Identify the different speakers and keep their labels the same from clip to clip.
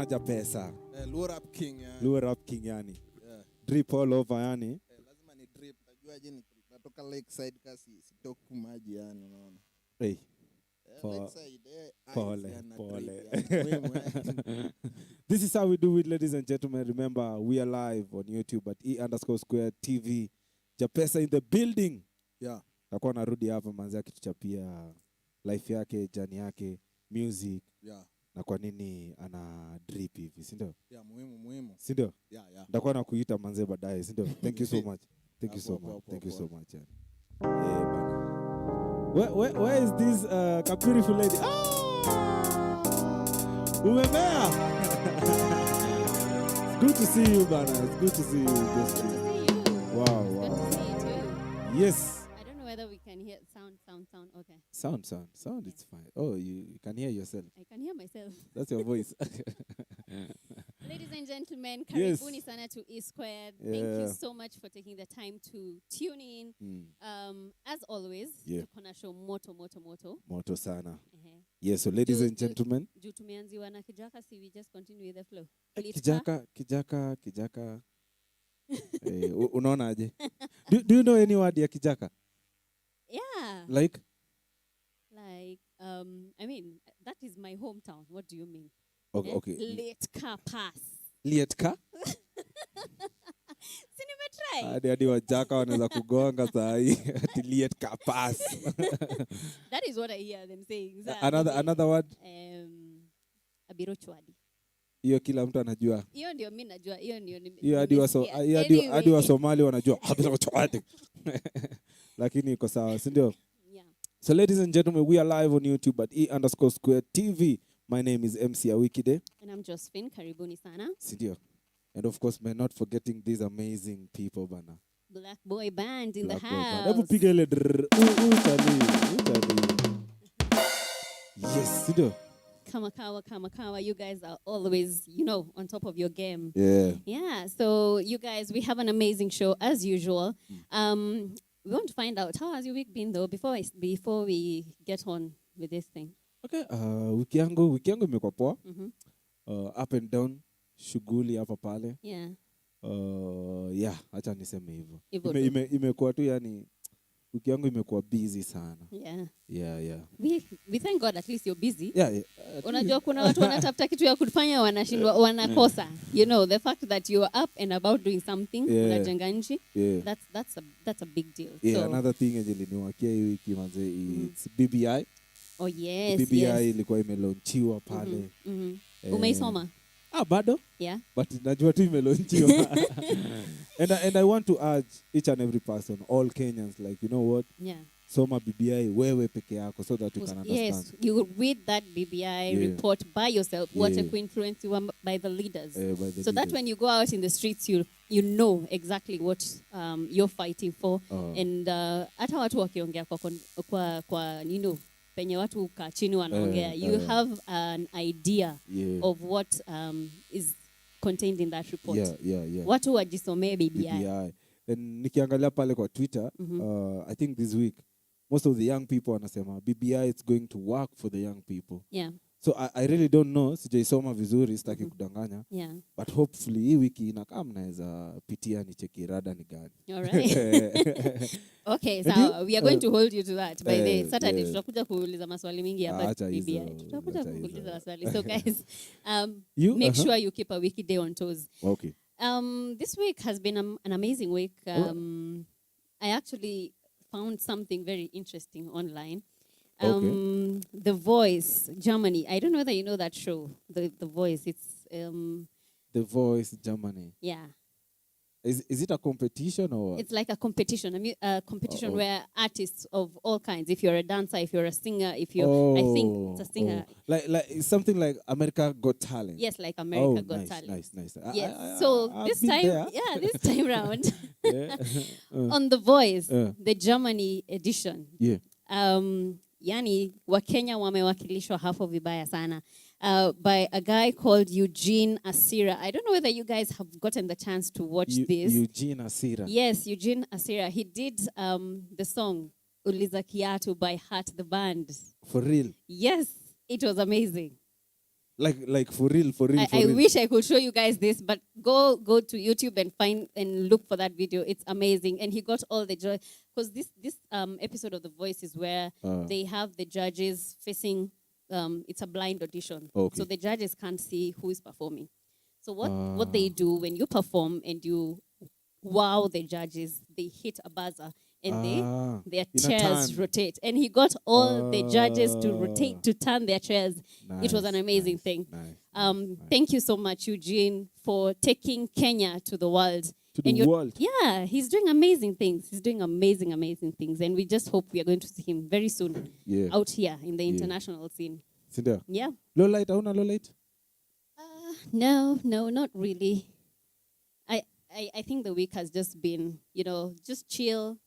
Speaker 1: JAPESA.
Speaker 2: Lure up king yani.
Speaker 1: Lure up king yani.
Speaker 2: Yeah.
Speaker 1: Drip all over yani.
Speaker 2: Lazima ni drip. Najua je ni drip. Natoka lakeside kasi sitoku maji yani unaona.
Speaker 1: Hey.
Speaker 2: Lakeside
Speaker 1: Pole. This is how we do it, ladies and gentlemen. Remember, we are live on YouTube at E_square TV. JAPESA in the building.
Speaker 2: Yeah.
Speaker 1: Takuwa narudi hapa manzi akituchapia life yake, journey yake, music.
Speaker 2: Yeah.
Speaker 1: Na kwa nini ana drip hivi, si ndio?
Speaker 2: Yeah, muhimu.
Speaker 1: Si ndio?
Speaker 2: Yeah.
Speaker 1: Ndakuwa nakuita manze baadaye, si ndio? Thank you so much. Thank you so much. Thank you so much. Bana. Where is this beautiful lady? Umemea. It's good to see you, bana. It's good to see you.
Speaker 3: Good to see you.
Speaker 1: Wow.
Speaker 3: Good to see you too.
Speaker 1: Yes.
Speaker 3: I don't know whether we can hear sound. Okay.
Speaker 1: Sound. It's fine. Oh, you can hear yourself.
Speaker 3: I can hear myself.
Speaker 1: That's your voice.
Speaker 3: Ladies and gentlemen, karibuni sana to E Squared.
Speaker 1: Yeah.
Speaker 3: Thank you so much for taking the time to tune in. As always, tukona show moto
Speaker 1: sana. Yes, so ladies and gentlemen.
Speaker 3: Juu tumeanziwa na kijaka, si we just continue with the flow.
Speaker 1: Kijaka. Unaonaje? Do you know any word ya kijaka?
Speaker 3: Yeah.
Speaker 1: Like,
Speaker 3: I mean, that is my hometown. What do you mean?
Speaker 1: Okay.
Speaker 3: Late car pass.
Speaker 1: Late car?
Speaker 3: Sinimetry.
Speaker 1: Hadi wajaka wanaweza kugonga saa hii. Late car pass.
Speaker 3: That is what I hear them saying.
Speaker 1: Another word?
Speaker 3: Abirochwadi.
Speaker 1: Hiyo kila mtu anajua.
Speaker 3: Hiyo ndio mimi najua.
Speaker 1: Hiyo hadi wa Somali wanajua. Abirochwadi. Lakini iko sawa, si ndio?
Speaker 3: Yeah.
Speaker 1: So ladies and gentlemen, we are live on YouTube at E_square TV. My name is MC Awikide.
Speaker 3: And I'm Josephine. Karibuni sana.
Speaker 1: Si ndio? And of course, man, not forgetting these amazing people, bana.
Speaker 3: Black Boy Band in
Speaker 1: Black
Speaker 3: the
Speaker 1: Boy Band.
Speaker 3: house.
Speaker 1: Hebu piga ile drrr. Utali. Yes, sido.
Speaker 3: Kamakawa. You guys are always, on top of your game.
Speaker 1: Yeah.
Speaker 3: Yeah. So you guys, we have an amazing show as usual. We want to find out how has your week been though before we get on with this thing.
Speaker 1: Okay. Wiki yangu imekuwa poa. Up and down, shughuli hapa pale.
Speaker 3: Yeah.
Speaker 1: Yeah, acha niseme hivyo. Imekuwa tu yani wiki yangu imekuwa busy sana. Yeah.
Speaker 3: We thank God at least you're busy.
Speaker 1: Yeah.
Speaker 3: Unajua kuna watu wanatafuta kitu ya kufanya wanakosa. The fact that you're up and about doing something unajenga nchi. That's a big deal.
Speaker 1: Yeah, so, another thing iliniwakia hii wiki manze it's BBI.
Speaker 3: Oh yes.
Speaker 1: BBI ilikuwa imelaunchiwa pale.
Speaker 3: Umeisoma?
Speaker 1: Bado?
Speaker 3: Yeah.
Speaker 1: But najua tu imelaunchiwa. And I want to urge each and every person, all Kenyans, like, you know what?
Speaker 3: Yeah.
Speaker 1: Soma BBI wewe peke yako so that you can understand.
Speaker 3: Yes, you read that BBI report by yourself. What a influence you are by the leaders. So that when you go out in the streets, you know exactly what you're fighting for. And hata watu wakiongea kwa penye watu kaa chini wanaongea, you have an idea of what is contained in that report.
Speaker 1: Yeah.
Speaker 3: Watu wajisomee BBI.
Speaker 1: And nikiangalia pale kwa Twitter, I think this week, most of the young people wanasema BBI is going to work for the young people.
Speaker 3: Yeah.
Speaker 1: So I really don't know, sijaisoma vizuri, sitaki kudanganya.
Speaker 3: Yeah.
Speaker 1: But hopefully hii wiki inakaa mnaweza pitia ni cheki rada ni gani.
Speaker 3: All right. Okay, so we are going to hold you to that by the Saturday. Tutakuja kuuliza maswali mingi hapa BBI. Tutakuja kuuliza maswali. So guys, make sure you keep a wiki day on toes.
Speaker 1: Okay.
Speaker 3: This week has been an amazing week. I actually found something very interesting online. The Voice, Germany. I don't know whether you know that show, The Voice. It's
Speaker 1: The Voice, Germany.
Speaker 3: Yeah.
Speaker 1: Is it a competition or?
Speaker 3: It's like a competition. A competition where artists of all kinds. If you're a dancer, if you're a singer, I think it's a singer.
Speaker 1: Like something like America Got Talent.
Speaker 3: Yes, like America Got Talent.
Speaker 1: Nice.
Speaker 3: Yes. So this time round, on The Voice, the Germany edition.
Speaker 1: Yeah.
Speaker 3: Yani Wakenya wamewakilishwa hapo vibaya sana by a guy called Eugene Asira. I don't know whether you guys have gotten the chance to watch this.
Speaker 1: Eugene Asira.
Speaker 3: Yes, Eugene Asira. He did the song Uliza Kiatu by Heart the Band.
Speaker 1: For real?
Speaker 3: Yes, it was amazing.
Speaker 1: Like for real.
Speaker 3: I wish I could show you guys this, but go to YouTube and find and look for that video. It's amazing, and he got all the joy because this episode of The Voice is where they have the judges facing. It's a blind audition, so the judges can't see who is performing. So what they do when you perform and you wow the judges, they hit a buzzer. And their chairs rotate. And he got all the judges to rotate, to turn their chairs. Nice, it was an amazing thing. Nice. Thank you so much, Eugene, for taking Kenya to the world.
Speaker 1: World?
Speaker 3: Yeah, he's doing amazing things. He's doing amazing things. And we just hope we are going to see him very soon out here in the international scene.
Speaker 1: Cinda?
Speaker 3: Yeah.
Speaker 1: Low light? Auna low light?
Speaker 3: No, not really. I think the week has just been, just chill.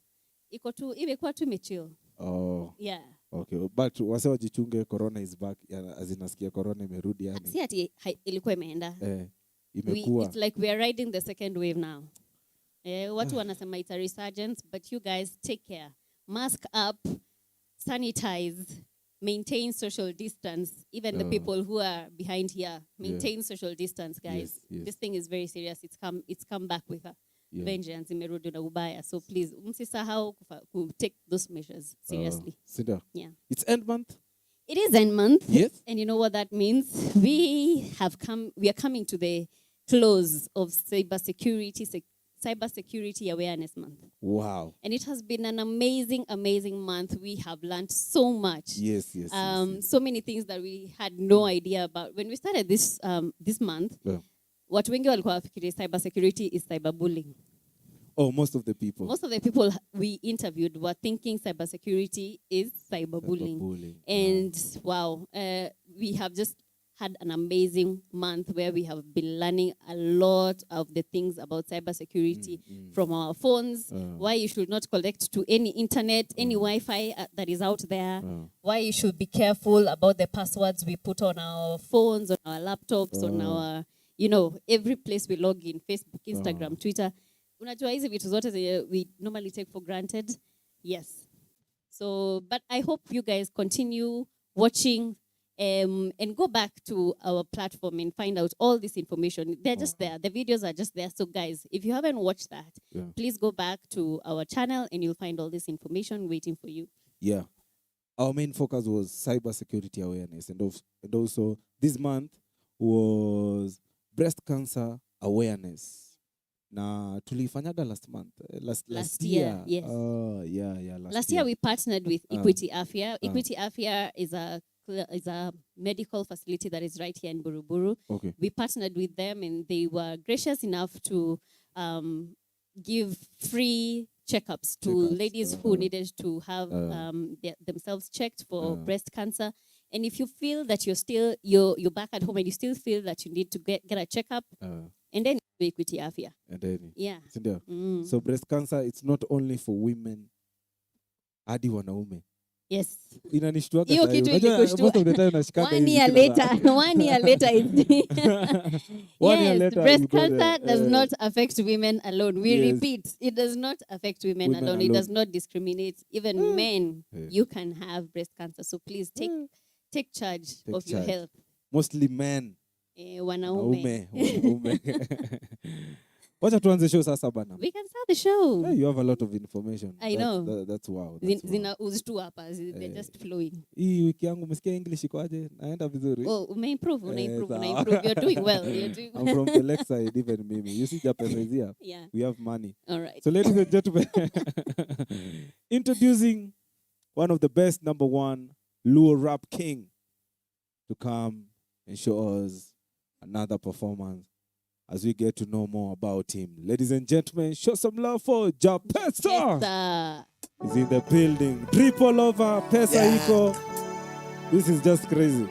Speaker 3: Imekuwa tu imechill.
Speaker 1: Oh.
Speaker 3: Yeah.
Speaker 1: Okay, but wase wajichunge, corona is back. Azinasikia corona imerudi yani.
Speaker 3: Si ati ilikuwa imeenda.
Speaker 1: Imekuwa.
Speaker 3: It's like we are riding the second wave now. Watu wanasema it's a resurgence, but you guys take care. Mask up, sanitize, maintain social distance. Even the people who are behind here, maintain social distance, guys. Yes. This thing is very serious. It's come back with a vengeance, imerudi na ubaya. So please, msisahau take those measures seriously.
Speaker 1: Cinda.
Speaker 3: Yeah.
Speaker 1: It's end month.
Speaker 3: It is end month.
Speaker 1: Yes.
Speaker 3: And you know what that means? We are coming to the close of cybersecurity awareness month.
Speaker 1: Wow.
Speaker 3: And it has been an amazing month. We have learned so much.
Speaker 1: Yes.
Speaker 3: So many things that we had no idea about. When we started this month, watu wengi walikuwa wafikiri cybersecurity is cyberbullying.
Speaker 1: Oh, most of the people
Speaker 3: we interviewed were thinking cybersecurity is cyberbullying. And wow, we have just had an amazing month where we have been learning a lot of the things about cybersecurity from our phones, why you should not connect to any internet, any Wi-Fi that is out there, why you should be careful about the passwords we put on our phones, on our laptops, on our, every place we log in, Facebook, Instagram, Twitter. Unajua hizi vitu zote we normally take for granted. Yes. So, but I hope you guys continue watching and go back to our platform and find out all this information. They're just there. The videos are just there. So guys, if you haven't watched that, please go back to our channel and you'll find all this information waiting for you.
Speaker 1: Yeah. Our main focus was cybersecurity awareness. And also this month was breast cancer awareness. Na tulifanyaga last month. Last year.
Speaker 3: Yes.
Speaker 1: Oh, yeah.
Speaker 3: Last year we partnered with Equity Afya. Equity Afya is a medical facility that is right here in Buruburu.
Speaker 1: Okay.
Speaker 3: We partnered with them and they were gracious enough to give free checkups to ladies who needed to have themselves checked for breast cancer. And if you feel that you're back at home and you still feel that you need to get a checkup, and then Equity Afya.
Speaker 1: And then
Speaker 3: yeah.
Speaker 1: So breast cancer, it's not only for women, hadi wanaume.
Speaker 3: Yes.
Speaker 1: Inanishtuaga
Speaker 3: Hiyo kitu ilikushtua. Most of the time nashikanga 1 year later. 1 year later yes, breast cancer does not affect women alone. We repeat, it does not affect women alone. It does not discriminate. Even men, you can have breast cancer. So please take charge of your health.
Speaker 1: Mostly men.
Speaker 3: Wanaume.
Speaker 1: Wacha tuanze show sasa bana.
Speaker 3: We can start the show.
Speaker 1: Yeah, you have a lot of information.
Speaker 3: I know.
Speaker 1: That's wow.
Speaker 3: Zina uztu hapa. They're just flowing.
Speaker 1: Hii wiki yangu umesikia English iko aje? Naenda vizuri.
Speaker 3: Oh, umeimprove. You're doing well.
Speaker 1: I'm from the left side, even mimi. You see JAPESA is here.
Speaker 3: Yeah.
Speaker 1: We have money.
Speaker 3: All right.
Speaker 1: So ladies and gentlemen, introducing one of the best #1 Luo rap king to come and show us another performance as we get to know more about him. Ladies and gentlemen, show some love for JAPESA. He's in the building. Drip all over. Pesa iko. This is just crazy.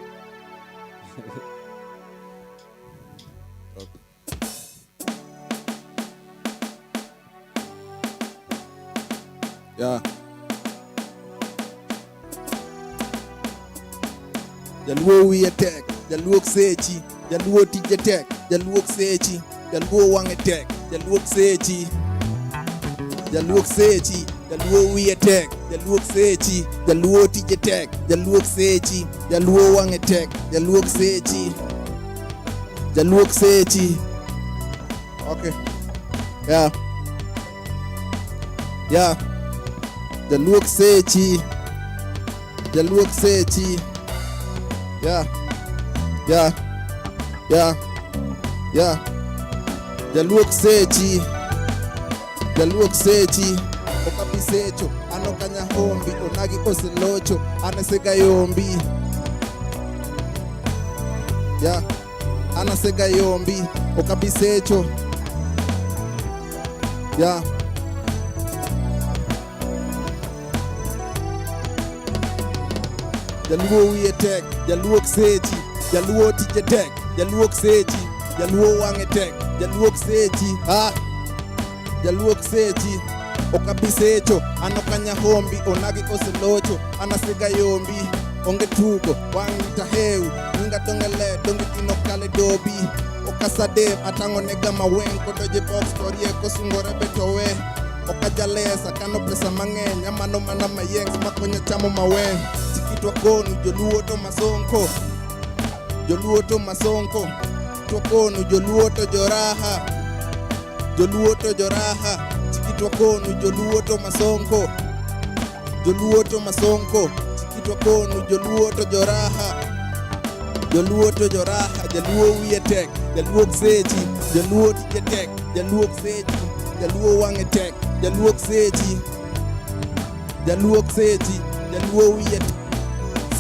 Speaker 2: Yeah. Jaluo we attack. Jaluo sechi. Jaluo tije attack. Jaluo sechi. Jaluo wang attack. Jaluo sechi. Jaluo sechi. Jaluo we attack. Jaluo sechi. Jaluo tije attack. Jaluo sechi. Jaluo wang attack. Jaluo sechi. Jaluo sechi. Okay. Yeah. Yeah. Jaluo sechi. Jaluo sechi. Yeah. Yeah. Yeah. Yeah. Jaluo sechi. Jaluo sechi. Okapisecho. Anokanya hombi. Onagi oselocho. Anasega yombi. Yeah. Anasega yombi. Okapisecho. Yeah. Jaluo we attack, Jaluo sechi, Jaluo tije attack, Jaluo sechi, Jaluo wang attack, Jaluo sechi, Jaluo sechi, okabisecho, anokanya hombi, onagi oselocho, anasega yombi, onge tugo, wang taheu, ninga tongele, donge tinokale dobi, okasade, atango nega mawen, kodoje box, korie kosungore betowe, okajalesa, kano pesa mangen, yamano manama yengs, makonya chamo mawen, Twakonu joluo to masonko. Joluo to masonko. Twakonu joluo to joraha. Joluo to joraha. Chiki twakonu joluo to masonko. Joluo to masonko. Chiki twakonu joluo to joraha. Joluo to joraha. Jaluo we attack. Jaluo sechi. Jaluo tije attack. Jaluo sechi. Jaluo wang attack. Jaluo sechi. Jaluo sechi. Jaluo we attack.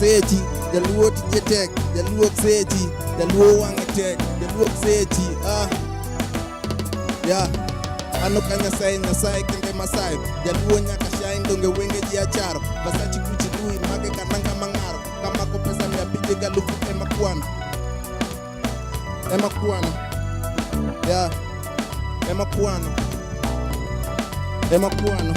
Speaker 2: Sechi, Jaluo tije attack, Jaluo sechi, Jaluo wang attack, Jaluo sechi, yeah. Anokanya sai kenge masai, Jaluo nyaka shine donge wenge jiacharo, basachi kuchidui mage kananga mangaro, kama ko pesa 200 galufu ema kwana. Emma Kuano. Yeah. Emma Kuano. Emma Kuano.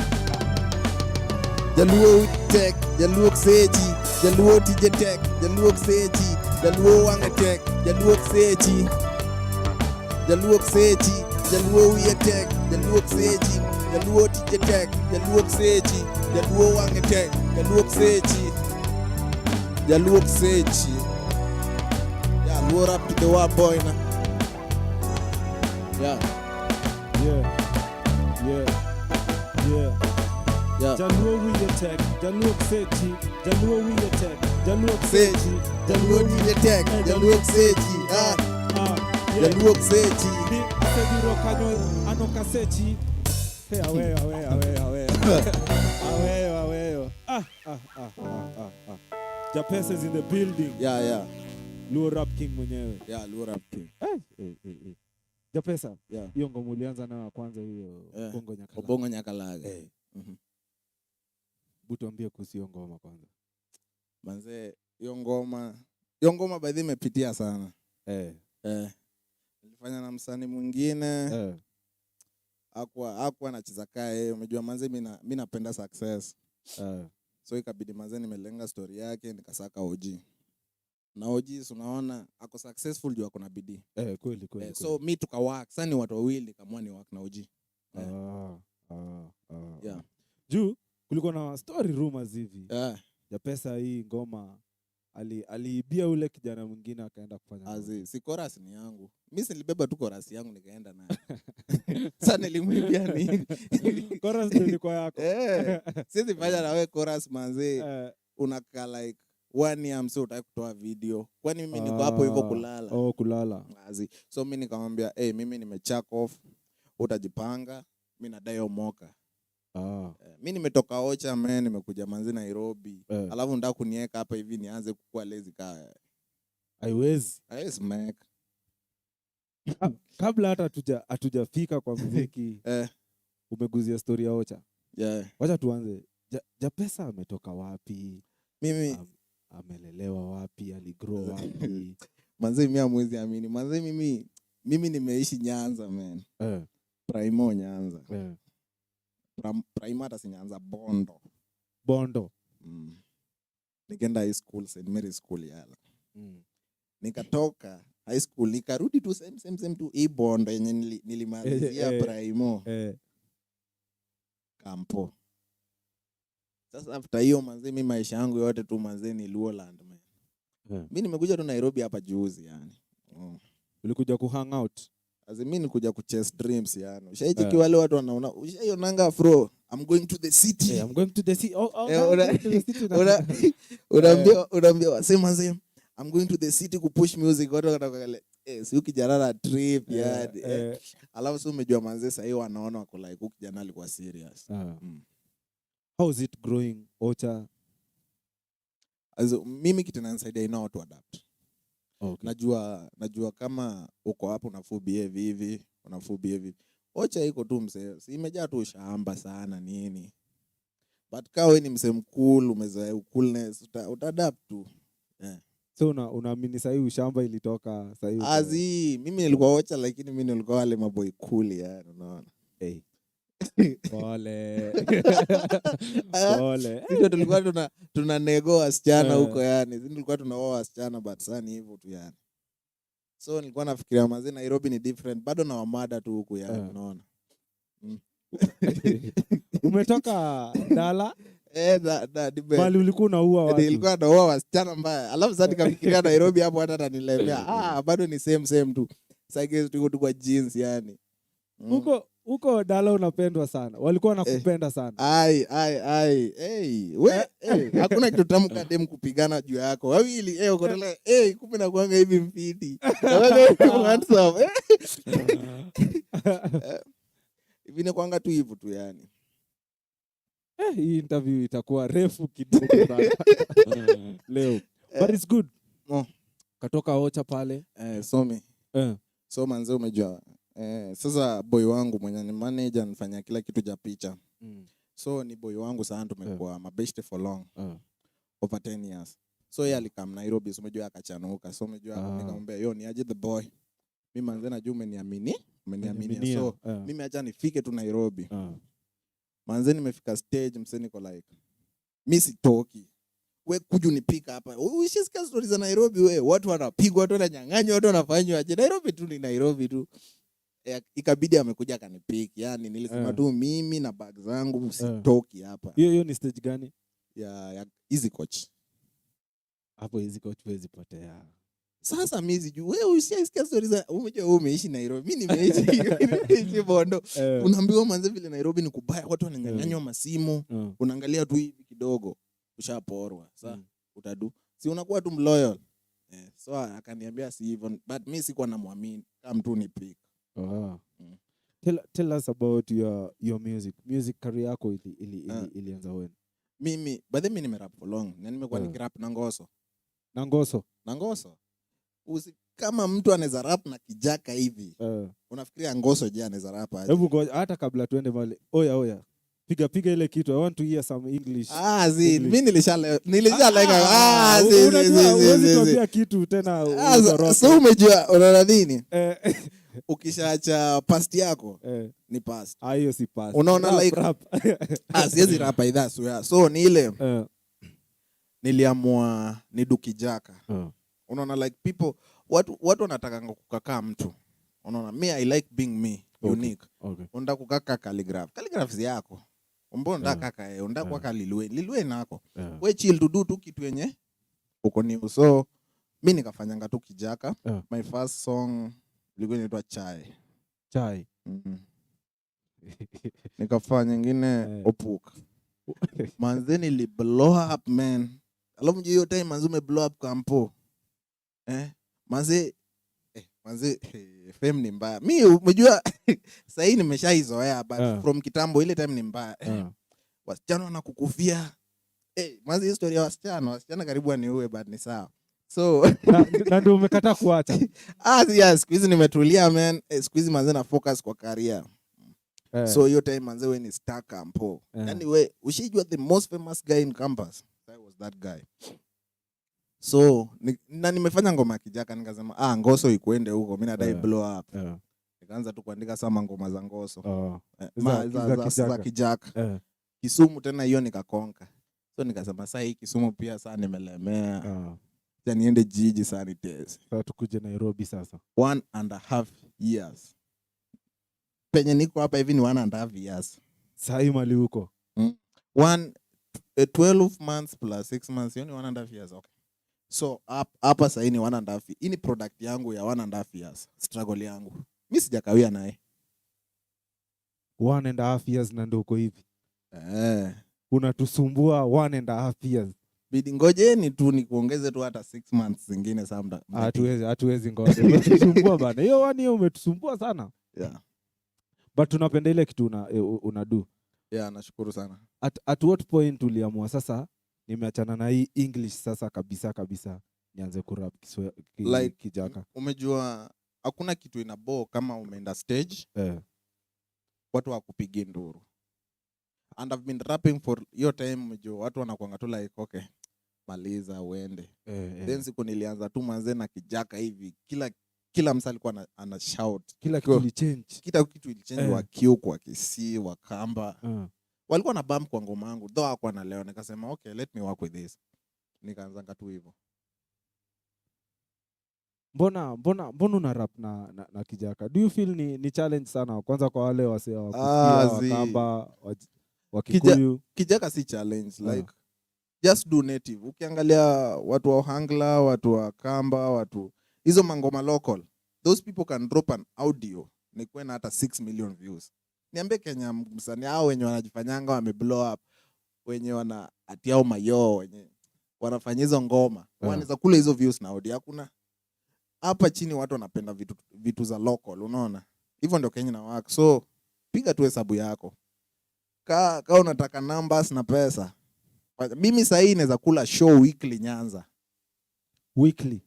Speaker 2: Jaluo with tech, Jaluo Seji, Jaluo TJ Tech, Jaluo Seji, Jaluo Wange Tech, Jaluo Seji, Jaluo Seji, Jaluo Wie Tech, Jaluo Seji, Jaluo TJ Tech, Jaluo Seji, Jaluo Wange Tech, Jaluo Seji, Jaluo Seji. Yeah, lower up to the war boy now. Yeah.
Speaker 1: Jaluo Wie Tech, Jaluo Seji, Jaluo Wie Tech, Jaluo
Speaker 2: Seji, Jaluo TJ Tech, Jaluo Seji, Jaluo Seji.
Speaker 1: Asebiro kanyo anoka seji. Hey, aweo. JAPESA is in the building.
Speaker 2: Yeah.
Speaker 1: Luo Rap King mwenyewe.
Speaker 2: Yeah, Luo Rap King.
Speaker 1: Hey. JAPESA.
Speaker 2: Yeah.
Speaker 1: Hiyo ngoma ulianza nayo kwanza hiyo
Speaker 2: Bongo Nyakalaga.
Speaker 1: Butuambie kuhusu hiyo ngoma kwanza.
Speaker 2: Manze, hiyo ngoma by the way imepitia sana. Nilifanya na msanii mwingine. Hakuwa anacheza kae, umejua manze mimi napenda success. So ikabidi manze nimelenga story yake nikasaka OG. Na OG unaona ako successful juu ako na bidii.
Speaker 1: Kweli.
Speaker 2: So mimi tukawork, sasa ni watu wawili kama ni work na OG. Yeah.
Speaker 1: Juu kulikuwa na story rumors hivi. JAPESA hii ngoma aliibia ule kijana mwingine akaenda kufanya.
Speaker 2: Si chorus ni yangu. Mimi nilibeba tu chorus yangu nikaenda nayo. Sasa nilimwibia nini?
Speaker 1: Chorus ndio ilikuwa yako.
Speaker 2: Sisi fanya na wewe chorus manze. Unakaa like 1 year msio utaki kutoa video. Kwani mimi niko hapo hivyo kulala.
Speaker 1: Kulala.
Speaker 2: So mimi nikamwambia, mimi nimechuck off. Utajipanga, mimi nadai omoka. Mimi nimetoka Ocha nimekuja manzi Nairobi. Alafu nataka kuniweka hapa hivi nianze kukua lazy kaa.
Speaker 1: Haiwezi
Speaker 2: make.
Speaker 1: Kabla hata hatujafika kwa muziki. Umeguzia story ya Ocha. Wacha tuanze. JAPESA ametoka wapi?
Speaker 2: Mimi
Speaker 1: amelelewa wapi? Aligrow wapi?
Speaker 2: Manzi mimi amwezi amini. Manzi mimi nimeishi Nyanza man. Primo Nyanza. Primata si Nyanza Bondo. Nikaenda high school St. Mary School Yala. Nikatoka high school nikarudi tu same tu Bondo yenye nilimalizia Primo. Kampo. Sasa after hiyo manze mimi maisha yangu yote tu manze ni Luoland man. Mimi nimekuja tu Nairobi hapa juzi yani.
Speaker 1: Ulikuja ku hang out?
Speaker 2: Mimi nikuja ku chase dreams yani. Ushaijiki wale watu wanaona ushaionanga afro. I'm going to the city.
Speaker 1: I'm going to the city.
Speaker 2: Unaambia wasema I'm going to the city ku push music watu wanataka si ukijana na trip yani. Alafu sio umejua manze sasa hiyo wanaona wako like ukijana alikuwa serious.
Speaker 1: How is it growing Ocha?
Speaker 2: Mimi kitu inanisaidia ina to adapt.
Speaker 1: Okay.
Speaker 2: Najua kama uko hapo unafu behave hivi. Ocha iko tu mzee. Si imejaa tu shamba sana nini. But kama wewe ni mzee mcool, umezoea coolness, utaadapt tu.
Speaker 1: So unaamini sasa hii ushamba ilitoka sasa hivi?
Speaker 2: Mimi nilikuwa Ocha lakini mimi nilikuwa wale maboy cool yani unaona.
Speaker 1: Pole.
Speaker 2: Sisi tulikuwa tuna nego wasichana huko yani. Sisi tulikuwa tunaoa wasichana but sasa ni hivyo tu yani. So nilikuwa nafikiria mazee Nairobi ni different. Bado na wamada tu huko yani unaona.
Speaker 1: Umetoka Dala?
Speaker 2: Bali
Speaker 1: ulikuwa unaua watu.
Speaker 2: Nilikuwa naoa wasichana mbaya. Alafu sasa nikafikiria Nairobi hapo hata atanilemea. Bado ni same tu. Sasa guys tuko tu kwa jeans yani.
Speaker 1: Huko Dala unapendwa sana. Walikuwa wanakupenda sana.
Speaker 2: Hakuna kitu tamu kadem kupigana juu yako. Wawili uko tele kumbe na kuanga hivi mfiti. Hivi ni kuanga tu hivyo tu yani.
Speaker 1: Hii interview itakuwa refu kidogo sana. Leo. But it's good. Katoka Ocha pale.
Speaker 2: So manze umejua. Sasa boy wangu mwenye ni manager anafanya kila kitu cha picha. So ni boy wangu sana tumekuwa mabeshte for long. Over 10 years. So yeye alikam Nairobi, so umejua akachanuka. So umejua nikamwambia ni aje the boy. Mimi manze najua umeniamini. So mimi acha nifike tu Nairobi. Manze nimefika stage mse niko like mimi sitoki. We kuju nipika hapa. Ushisikia stories za Nairobi we. Watu wanapigwa, watu wananyang'anywa, watu wanafanywa aje. Nairobi tu ni Nairobi tu. Ikabidi amekuja akanipiki. Yaani nilisema tu mimi na bag zangu sitoki hapa.
Speaker 1: Hiyo ni stage gani?
Speaker 2: Ya easy coach.
Speaker 1: Hapo easy coach wezi potea.
Speaker 2: Sasa mimi sijui wewe usisikia stories za umejua wewe umeishi Nairobi. Mimi nimeishi Bondo. Unaambiwa manze vile Nairobi ni kubaya, watu wananyang'anywa masimu. Unaangalia tu hivi kidogo ushaporwa. Sasa utadu. Si unakuwa tu mloyal. So akaniambia si hivyo, but mimi sikuwa namwamini kama mtu ni pick.
Speaker 1: Tell us about your music career yako ilianza when?
Speaker 2: Mimi nimerap for long. Na nimekuwa nikirap na Ngoso. Na Ngoso. Kama mtu anaweza rap na kijaka hivi. Unafikiria Ngoso je anaweza rap aje?
Speaker 1: Hebu hata kabla tuende mbali. Oya. Piga ile kitu. I want to hear some English.
Speaker 2: Mimi nilishalenga.
Speaker 1: Unajua kitu tena.
Speaker 2: So umejua unaona nini? Ukishaacha past yako ni past.
Speaker 1: Hiyo si past.
Speaker 2: Unaona like
Speaker 1: rap.
Speaker 2: Siwezi rap either so ni ile niliamua nidukijaka. Unaona like people watu wanataka kukakaa mtu. Unaona me I like being me, unique. Unataka kukaa calligraph yako. Mbona unataka kaka unataka kwa kalilwe nako. We chill to do tu kitu yenye uko ni so mimi nikafanyanga tu kijaka. My first song ilikuwa inaitwa Chai. Nikafanya nyingine Opuka. Manze nili blow up man. Alafu hiyo time manze me blow up kampo. Manze fame ni mbaya. Mimi umejua sasa hii nimeshaizoea but from kitambo ile time ni mbaya. Wasichana wanakukufia. Manze historia ya wasichana karibu aniue but ni sawa. So
Speaker 1: na ndio umekataa kuacha.
Speaker 2: Yes, siku hizi nimetulia man. Siku hizi manze na focus kwa career. So hiyo time manze we ni star campo. Anyway, ushijua the most famous guy in campus. I was that guy. So nimefanya ngoma kijaka nikasema Ngoso ikuende huko mimi nadai blow up. Nikaanza tu kuandika sama ngoma za Ngoso. Za kijaka. Kisumu tena hiyo nikakonka. So nikasema sasa hii Kisumu pia sasa nimelemea. Sasa niende jiji sasa nitese.
Speaker 1: Sasa tukuje Nairobi sasa.
Speaker 2: 1.5 years. Penye niko hapa hivi ni 1.5 years.
Speaker 1: Sasa hii mali huko.
Speaker 2: 12 months plus 6 months, you 1.5 years. Okay. So hapa sasa ni 1.5. Hii ni product yangu ya 1.5 years. Struggle yangu. Mimi sijakawia naye.
Speaker 1: 1.5 years na ndio uko hivi. Unatusumbua 1.5 years.
Speaker 2: Bidi ngojeni tu nikuongeze tu hata 6 months zingine sasa.
Speaker 1: Hatuwezi ngoja. Unatusumbua bana. Hiyo 1 year umetusumbua sana.
Speaker 2: Yeah.
Speaker 1: But tunapenda ile kitu unadu.
Speaker 2: Yeah, nashukuru sana.
Speaker 1: At what point uliamua sasa nimeachana na hii English sasa kabisa nianze kurap
Speaker 2: like,
Speaker 1: kijaka?
Speaker 2: Umejua hakuna kitu inabo kama umeenda stage. Watu wakupigia nduru. And I've been rapping for your time umejua watu wanakuanga tu like okay maliza uende. Then siku nilianza tu manze na kijaka hivi kila msali alikuwa ana shout.
Speaker 1: Kila kitu
Speaker 2: ilichange wa Kio kwa Kisii wa Kamba. Walikuwa na bump kwa ngoma yangu. Though hakuwa na leo nikasema okay let me work with this. Nikaanza tu hivyo.
Speaker 1: Mbona una rap na kijaka? Do you feel ni challenge sana kwanza kwa wale wasee wa Kusia, wa Kamba, wa Kikuyu?
Speaker 2: Kijaka si challenge like just do native. Ukiangalia watu wa Ohangla, watu wa Kamba, watu hizo mangoma local. Those people can drop an audio na ikuwe na hata 6 million views. Niambie Kenya msanii hao wenye wanajifanyanga wameblow up, wenye wana atiao mayo, wenye wanafanya hizo ngoma. Wanaweza kula hizo views na audio hakuna. Hapa chini watu wanapenda vitu za local, unaona? Hivyo ndio Kenya na work. So piga tu hesabu yako. Ka unataka numbers na pesa. Mimi sasa hii naweza kula show weekly Nyanza.
Speaker 1: Weekly?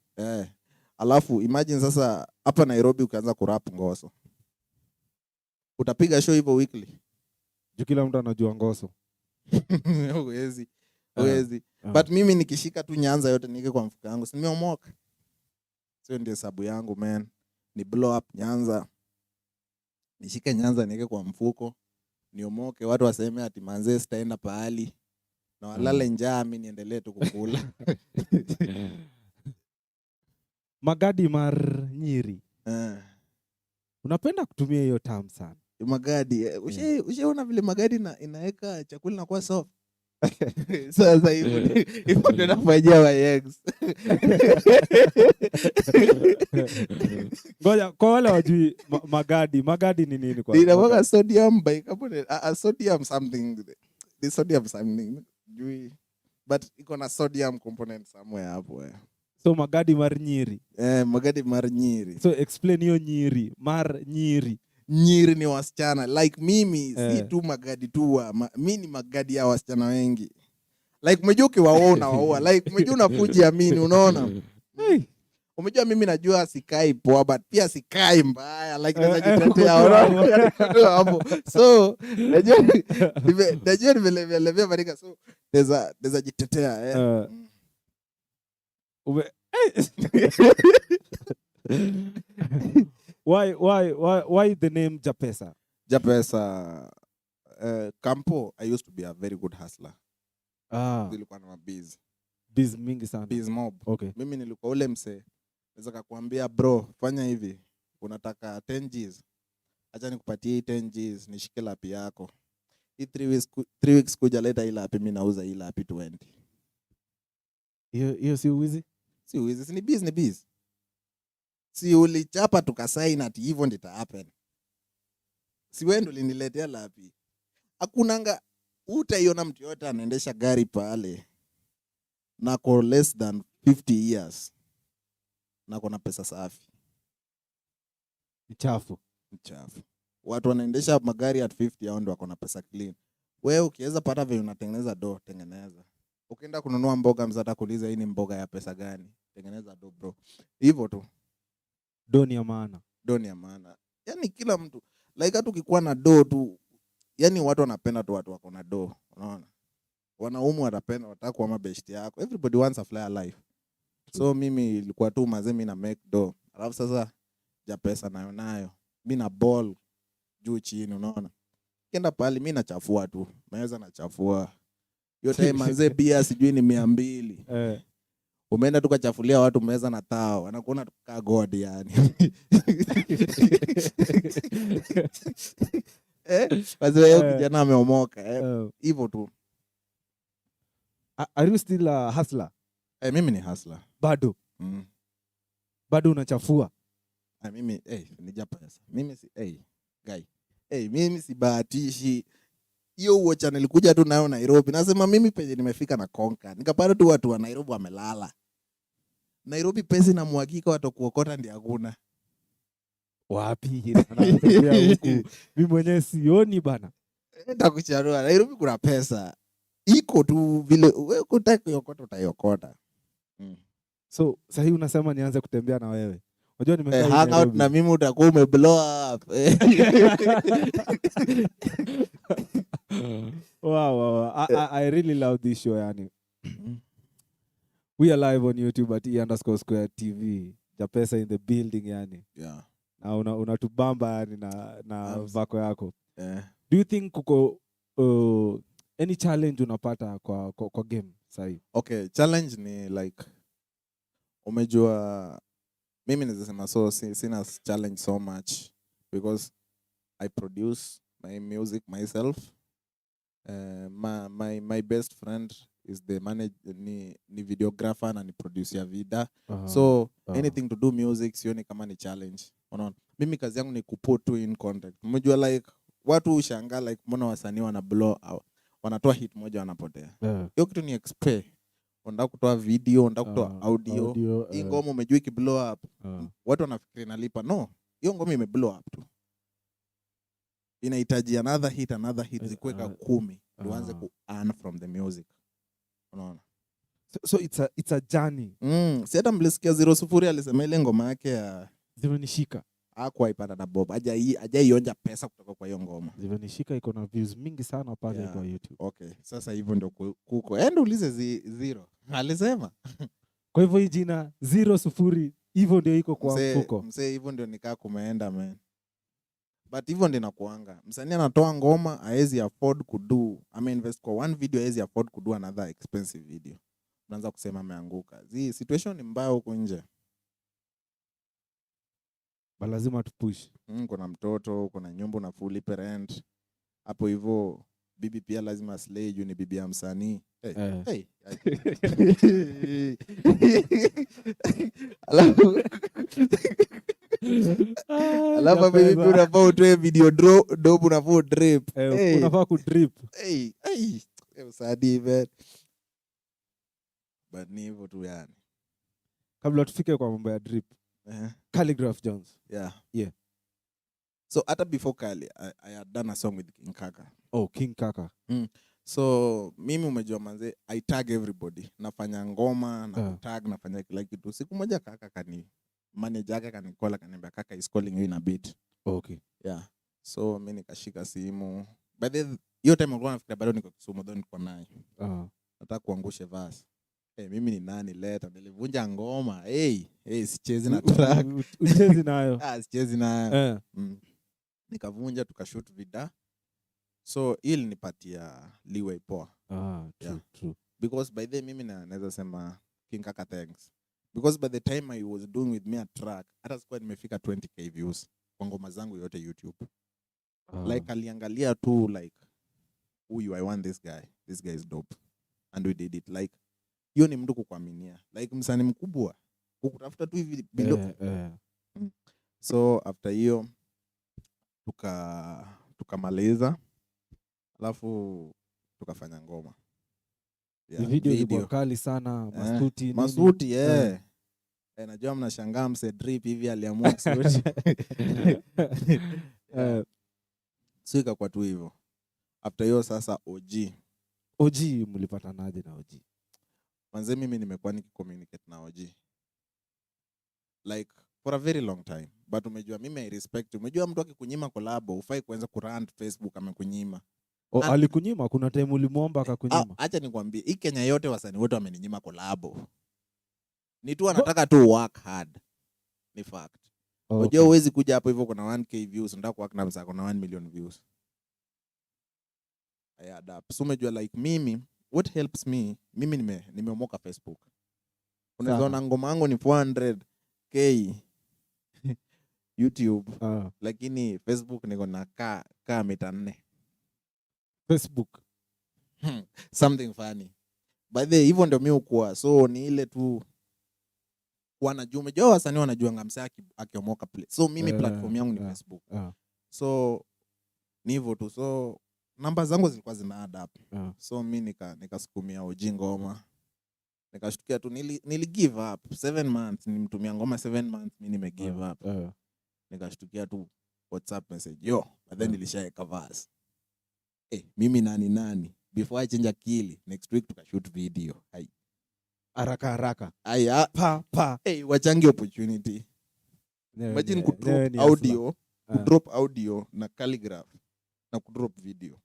Speaker 2: Alafu imagine sasa hapa Nairobi ukaanza kurap Ngoso. Utapiga show hivyo weekly?
Speaker 1: Kila mtu anajua Ngoso.
Speaker 2: Huwezi. But mimi nikishika tu Nyanza yote nike kwa mfuko wangu, si nimeomoka. Sio ndio hesabu yangu man. ni blow up Nyanza, nishike Nyanza niweke kwa mfuko, niomoke, watu waseme ati manze sitaenda pahali na walale njaa, mimi niendelee tu kukula.
Speaker 1: Magadi mar Nyiri. Unapenda kutumia hiyo term sana.
Speaker 2: Magadi, ushaona vile magadi inaweka chakula na kwa soft. Sasa hivyo ndio nafanyia wa eggs.
Speaker 1: Ngoja, kwa wale wajui magadi ni nini kwa?
Speaker 2: Inakuwa sodium bicarbonate, sodium something. The sodium something. But iko na sodium component somewhere hapo.
Speaker 1: So magadi mar Nyiri.
Speaker 2: Magadi mar Nyiri.
Speaker 1: So explain hiyo Nyiri, mar Nyiri.
Speaker 2: Nyiri ni wasichana. Like mimi si tu magadi tu, mimi ni magadi ya wasichana wengi. Like umejua ukiwaona waoa, like umejua unakujiamini, unaona? Umejua mimi najua sikai poa but pia sikai mbaya, like naweza jitetea hapo. So najua nimelevea barika, so naweza jitetea.
Speaker 1: Why the name JAPESA?
Speaker 2: JAPESA, Campo, I used to be a very good hustler. Nilikuwa na mabiz.
Speaker 1: Biz mingi sana.
Speaker 2: Biz mob.
Speaker 1: Okay.
Speaker 2: Mimi nilikuwa ule mse. Naweza kukuambia bro, fanya hivi. Unataka 10 Gs. Acha nikupatie 10 Gs, nishike lapi yako. Hii 3 weeks kuja leta ile lapi, mimi nauza ile lapi 20.
Speaker 1: Hiyo si uwizi?
Speaker 2: Si uwizi, si ni biz. Si ulichapa tukasign ati hivyo ndita happen. Si wewe ndo uliniletea lapi. Hakunanga utaiona mtu yote anaendesha gari pale nako less than 50 years nako na pesa safi.
Speaker 1: Chafu. Watu
Speaker 2: wanaendesha magari at 50 hao ndio wako na pesa clean. Wewe ukiweza pata vile unatengeneza do, tengeneza. Ukienda kununua mboga mzata kuuliza hii ni mboga ya pesa gani? Tengeneza do bro. Hivyo tu.
Speaker 1: Do ni ya maana.
Speaker 2: Yaani kila mtu like hata ukikuwa na do tu, yaani watu wanapenda tu watu wako na do, unaona? Wanaume watapenda wataka kuwa mabeshti yako. Everybody wants a flyer life. So mimi ilikuwa tu mimi na make do. Alafu sasa JAPESA nayo. Mimi na ball juu chini, unaona? Kenda pale mimi nachafua tu. Naweza nachafua. Hiyo time manze bia sijui ni 200. Umeenda tukachafulia watu meza na tao, wanakuona tukaa god yani. Basi wewe kijana ameomoka hivyo tu.
Speaker 1: Are you still a hustler?
Speaker 2: Mimi ni hustler.
Speaker 1: Bado. Bado unachafua.
Speaker 2: Mimi ni JAPESA. Mimi si guy. Mimi si bahatishi. Hiyo huo channel nilikuja tu nayo Nairobi. Nasema mimi penye nimefika na konka. Nikapata tu watu wa Nairobi wamelala. Nairobi pesa na mwakika watu kuokota ndio hakuna.
Speaker 1: Wapi? Anatembea huku. Mimi mwenyewe sioni bana.
Speaker 2: Nitakucharua. Nairobi kuna pesa. Iko tu vile wewe kutaka kuokota utaiokota.
Speaker 1: So sasa unasema nianze kutembea na wewe. Unajua nimekaa
Speaker 2: hang out na mimi utakuwa umeblow up.
Speaker 1: Wow. I really love this show yani. We are live on YouTube at E_Square TV. JAPESA in the building yani.
Speaker 2: Yeah.
Speaker 1: Na unatubamba yani na vako yako.
Speaker 2: Do
Speaker 1: you think kuko any challenge unapata kwa game sahi?
Speaker 2: Okay, challenge ni like umejua mimi nazisema so sina challenge so much because I produce my music myself. My best friend is the ni videographer na ni producer vida. So anything to do music sioni kama ni challenge. Unaona? Mimi kazi yangu ni kuput tu in contact. Umejua like watu ushangaa like mbona wasanii wana blow out. Wanatoa hit moja wanapotea. Hiyo kitu ni expert. Unataka kutoa video, unataka kutoa audio. Hii ngoma umejua iki blow up. Watu wanafikiri inalipa. No, hiyo ngoma ime blow up tu. Inahitaji another hit zikuweka 10 tuanze ku earn from the music. Unaona?
Speaker 1: So it's a journey.
Speaker 2: Si hata mlisikia 0 alisema ile ngoma yake ya
Speaker 1: Zimenishika.
Speaker 2: Hakuwa ipata na Bob. Hajaionja pesa kutoka kwa hiyo ngoma.
Speaker 1: Zimenishika iko na views mingi sana pale kwa YouTube.
Speaker 2: Okay. Sasa hivyo ndio kuko. Enda ulize 0. Alisema.
Speaker 1: Kwa hivyo hii jina 0 Hivyo ndio iko kwa mfuko.
Speaker 2: Msee hivyo ndio nikaa kumeenda man. But hivyo ndio nakuanga. Msanii anatoa ngoma haezi afford kudo. Invest kwa one video haezi afford kudo another expensive video. Unaanza kusema ameanguka. Situation ni mbaya huko nje.
Speaker 1: Ba lazima tupush.
Speaker 2: Kuna mtoto, kuna nyumba na fully parent. Hapo hivyo bibi pia lazima slay juu ni bibi ya msanii. Hey. Alafu bibi unafaa utoe video dope unafaa drip.
Speaker 1: Unafaa kudrip.
Speaker 2: Usadi man. But ni hivyo tu yani.
Speaker 1: Kabla tufike kwa mambo ya drip. Calligraph Jones. Yeah.
Speaker 2: So hata before Kali, I had done a song with King Kaka.
Speaker 1: Oh, King Kaka.
Speaker 2: So mimi umejua manze, I tag everybody. Nafanya ngoma, na tag, nafanya kila kitu. Siku moja Kaka kani manager yake kanikola kaniambia Kaka is calling you in a bit.
Speaker 1: Okay.
Speaker 2: Yeah. So mimi nikashika simu. By the hiyo time nilikuwa nafikiria bado niko Kisumu ndo niko naye. Nataka kuangusha verse. Mimi ni nani leta nilivunja ngoma. Sichezi na track.
Speaker 1: Uchezi nayo.
Speaker 2: Sichezi nayo. Nikavunja tukashoot vida. So ili nipatia leeway poa.
Speaker 1: True.
Speaker 2: Because by the mimi naweza sema King Kaka thanks. Because by the time I was doing with me a track, hata sikuwa nimefika 20k views kwa ngoma zangu yote YouTube. Like aliangalia tu like I want this guy. This guy is dope. And we did it. Like hiyo ni mtu kukuaminia. Like msanii mkubwa kukutafuta tu hivi bilo. So after hiyo tukamaliza alafu tukafanya ngoma.
Speaker 1: Video ilikuwa kali sana,
Speaker 2: masuti najua mnashangaa mse drip hivi aliamua kusuti. So ikakuwa tu hivyo. After hiyo sasa OG
Speaker 1: mlipatanaje na OG?
Speaker 2: Manze mimi nimekuwa nikicommunicate na OG like for a very long time, but umejua mimi I respect. Umejua mtu akikunyima collab ufai kuanza kurant Facebook amekunyima.
Speaker 1: Alikunyima? Kuna time ulimuomba akakunyima?
Speaker 2: Acha nikwambie, hii Kenya yote wasanii wote wameninyima collab. Ni tu anataka tu work hard. Ni fact. Unajua huwezi kuja hapo hivyo kuna 1k views unataka kuwork na msako na 1 million views. I adapt. So umejua like mimi what helps me, mimi nimeomoka Facebook. Unaona ngoma yangu ni 400k YouTube. Lakini Facebook niko na ka mita 4.
Speaker 1: Facebook.
Speaker 2: Something funny. By the hivyo ndio mimi ukua. So ni ile tu wanajua, umejua wasanii wanajua ngamsa akiomoka play. So mimi platform yangu ni Facebook. So ni hivyo tu. So namba zangu zilikuwa zina add up. So mimi nikasukumia OG ngoma. Nikashtukia tu nili give up 7 months, nimtumia ngoma 7 months mimi nime give up. Nikashtukia tu WhatsApp message but then nilishaeka verse. Mimi nani before I change akili next week tukashoot video.
Speaker 1: Haraka.
Speaker 2: Pa. Wachangi opportunity. Imagine kudrop audio, kudrop audio na calligraph na kudrop video.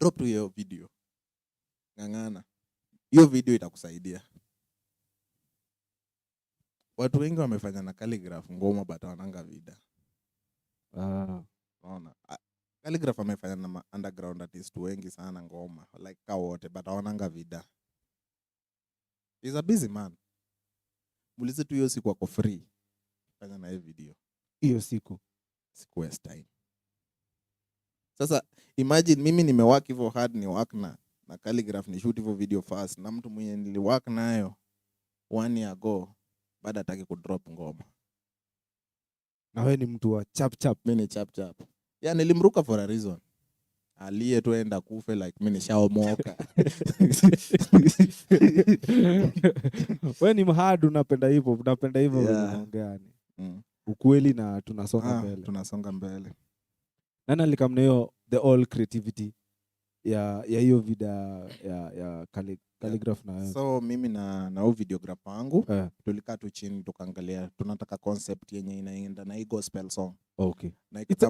Speaker 2: Drop tu hiyo video. Ngangana. Hiyo video itakusaidia. Watu wengi wamefanya na calligraph ngoma but wananga vida. Unaona? Calligraph amefanya na underground artist wengi sana ngoma like ka wote but wananga vida. He's a busy man. Mulize tu hiyo siku wako free. Fanya na hiyo video.
Speaker 1: Hiyo siku
Speaker 2: waste time. Sasa imagine mimi nimework hivyo hard, ni work na calligraph, ni shoot hivyo video fast, na mtu mwenye niliwork nayo 1 year ago baada ataki kudrop ngoma.
Speaker 1: Na wewe ni mtu wa chap.
Speaker 2: Mimi ni chap. Nilimruka for a reason. Aliye tuenda kufe like mimi nishaomoka.
Speaker 1: Wewe ni mhard, unapenda hivyo unaongea ni. Ukweli na tunasonga mbele. Nani alikamna hiyo the all creativity ya hiyo video ya calligraph na wewe?
Speaker 2: So mimi na videographer wangu tulikaa tu chini tukaangalia tunataka concept yenye inaenda na hii gospel song.
Speaker 1: Okay.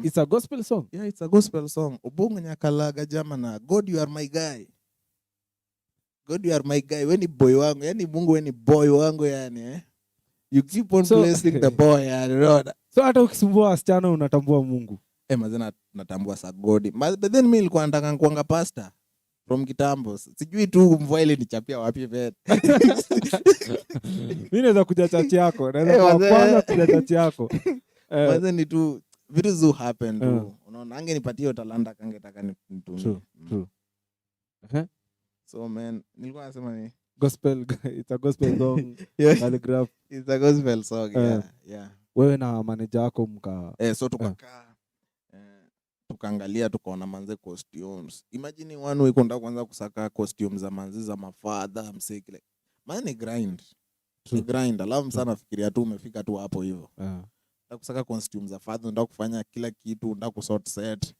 Speaker 1: It's a gospel song?
Speaker 2: Yeah, it's a gospel song. Ubungu nyakalaga jama na God you are my guy. God you are my guy. Wewe ni boy wangu. Yaani Mungu wewe ni boy wangu yani You keep on
Speaker 1: So-
Speaker 2: placing the boy and Rona.
Speaker 1: So hata ukisumbua wasichana unatambua Mungu.
Speaker 2: Mazena natambua sagodi. But then mimi nilikuwa nataka kuanga pastor from kitambo. Sijui tu mvua ile nichapia wapi vet.
Speaker 1: Mimi naweza kuja chachi yako. Naweza kwanza kuja chachi yako.
Speaker 2: Mazeni tu vitu zu happen tu. Unaona angenipatia hiyo talanta kangetaka nitumie.
Speaker 1: True.
Speaker 2: So man, nilikuwa nasema ni
Speaker 1: Gospel, it's a gospel song.
Speaker 2: Yeah.
Speaker 1: Calligraph.
Speaker 2: It's a gospel song. Yeah.
Speaker 1: Wewe na manager wako mka
Speaker 2: So tukakaa tukaangalia tukaona manze costumes. Imagine one week unataka kuanza kusaka costumes za manze za mafadha msekile. Maana ni grind. Ni grind. Alafu sana fikiria tu umefika tu hapo hivyo. Unataka kusaka costumes za father, unataka kufanya kila kitu, unataka kusort set,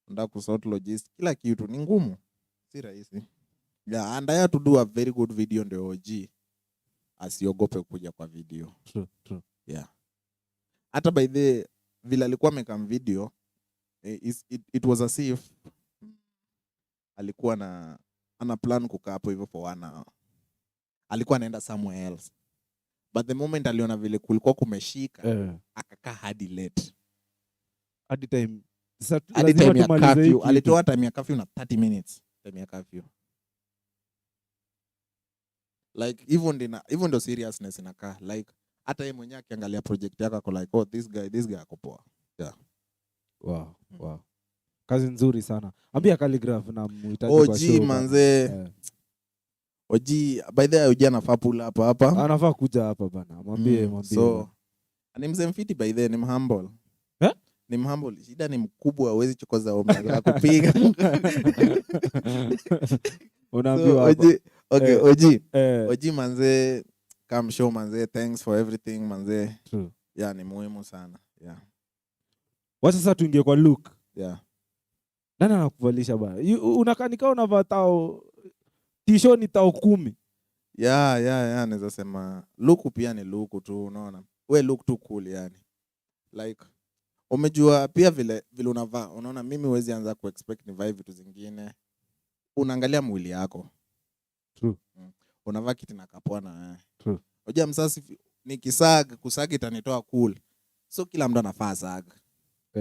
Speaker 2: unataka kusort logistics, kila kitu ni ngumu. Si rahisi. Yeah, and I had to do a very good video ndio OG asiogope kuja kwa video.
Speaker 1: True.
Speaker 2: Yeah. Hata by the vile alikuwa amekam video, it was as if alikuwa ana plan kukaa hapo hivyo for 1 hour. Alikuwa anaenda somewhere else. But the moment aliona vile kulikuwa kumeshika, akakaa hadi late.
Speaker 1: Hadi time
Speaker 2: ya curfew. Alitoa time ya curfew na 30 minutes. Time ya curfew. Like even ndo seriousness inakaa. Like hata yeye mwenyewe akiangalia project yako ako like, oh this guy ako poa. Yeah.
Speaker 1: Wow. Kazi nzuri sana. Ambia Calligraph na muhitaji kwa show.
Speaker 2: OG manze. OG by the way OG anafaa pull hapa.
Speaker 1: Anafaa kuja hapa bana. Mwambie.
Speaker 2: So ni mzee mfiti by the way, ni humble. Ni humble. Shida ni mkubwa, hawezi chokoza ombi la kupiga.
Speaker 1: Unaambiwa hapa.
Speaker 2: Okay, OG manze, come show manze, thanks for everything manze.
Speaker 1: True.
Speaker 2: Yeah, ni muhimu sana. Yeah.
Speaker 1: Wacha sasa tuingie kwa look.
Speaker 2: Yeah.
Speaker 1: Nani anakuvalisha bana? Unakaa nikao unavaa tao t-shirt ni tao 10.
Speaker 2: Yeah, naweza sema look pia ni look tu, unaona. We look too cool yani. Like umejua pia vile unavaa, unaona mimi huwezi anza kuexpect nivae vitu zingine. Unaangalia mwili yako.
Speaker 1: True.
Speaker 2: Unavaa kitu na kapona.
Speaker 1: True.
Speaker 2: Unajua msasi kusag itanitoa cool. So kila mtu anafaa sag.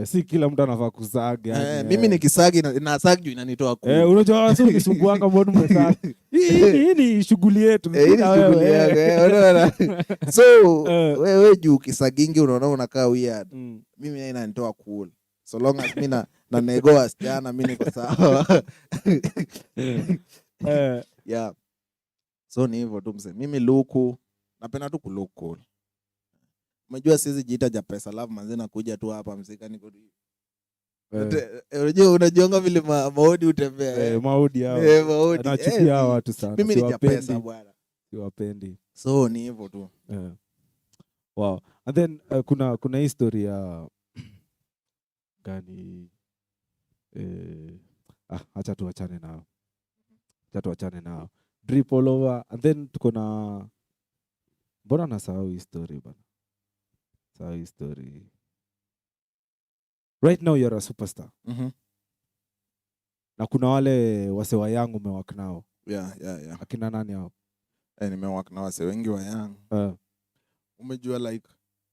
Speaker 1: Si kila mtu anafaa kusaga.
Speaker 2: Mimi nikisagi na sag juu inanitoa cool.
Speaker 1: Unajua wasi ukisumbuanga mbona mmesaga. Hii ni shughuli yetu.
Speaker 2: Hii ni shughuli yako. Unaona? So wewe juu ukisagingi unaona unakaa weird. Mimi na inanitoa cool. So long as mimi na nego wasichana mimi niko sawa. Yeah. So ni hivyo tu mse. Mimi luku napenda tu kulook cool. Unajua siwezi jiita JAPESA love manze na kuja tu hapa msika niko. Unajiona vile maodi utembea.
Speaker 1: Maodi hao.
Speaker 2: Maodi.
Speaker 1: Nachukia hao watu sana.
Speaker 2: Mimi ni JAPESA bwana.
Speaker 1: Siwapendi.
Speaker 2: So ni hivyo tu.
Speaker 1: Wow. And then kuna history ya gani acha tuachane nao. Drip all over. And then tuko na mbona nasahau history bana. Right now you're a superstar. Na kuna wale wase wa young umewak nao.
Speaker 2: Yeah.
Speaker 1: Akina nani hao?
Speaker 2: Nimewak na wase wengi wa young. Umejua like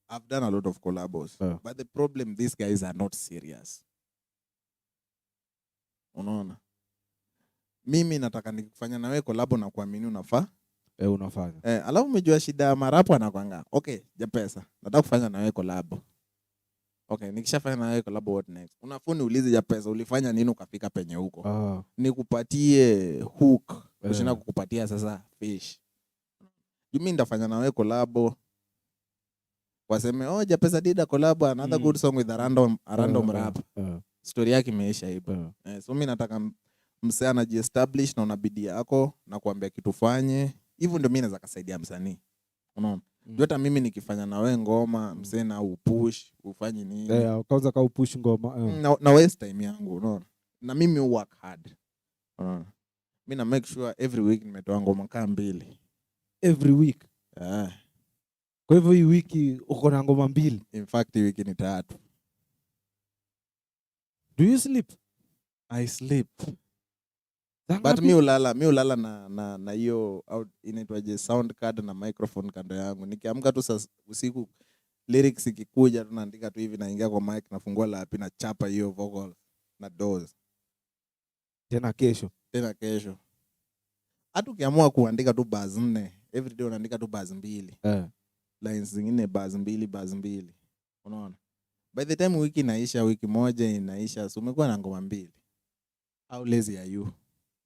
Speaker 2: I've done a lot of collabos. But the problem, these guys are not serious. Unaona? Mimi nataka nikifanya na wewe collabo na kuamini unafaa.
Speaker 1: Unafanya.
Speaker 2: Alafu umejua shida ya marapo anakwanga. Okay, JAPESA. Nataka kufanya na wewe collabo. Okay, nikishafanya na wewe collabo, what next? Unafuni ulize JAPESA ulifanya nini ukafika penye huko? Nikupatie hook, usina kukupatia sasa fish. Mimi ndafanya na wewe collabo. Waseme JAPESA did a collab, another good song with a random rap. Story yake imeisha hivyo. So mimi nataka msee anajiestablish na unabidi yako na kuambia kitu fanye. Hivyo ndio mimi naweza kusaidia msanii. Unaona? Hata mimi nikifanya na wewe ngoma, msee na upush, ufanye nini?
Speaker 1: Kwanza ka upush ngoma.
Speaker 2: Na waste time yangu, unaona? Na mimi work hard. Unaona? Mimi na make sure every week nimetoa ngoma kama 2.
Speaker 1: Every week? Kwa hivyo hii wiki uko na ngoma 2?
Speaker 2: In fact hii wiki ni 3.
Speaker 1: Do you sleep?
Speaker 2: I sleep. But mi ulala na hiyo inaitwaje sound card na microphone kando yangu. Nikiamka tu usiku lyrics ikikuja tunaandika tu hivi, naingia kwa mic, nafungua lapi na chapa hiyo vocal na doors.
Speaker 1: Tena kesho.
Speaker 2: Hata ukiamua kuandika tu bars 4, every day unaandika tu bars 2. Lines zingine bars 2. Unaona? By the time wiki inaisha, wiki moja inaisha, so umekuwa na ngoma 2. How lazy are you?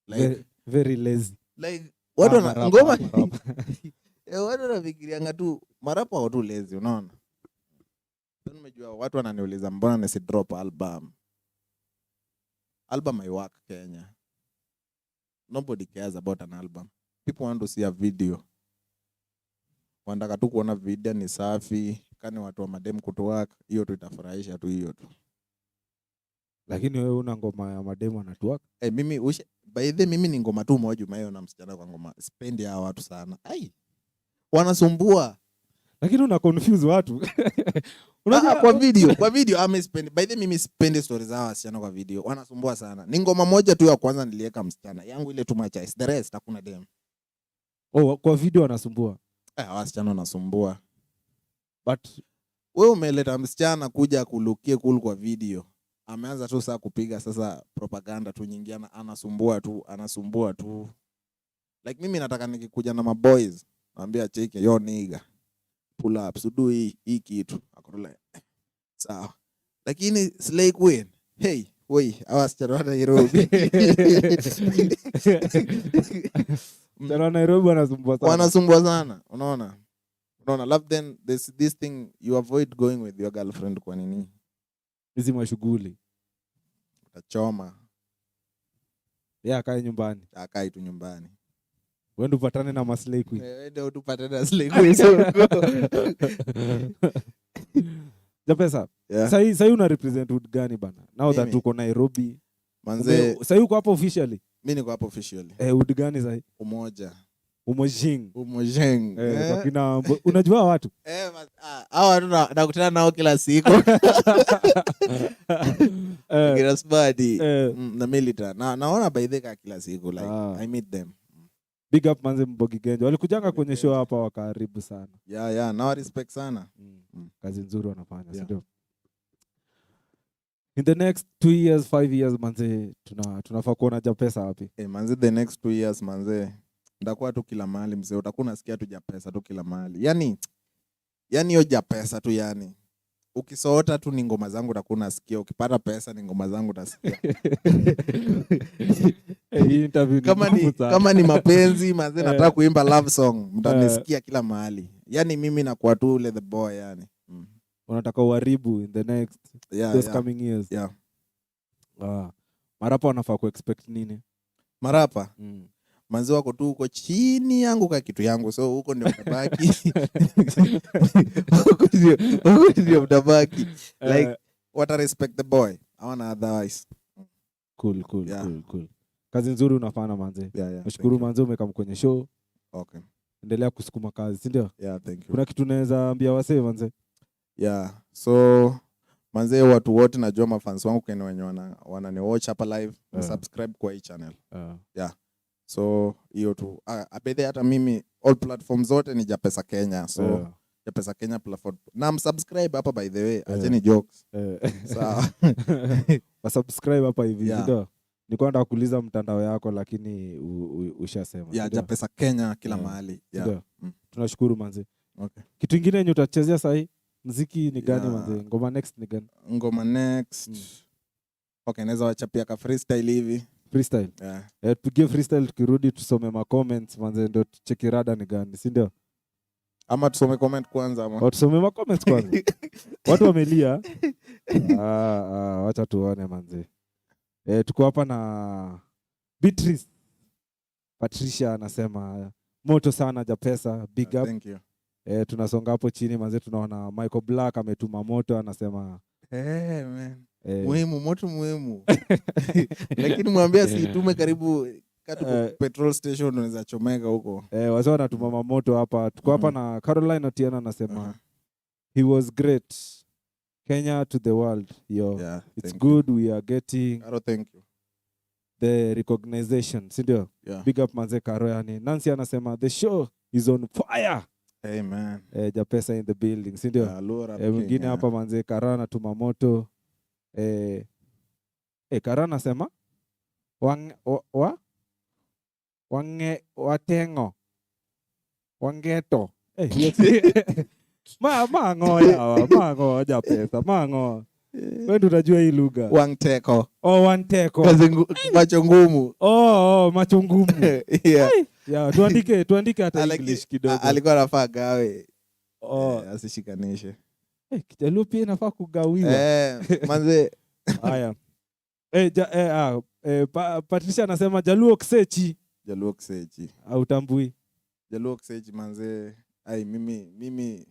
Speaker 2: Like
Speaker 1: very lazy.
Speaker 2: Like watu wana ngoma. Watu wanafikirianga tu marapa au tu lazy, unaona? Ndio nimejua watu wananiuliza mbona nisi drop album. Album I work Kenya. Nobody cares about an album. People want to see a video. Wanataka tu kuona video ni safi, kani watu wa madem kutuwaka, hiyo tu itafurahisha tu hiyo tu.
Speaker 1: Lakini wewe una ngoma ya madem wanatuwaka?
Speaker 2: Mimi ni ngoma tu moja umeyo na msichana kwa ngoma. Spendi ya watu sana. Wanasumbua.
Speaker 1: Lakini una confuse watu.
Speaker 2: Kwa video amespendi. Mimi spendi stories za wasichana kwa video. Wanasumbua sana. Ni ngoma moja tu ya kwanza niliweka msichana. Yangu ile tu machais. The rest hakuna dem.
Speaker 1: Kwa video wanasumbua.
Speaker 2: Wasichana wanasumbua.
Speaker 1: But
Speaker 2: wewe umeleta msichana kuja kulukie cool kwa video. Ameanza tu saa kupiga sasa propaganda tu nyingi, anasumbua tu. Like mimi nataka nikikuja na maboys, naambia cheke yo nigga. Pull up, so do hii kitu. Akola. Sawa. Lakini Slay Queen, hey, awasichana Nairobi.
Speaker 1: Mtana Nairobi
Speaker 2: wanasumbua sana. Unaona? Love then there's this thing you avoid going with your girlfriend kwa nini?
Speaker 1: Hizi mashughuli.
Speaker 2: Utachoma.
Speaker 1: Akae nyumbani.
Speaker 2: Akae tu nyumbani.
Speaker 1: Wewe upatane na Slay Queen.
Speaker 2: Wewe utupatane na Slay Queen.
Speaker 1: JAPESA. Sasa una represent wood gani bana? Now that uko Nairobi.
Speaker 2: Manze,
Speaker 1: sasa uko hapo officially?
Speaker 2: Mimi niko hapo officially.
Speaker 1: Wood gani sasa?
Speaker 2: Umoja.
Speaker 1: Umojing.
Speaker 2: Kwa
Speaker 1: kina unajua watu?
Speaker 2: Hao watu nakutana nao kila siku. Kila spadi na milita. Naona by the kila siku like I meet them.
Speaker 1: Big up manze Mbogi Genjo. Walikujanga kwenye show hapa wakaribu sana.
Speaker 2: Yeah, na respect sana.
Speaker 1: Kazi nzuri wanafanya, sio? In the next 2 years, 5 years manze tunafaa kuona JAPESA wapi?
Speaker 2: Manze the next 2 years manze ndakuwa tu kila mahali mzee, utakuwa unasikia tu JAPESA tu kila mahali. Yaani hiyo JAPESA tu yani. Ukisota tu ni ngoma zangu utakuwa unasikia, ukipata pesa ni ngoma zangu utasikia. Kama ni mapenzi manze nataka kuimba love song, mtanisikia kila mahali. Yaani mimi nakuwa tu ule the boy yani.
Speaker 1: Unataka uharibu in the next coming years.
Speaker 2: Yeah.
Speaker 1: Marapa wanafaa kuexpect nini?
Speaker 2: Marapa? Manzi wako tu uko chini yangu kwa kitu yangu, so huko ndio mtabaki. Huko ndio mtabaki. Like what I respect the boy. I wanna otherwise.
Speaker 1: Cool. Kazi nzuri unafanya manze. Nashukuru manze umekam kwenye show.
Speaker 2: Okay.
Speaker 1: Endelea kusukuma kazi, si ndio?
Speaker 2: Yeah, thank you.
Speaker 1: Kuna kitu naweza ambia wasee manze?
Speaker 2: Yeah. So manze watu wote najua mafans wangu kwenye wenye wanani watch hapa live, subscribe kwa hii channel. Yeah. So hiyo tu. Abede hata mimi all platforms zote ni JAPESA Kenya. So JAPESA Kenya platform. Na subscribe hapa by the way. Ajeni jokes. Sawa.
Speaker 1: Subscribe hapa hivi, ndio. Nilikuwa nataka kuuliza mtandao yako lakini ushasema.
Speaker 2: Yeah, JAPESA Kenya kila mahali. Yeah.
Speaker 1: Tunashukuru manze.
Speaker 2: Okay.
Speaker 1: Kitu kingine yenye utachezea sasa hii? Muziki ni gani manze? Ngoma next ni gani?
Speaker 2: Ngoma next. Okay, naweza wachapia ka freestyle hivi.
Speaker 1: Freestyle? Yeah. Tupige freestyle tukirudi tusome ma comments manze ndio tucheki rada ni gani, si ndio?
Speaker 2: Ama tusome comment kwanza ama?
Speaker 1: Tusome ma comments kwanza. Watu wamelia. Wacha tuone manze. Tuko hapa na Beatrice. Patricia anasema moto sana JAPESA, big up.
Speaker 2: Thank you.
Speaker 1: Tunasonga hapo chini manze, tunaona Michael Black ametuma moto, anasema
Speaker 2: man. Muhimu, moto muhimu. Lakini mwambie asitume karibu petrol station unaweza chomeka huko.
Speaker 1: Wazee wanatuma mamoto hapa. Tuko hapa na Caroline Otieno anasema he was great. Kenya to the world. Yo. Yeah, it's good you. We are getting.
Speaker 2: Thank you.
Speaker 1: the recognition, si ndio?
Speaker 2: Yeah.
Speaker 1: Big up manze Karo yani. Nancy anasema the show is on fire.
Speaker 2: Amen.
Speaker 1: Japesa in the building, si ndio? Mwingine hapa manze Karo anatuma moto. Karo anasema watengo wangeto mango Japesa mango. Wewe unajua hii lugha.
Speaker 2: Wangteko.
Speaker 1: Wangteko.
Speaker 2: Macho ngumu.
Speaker 1: Macho ngumu.
Speaker 2: Yeah.
Speaker 1: Yeah, tuandike hata English kidogo.
Speaker 2: Alikuwa anafaa gawe. Asishikanishe.
Speaker 1: Kijaluo pia inafaa kugawiwa.
Speaker 2: Manze.
Speaker 1: Haya. Patricia anasema Jaluo Ksechi.
Speaker 2: Jaluo Ksechi.
Speaker 1: Hautambui.
Speaker 2: Jaluo Ksechi manze. Ai mimi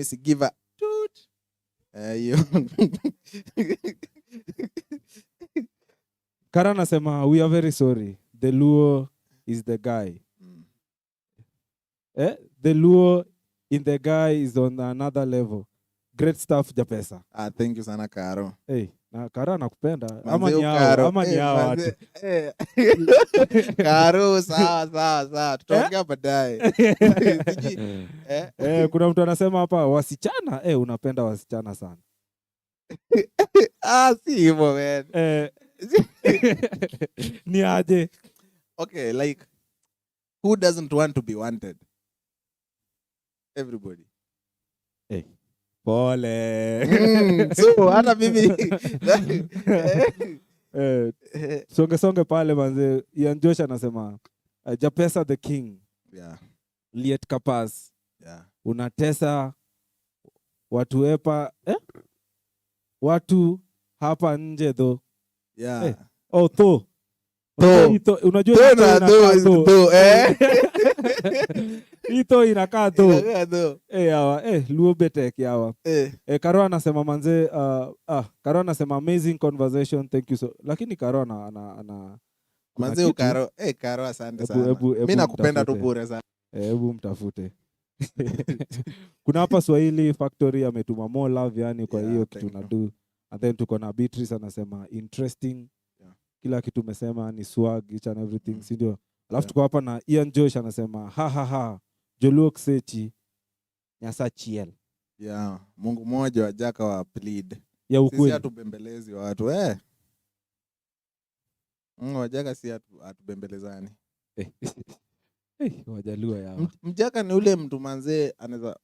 Speaker 2: si give a toot. Yo.
Speaker 1: Kara anasema we are very sorry. The Luo is the guy. The Luo in the guy is on another level. Great stuff Japesa.
Speaker 2: Thank you sana Karo.
Speaker 1: Na Karo nakupenda.
Speaker 2: Ama ni hao watu. Karo sawa. Tutaongea baadaye.
Speaker 1: Kuna mtu anasema hapa wasichana, unapenda wasichana sana.
Speaker 2: Si hivyo man.
Speaker 1: Ni aje?
Speaker 2: Okay, like who doesn't want to be wanted? Everybody.
Speaker 1: Pole.
Speaker 2: So hata mimi
Speaker 1: songe pale manze. Ian Josh anasema Japesa the king.
Speaker 2: Yeah.
Speaker 1: Liet Kapas.
Speaker 2: Yeah. Unatesa
Speaker 1: watu watu hapa nje though.
Speaker 2: Yeah.
Speaker 1: Tho. Unajua ito inakaa tho. Luo betek yawa. Karo anasema manze Karo anasema amazing conversation, thank you so. Lakini Karo ana
Speaker 2: manze Karo asante sana. Mimi nakupenda tu bure sana.
Speaker 1: Hebu mtafute. Kuna hapa Swahili Factory ametuma more love yani kwa hiyo kitu na do. And then tuko na Beatrice anasema interesting. Kila kitu umesema ni swag each and everything, si ndio? Alafu tuko hapa na Ian Josh anasema ha Jaluo Ksechi nyasa chiel.
Speaker 2: Yeah, Mungu mmoja wajaka wa plead.
Speaker 1: Ya ukweli.
Speaker 2: Sisi hatubembelezi watu wajaka si hatubembelezani.
Speaker 1: Wajaluo yao.
Speaker 2: Mjaka ni ule mtu manze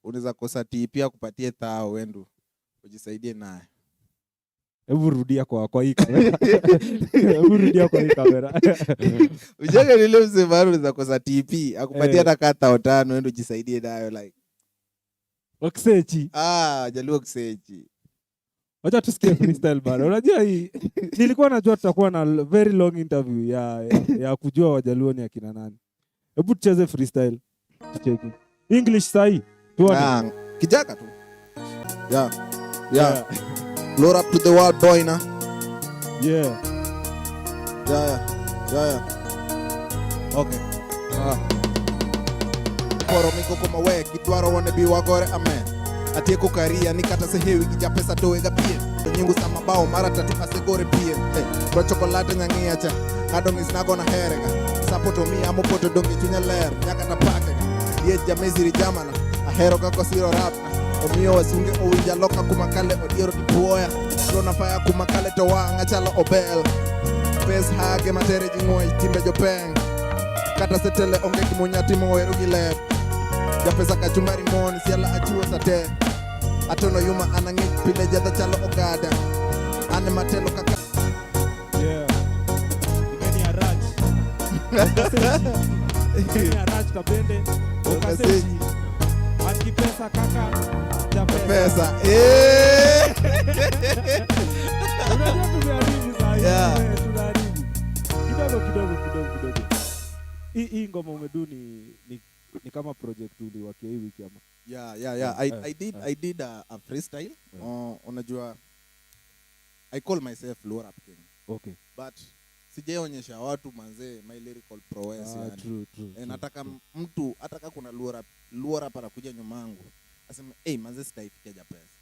Speaker 2: unaweza kosa pia kupatie thao wendo ujisaidie naye.
Speaker 1: Hebu rudia kwa hii kamera.
Speaker 2: Mjaka ni ule msemaru unaweza kosa TP akupatie hata kata 5 wendo ujisaidie nayo like.
Speaker 1: Ksechi.
Speaker 2: Jaluo Ksechi.
Speaker 1: Wacha tusikie freestyle bana. Unajua hii nilikuwa najua tutakuwa na very long interview ya kujua Wajaluo ni akina nani. Hebu tucheze freestyle. Tucheki. English sahi. Tuone.
Speaker 2: Kijaka tu. Yeah. Load up to the world boy na.
Speaker 1: Yeah.
Speaker 2: Okay. Poro miko kuma we kitwaro wone bi wagore amen. Atie kukaria nikata sehewi kijapesa toega pie. Nyingu sama bao mara tatu asegore pie. Bro chocolate nyangia cha. Kadong is nago na herega. Sapoto mi amo poto dongi chunya ler. Nyaka na pake. Ye jameziri jamana. Ahero kako siro rap. Omio wasunge owija loka kumakale odiero ipuoya. Rona faya kumakale towa ngachala obel. Pes hage matere jingoi timbe jopeng. Kata setele onge kimunyati moweru giler. Japesa kachumbari mon siala achiwo sate. Atono yuma anangik pile jada chalo ogada. Ane matelo kaka.
Speaker 1: Yeah. Igeni ya Raj. Igeni ya Raj kabende. Okaseji. Akipesa kaka.
Speaker 2: Japesa.
Speaker 1: Unajua tumeharibu saa hii.
Speaker 2: Yeah.
Speaker 1: Tunaharibu. Kidogo. Hii ngoma umedu ni kama project uliwakia hii wiki ama?
Speaker 2: Yeah. I did a freestyle. Unajua I call myself Low Rap King.
Speaker 1: Okay.
Speaker 2: But sijaonyesha watu manze my lyrical prowess yani.
Speaker 1: True.
Speaker 2: Nataka mtu ataka kuna Low Rap anakuja nyuma yangu. Asema manze sitaifikia Japesa.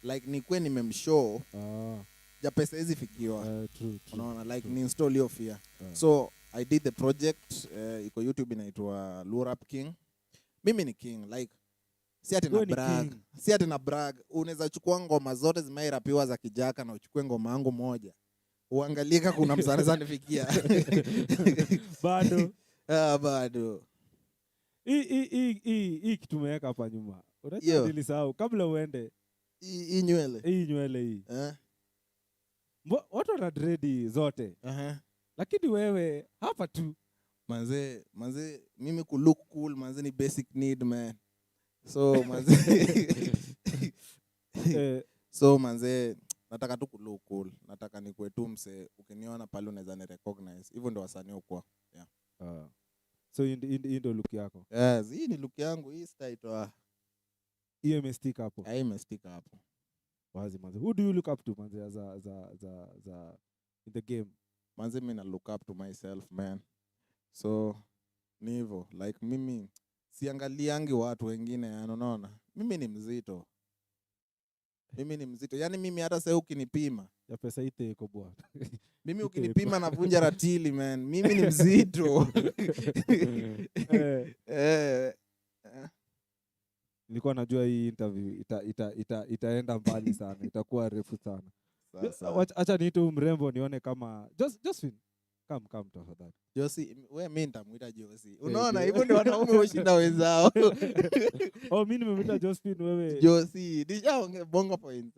Speaker 2: Like nikwe nimemshow JAPESA hizi fikiwa.
Speaker 1: True.
Speaker 2: Unaona like ni install hiyo fear. So I did the project, iko YouTube inaitwa Luo Rap King. Mimi ni king, like si ati na brag. Unaweza chukua ngoma zote zimeirapiwa za Kijaka na uchukue ngoma yangu moja. Uangalika kuna msanii zanifikia.
Speaker 1: Bado.
Speaker 2: Bado.
Speaker 1: Hii kitu tumeweka hapa nyuma. Unajua nilisahau kabla uende.
Speaker 2: Hii nywele
Speaker 1: hii. Watu wana dread zote. Lakini wewe hapa tu.
Speaker 2: Manze, mimi ku look cool, manze ni basic need, man. So manze so manze nataka tu ku look cool. Nataka nikuwe tu mse, ukiniona pale unaweza ni recognize. Hivyo ndio wasanii ukwa. Yeah.
Speaker 1: So hii ndio look yako.
Speaker 2: Yes, hii ni look yangu, hii staitwa.
Speaker 1: Hii imestick hapo.
Speaker 2: Hii imestick hapo.
Speaker 1: Wazi manze. Who do you look up to manze as in the game?
Speaker 2: Manze mimi na look up to myself, man. So ni hivyo, like mimi siangaliangi watu wengine, unaona. Mimi ni mzito. Yaani mimi hata sasa ukinipima,
Speaker 1: JAPESA ite iko bwana.
Speaker 2: Mimi ukinipima navunja ratili, man. Mimi ni mzito.
Speaker 1: Nilikuwa najua hii interview itaenda mbali sana, itakuwa refu sana. Acha niite mrembo nione kama Josephine. Come tafadhali.
Speaker 2: Josi, wewe mimi nitamuita Josi. Unaona hivyo ndio wanaume washinda wenzao.
Speaker 1: Mimi nimemuita Josephine wewe.
Speaker 2: Josi, nishaongea bongo points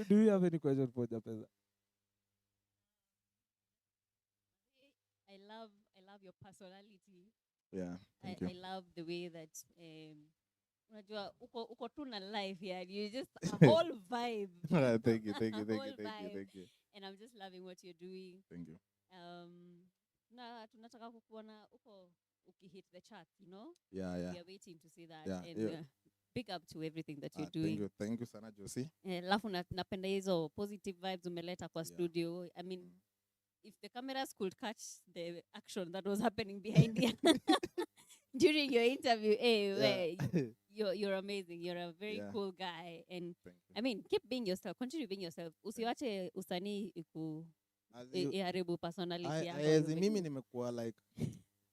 Speaker 1: Do you have any question for JAPESA?
Speaker 3: I love your personality.
Speaker 2: Yeah, thank you.
Speaker 3: I love the way that unajua uko tu na life here. You just a whole vibe.
Speaker 2: Thank you.
Speaker 3: And I'm just loving what you're doing.
Speaker 2: Thank you.
Speaker 3: Na tunataka kukuona uko ukihit the chart, you know?
Speaker 2: Yeah.
Speaker 3: We are waiting to see that.
Speaker 2: Yeah,
Speaker 3: and pick up to everything that you're doing.
Speaker 2: Thank you sana Josie.
Speaker 3: Alafu napenda hizo positive vibes umeleta kwa studio. I mean, if the cameras could catch the action that was happening behind you during your interview, you're amazing. You're a very cool guy, and I mean, keep being yourself. Continue being yourself. Usiwache usanii iharibu personality yako.
Speaker 2: Mimi nimekuwa like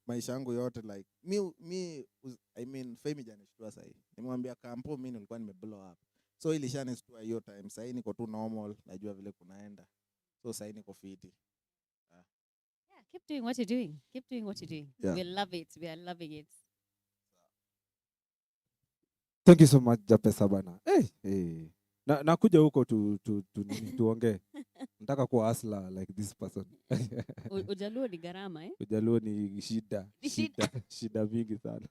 Speaker 2: maisha yangu yote like I mean Femi janishtua sahi. Nimwambia kampo mimi nilikuwa nimeblow up. So ilishanistua hiyo time. Sahi niko tu normal, najua vile kunaenda. So sahi niko fiti.
Speaker 3: Keep doing what you're doing. Keep doing what you're doing.
Speaker 2: Yeah.
Speaker 3: We love it. We are loving it.
Speaker 1: Thank you so much JAPESA bana. Hey. Nakuja huko tuongee. Nataka kuwa hustler like this person.
Speaker 3: Ujaluo ni gharama
Speaker 1: Ujaluo ni shida mingi sana.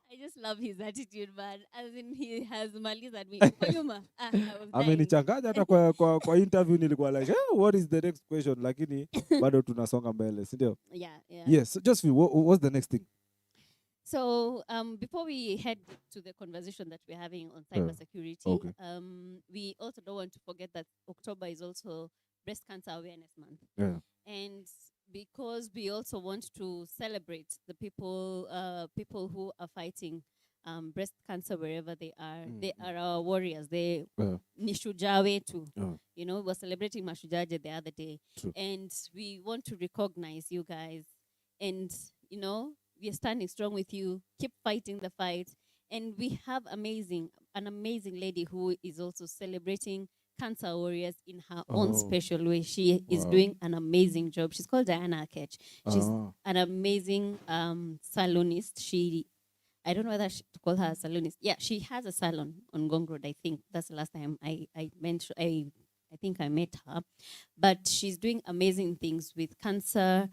Speaker 3: I just love his attitude, man. As in, he has maliza me.
Speaker 1: Amenichanganya hata kwa interview nilikuwa like, what is the next question? Lakini bado tunasonga mbele, si ndio?
Speaker 3: Yeah.
Speaker 1: Yes, so just what's the next thing?
Speaker 3: So, before we head to the conversation that we're having on cybersecurity, we also don't want to forget that October is also Breast Cancer Awareness Month.
Speaker 1: Yeah.
Speaker 3: And because we also want to celebrate the people who are fighting breast cancer wherever they are. They are our warriors. They ni shujaa wetu. You know, we were celebrating Mashujaje the other day.
Speaker 1: True.
Speaker 3: And we want to recognize you guys. And, you know, we are standing strong with you. Keep fighting the fight. And we have an amazing lady who is also celebrating cancer warriors in her own special way. She is doing an amazing job. She's called Diana Akech. She's an amazing salonist. I don't know whether to call her a salonist. Yeah, she has a salon on Gong Road. I think that's the last time I think I met her. But she's doing amazing things with cancer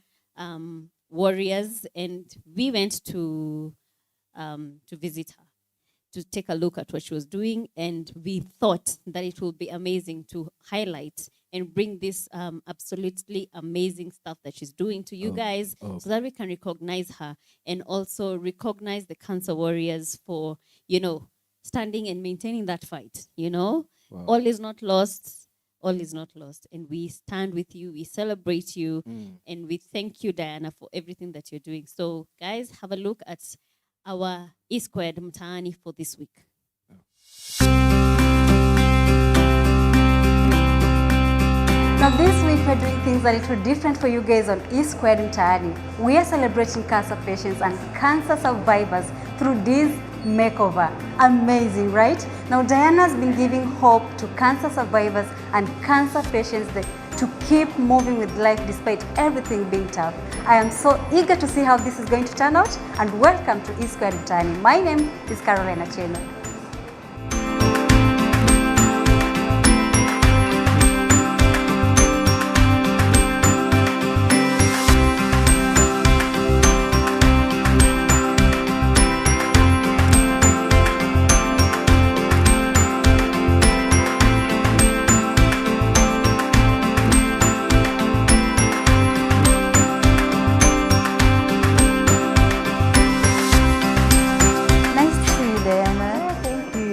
Speaker 3: warriors, and we went to visit her, to take a look at what she was doing, and we thought that it would be amazing to highlight and bring this absolutely amazing stuff that she's doing to you guys, so that we can recognize her and also recognize the cancer warriors for, you know, standing and maintaining that fight, you know. All is not lost. All is not lost. And we stand with you, we celebrate you, and we thank you, Diana, for everything that you're doing. So, guys, have a look at our E-Squared Mtaani for this week.
Speaker 4: Now this week we're doing things a little different for you guys on E Squared Mtaani. We are celebrating cancer patients and cancer survivors through this makeover. Amazing, right? Now Diana's been giving hope to cancer survivors and cancer patients to keep moving with life despite everything being tough. I am so eager to see how this is going to turn out, and welcome to E Squared Mtaani. My name is Carolina Cheno.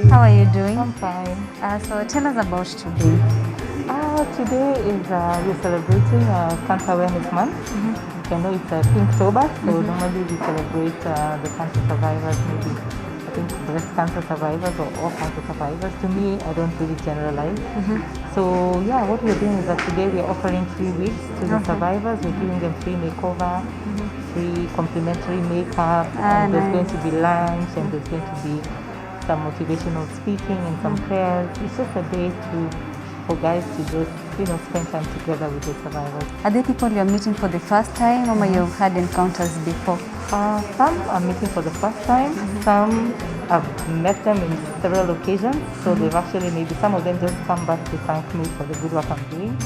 Speaker 4: How are you doing?
Speaker 5: I'm fine.
Speaker 4: So tell us about today.
Speaker 5: Today is we're celebrating Cancer Awareness Month. You can know it's Inktober, so normally we celebrate the cancer survivors, maybe I think breast cancer survivors or all cancer survivors. To me, I don't really generalize. So yeah, what we're doing is that today we're offering 3 weeks to the survivors. We're giving them free makeover, free complimentary makeup, and there's going to be lunch, and there's going to be some motivational speaking and some prayers. It's just a day for guys to just, spend time together with the survivors.
Speaker 4: Are there people you're meeting for the first time, or you've had encounters before?
Speaker 5: Some are meeting for the first time. Some I've met them in several occasions. So they've actually, maybe some of them just come back to thank me for the good work I'm doing,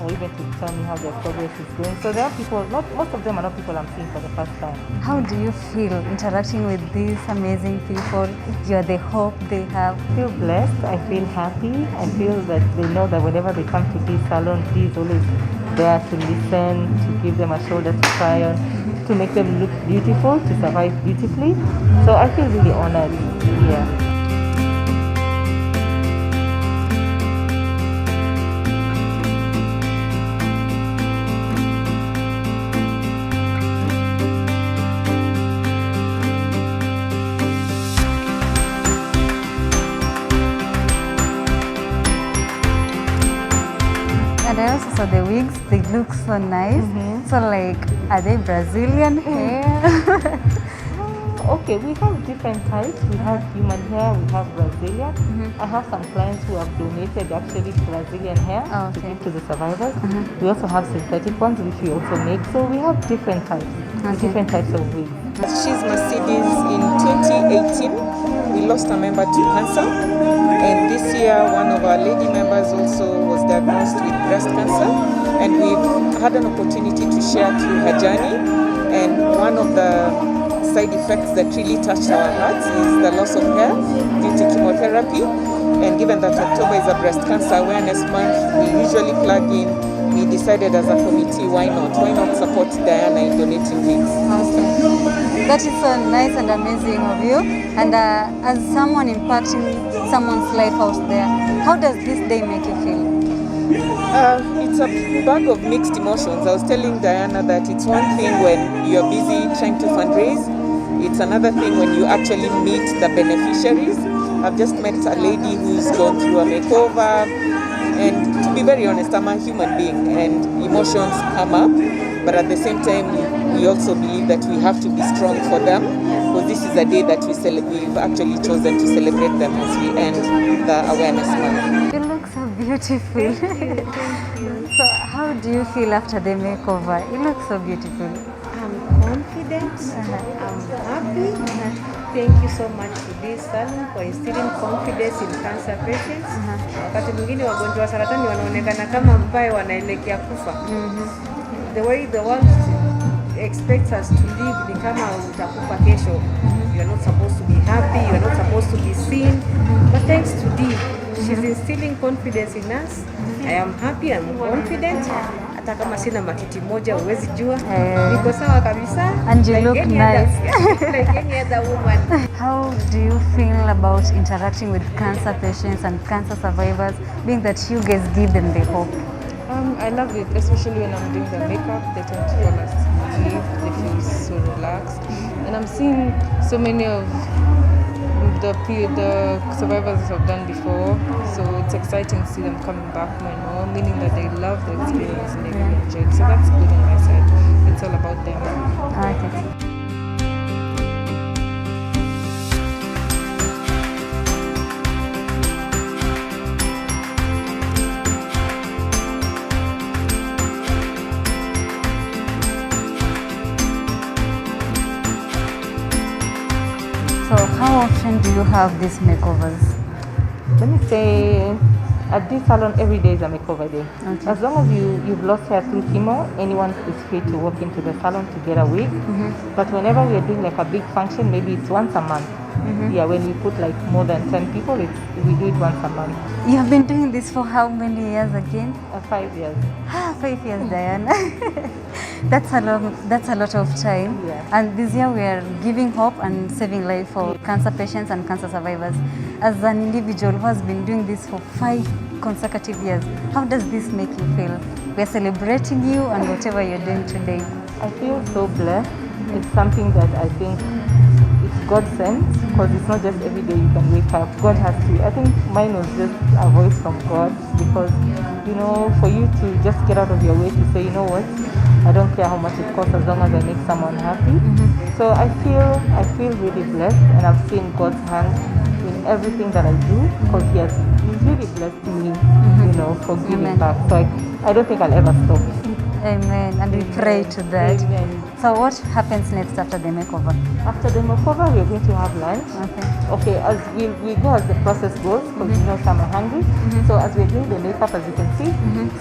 Speaker 5: or even to tell me how their progress is going. So there are people, most of them are not people I'm seeing for the first time.
Speaker 4: How do you feel interacting with these amazing people? You're the hope they have.
Speaker 5: I feel blessed. I feel happy. I feel that they know that whenever they come to this salon, Dee is always there to listen, to give them a shoulder to cry on, to make them look beautiful, to survive beautifully. So I feel really honored. Yeah.
Speaker 4: And I also saw the wigs, they look so nice. So like, are they Brazilian hair?
Speaker 5: Okay, we have different types. We have human hair, we have Brazilian. I have some clients who have donated actually Brazilian hair to give to the survivors. We also have synthetic ones which we also make. So we have different types, different types of wigs.
Speaker 6: She's Mercedes. In 2018, we lost a member to cancer. And this year, one of our lady members also was diagnosed with breast cancer. And we've had an opportunity to share through her journey. And one of the side effects that really touched our hearts is the loss of hair due to chemotherapy. And given that October is a breast cancer awareness month, we usually plug in. We decided as a committee, why not support Diana in donating wigs.
Speaker 4: That is so nice and amazing of you. And as someone impacting someone's life out there, how does this day make you feel?
Speaker 6: It's a bag of mixed emotions. I was telling Diana that it's one thing when you're busy trying to fundraise. It's another thing when you actually meet the beneficiaries. I've just met a lady who's gone through a makeover. And to be very honest, I'm a human being and emotions come up. But at the same time, we also believe that we have to be strong for them, because this is a day that we've actually chosen to celebrate them as we end the awareness month.
Speaker 4: You look so beautiful. So how do you feel after the makeover? You look so beautiful.
Speaker 7: I'm confident, I'm happy. Thank you so much to this salon for instilling confidence in cancer patients. Wakati mwingine wagonjwa wa saratani wanaonekana kama ambaye wanaelekea kufa. The way the world expects us to live ni kama utakufa kesho. You are not supposed to be happy, you are not supposed to be seen. But thanks to Dee, she's instilling confidence in us. I am happy, I'm confident. Hata kama sina matiti moja huwezi jua. Niko sawa kabisa.
Speaker 4: And you look nice.
Speaker 7: Like any other woman.
Speaker 4: How do you feel about interacting with cancer patients and cancer survivors, being that you guys give them the hope?
Speaker 8: I love it, especially when I'm doing the makeup. They tend to fall asleep, they feel so relaxed. And I'm seeing so many of the survivors have done before, so it's exciting to see them coming back more and more, meaning that they love the experience and they really enjoy it. So that's good on my side. It's all about them.
Speaker 4: Okay. So how often do you have these makeovers?
Speaker 5: Let me say, at this salon, every day is a makeover day.
Speaker 4: Okay.
Speaker 5: As long as you've lost hair through chemo, anyone is free to walk into the salon to get a wig. But whenever we're doing like a big function, maybe it's once a month. Yeah, when we put like more than 10 people, we do it once a month.
Speaker 4: You have been doing this for how many years again?
Speaker 5: 5 years.
Speaker 4: 5 years, Diana. That's a lot of time.
Speaker 5: Yeah.
Speaker 4: And this year we are giving hope and saving life for cancer patients and cancer survivors. As an individual who has been doing this for 5 consecutive years, how does this make you feel? We are celebrating you and whatever you're doing today.
Speaker 5: I feel so blessed. It's something that I think it's God sent, because it's not just every day you can wake up. God has to. I think mine was just a voice from God, because for you to just get out of your way to say, you know what, I don't care how much it costs as long as I make someone happy. So I feel really blessed, and I've seen God's hand in everything that I do, because He's really blessed me, for giving
Speaker 4: Amen.
Speaker 5: back. So I don't think I'll ever stop.
Speaker 4: Amen. And we pray to that.
Speaker 5: Amen.
Speaker 4: So what happens next after the makeover?
Speaker 5: After the makeover, we're going to have lunch. Okay, as we go as the process goes, because some are hungry. So as we're doing the makeup, as you can see,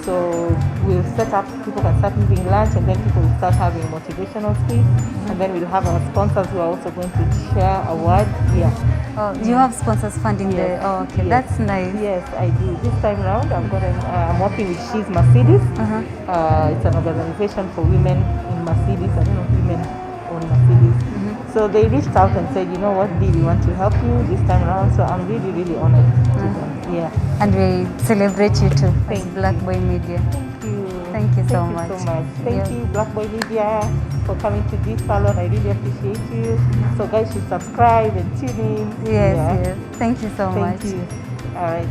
Speaker 5: so we'll set up, people can start using lunch, and then people will start having motivational speech, and then we'll have our sponsors who are also going to share a word. Yeah.
Speaker 4: Oh, you have sponsors funding
Speaker 5: Yes.
Speaker 4: the. Oh, okay,
Speaker 5: Yes.
Speaker 4: that's nice.
Speaker 5: Yes, I do. This time round, I'm working with She's Mercedes. It's an organization for women in Mercedes. I don't know if women own Mercedes. So they reached out and said, you know what, Dee, we want to help you this time around. So I'm really, really honored to them. Yeah.
Speaker 4: And we celebrate you too as
Speaker 5: Thank you.
Speaker 4: Black Boy Media.
Speaker 5: Thank you.
Speaker 4: Thank you so much.
Speaker 5: Thank you so much. Thank
Speaker 4: Yeah.
Speaker 5: you, Black Boy Media, for coming to this salon. I really appreciate you. So guys should subscribe and tune in.
Speaker 4: Yes,
Speaker 5: Yeah.
Speaker 4: yes. Thank you so much.
Speaker 5: Thank you. All right.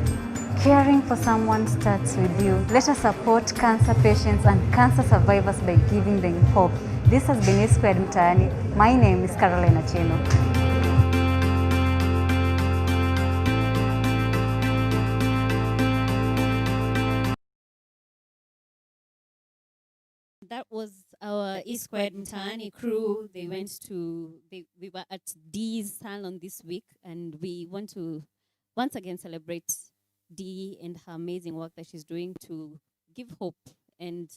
Speaker 4: Caring for someone starts with you. Let us support cancer patients and cancer survivors by giving them hope. This has been E-Squared Mtaani. My name is Caroline Acheno.
Speaker 3: That was our E-Squared Mtaani crew. We were at Dee's salon this week, and we want to once again celebrate Dee and her amazing work that she's doing to give hope and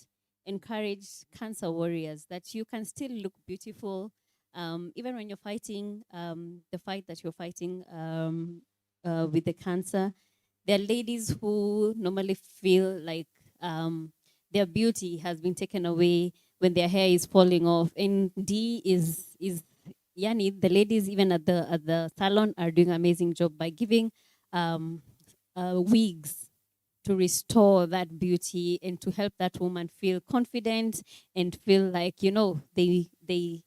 Speaker 3: encourage cancer warriors that you can still look beautiful, even when you're fighting the fight that you're fighting with the cancer. There are ladies who normally feel like their beauty has been taken away when their hair is falling off. And Dee is Yani, the ladies even at the salon are doing an amazing job by giving wigs to restore that beauty and to help that woman feel confident and feel like, they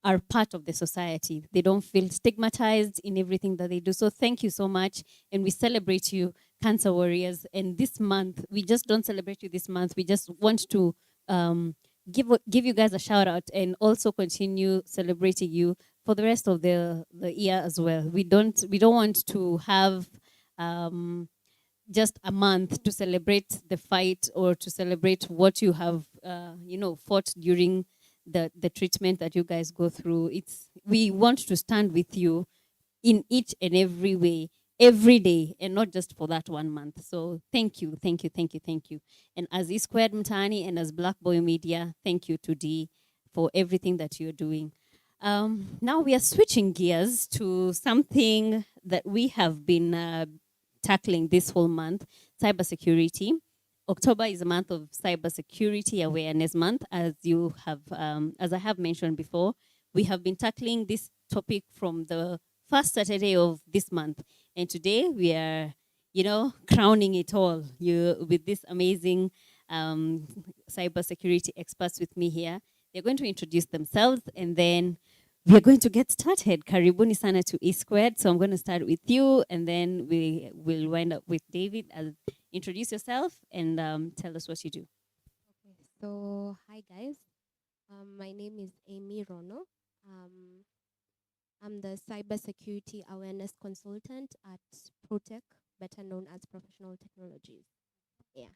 Speaker 3: are part of the society. They don't feel stigmatized in everything that they do. So thank you so much. And we celebrate you, cancer warriors. And this month, we just don't celebrate you this month. We just want to give you guys a shout out and also continue celebrating you for the rest of the year as well. We don't want to have just a month to celebrate the fight or to celebrate what you have fought during the treatment that you guys go through. We want to stand with you in each and every way, every day, and not just for that 1 month. So thank you. And as E-Squared Mtaani and as Black Boy Media, thank you to Dee for everything that you're doing. Now we are switching gears to something that we have been tackling this whole month, cybersecurity. October is a month of cybersecurity awareness month, as I have mentioned before. We have been tackling this topic from the first Saturday of this month, and today we are, crowning it all with this amazing cybersecurity experts with me here. They're going to introduce themselves, and then we are going to get started. Karibuni sana to E Squared. So I'm going to start with you, and then we will wind up with David. Introduce yourself and tell us what you do.
Speaker 9: So, hi guys. My name is EMMY RONOH. I'm the cybersecurity awareness consultant at Protech, better known as Professional Technologies. Yeah.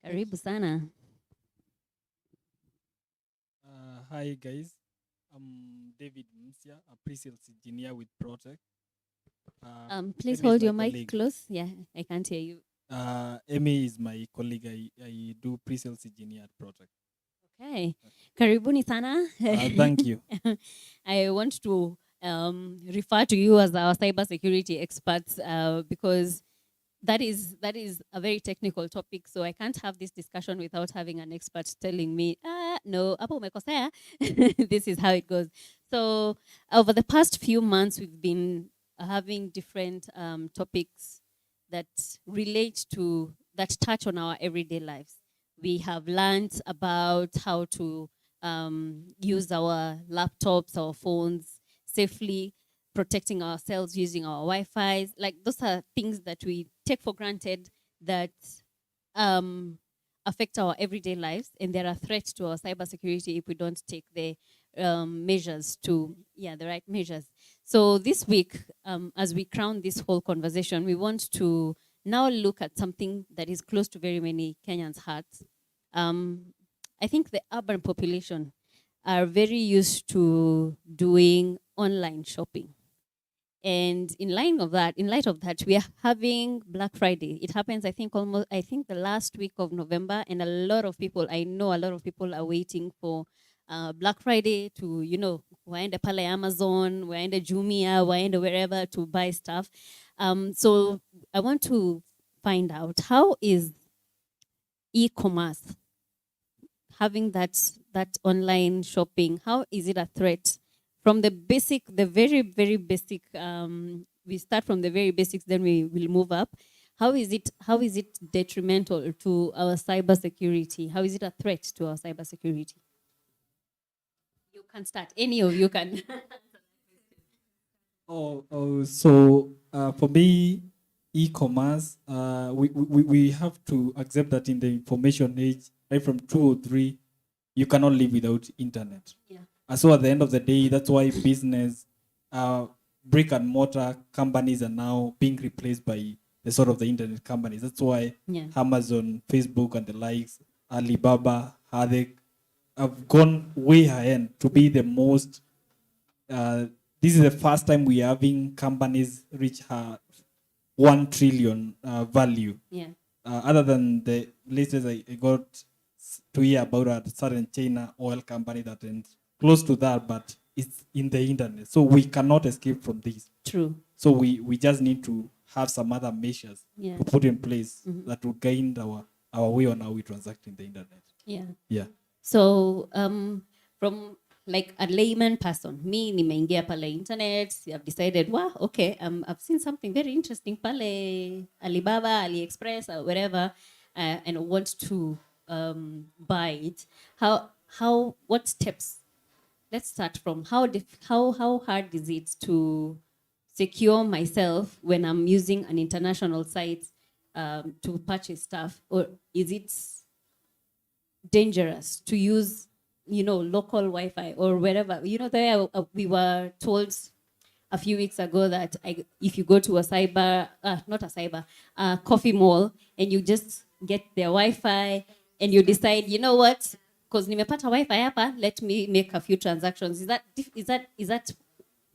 Speaker 3: Karibu sana.
Speaker 10: Hi guys, I'm David MUSYA, a pre-sales engineer with Protech.
Speaker 3: Please
Speaker 10: Emmy is
Speaker 3: hold
Speaker 10: my
Speaker 3: your mic
Speaker 10: colleague.
Speaker 3: close. Yeah, I can't hear you.
Speaker 10: Emmy is my colleague. I do pre-sales engineer at Protech.
Speaker 3: Okay. Karibuni sana.
Speaker 10: Thank you.
Speaker 3: I want to refer to you as our cybersecurity experts because that is a very technical topic. So I can't have this discussion without having an expert telling me, no, hapo umekosea. This is how it goes. So over the past few months, we've been having different topics that relate to, that touch on our everyday lives. We have learned about how to use our laptops, our phones safely, protecting ourselves using our Wi-Fi. Like those are things that we take for granted that affect our everyday lives, and there are threats to our cybersecurity if we don't take the measures to, the right measures. So this week, as we crown this whole conversation, we want to now look at something that is close to very many Kenyans' hearts. I think the urban population are very used to doing online shopping. And in light of that, we are having Black Friday. It happens, I think the last week of November, and I know a lot of people are waiting for Black Friday to, waende pale Amazon, waende Jumia, waende wherever to buy stuff. So I want to find out, how is e-commerce, having that online shopping, how is it a threat? From the very, very basic, we start from the very basics, then we will move up. How is it detrimental to our cybersecurity? How is it a threat to our cybersecurity? You can start. Any of you can.
Speaker 10: So for me, e-commerce, we have to accept that in the information age, right from 2 or 3, you cannot live without internet.
Speaker 3: Yeah.
Speaker 10: So at the end of the day, that's why business, brick and mortar companies are now being replaced by the sort of the internet companies. That's why Amazon, Facebook, and the likes, Alibaba, Hadek, have gone way ahead to be the most. This is the first time we are having companies reach 1 trillion value.
Speaker 3: Yeah.
Speaker 10: Other than the latest I got to hear about a certain China oil company that ends close to that, but it's in the internet. So we cannot escape from this.
Speaker 3: True.
Speaker 10: So we just need to have some other measures to put in place that will guide our way on how we transact in the internet.
Speaker 3: Yeah.
Speaker 10: Yeah.
Speaker 3: So from like a layman person, me nimeingia pale internet, I've decided, wow, okay, I've seen something very interesting pale Alibaba, AliExpress, or wherever, and I want to buy it. What steps? Let's start from how hard is it to secure myself when I'm using an international site to purchase stuff, or is it dangerous to use, local Wi-Fi or wherever? We were told a few weeks ago that if you go to a coffee mall, and you just get their Wi-Fi, and you decide, you know what, because nimepata Wi-Fi hapa, let me make a few transactions. Is that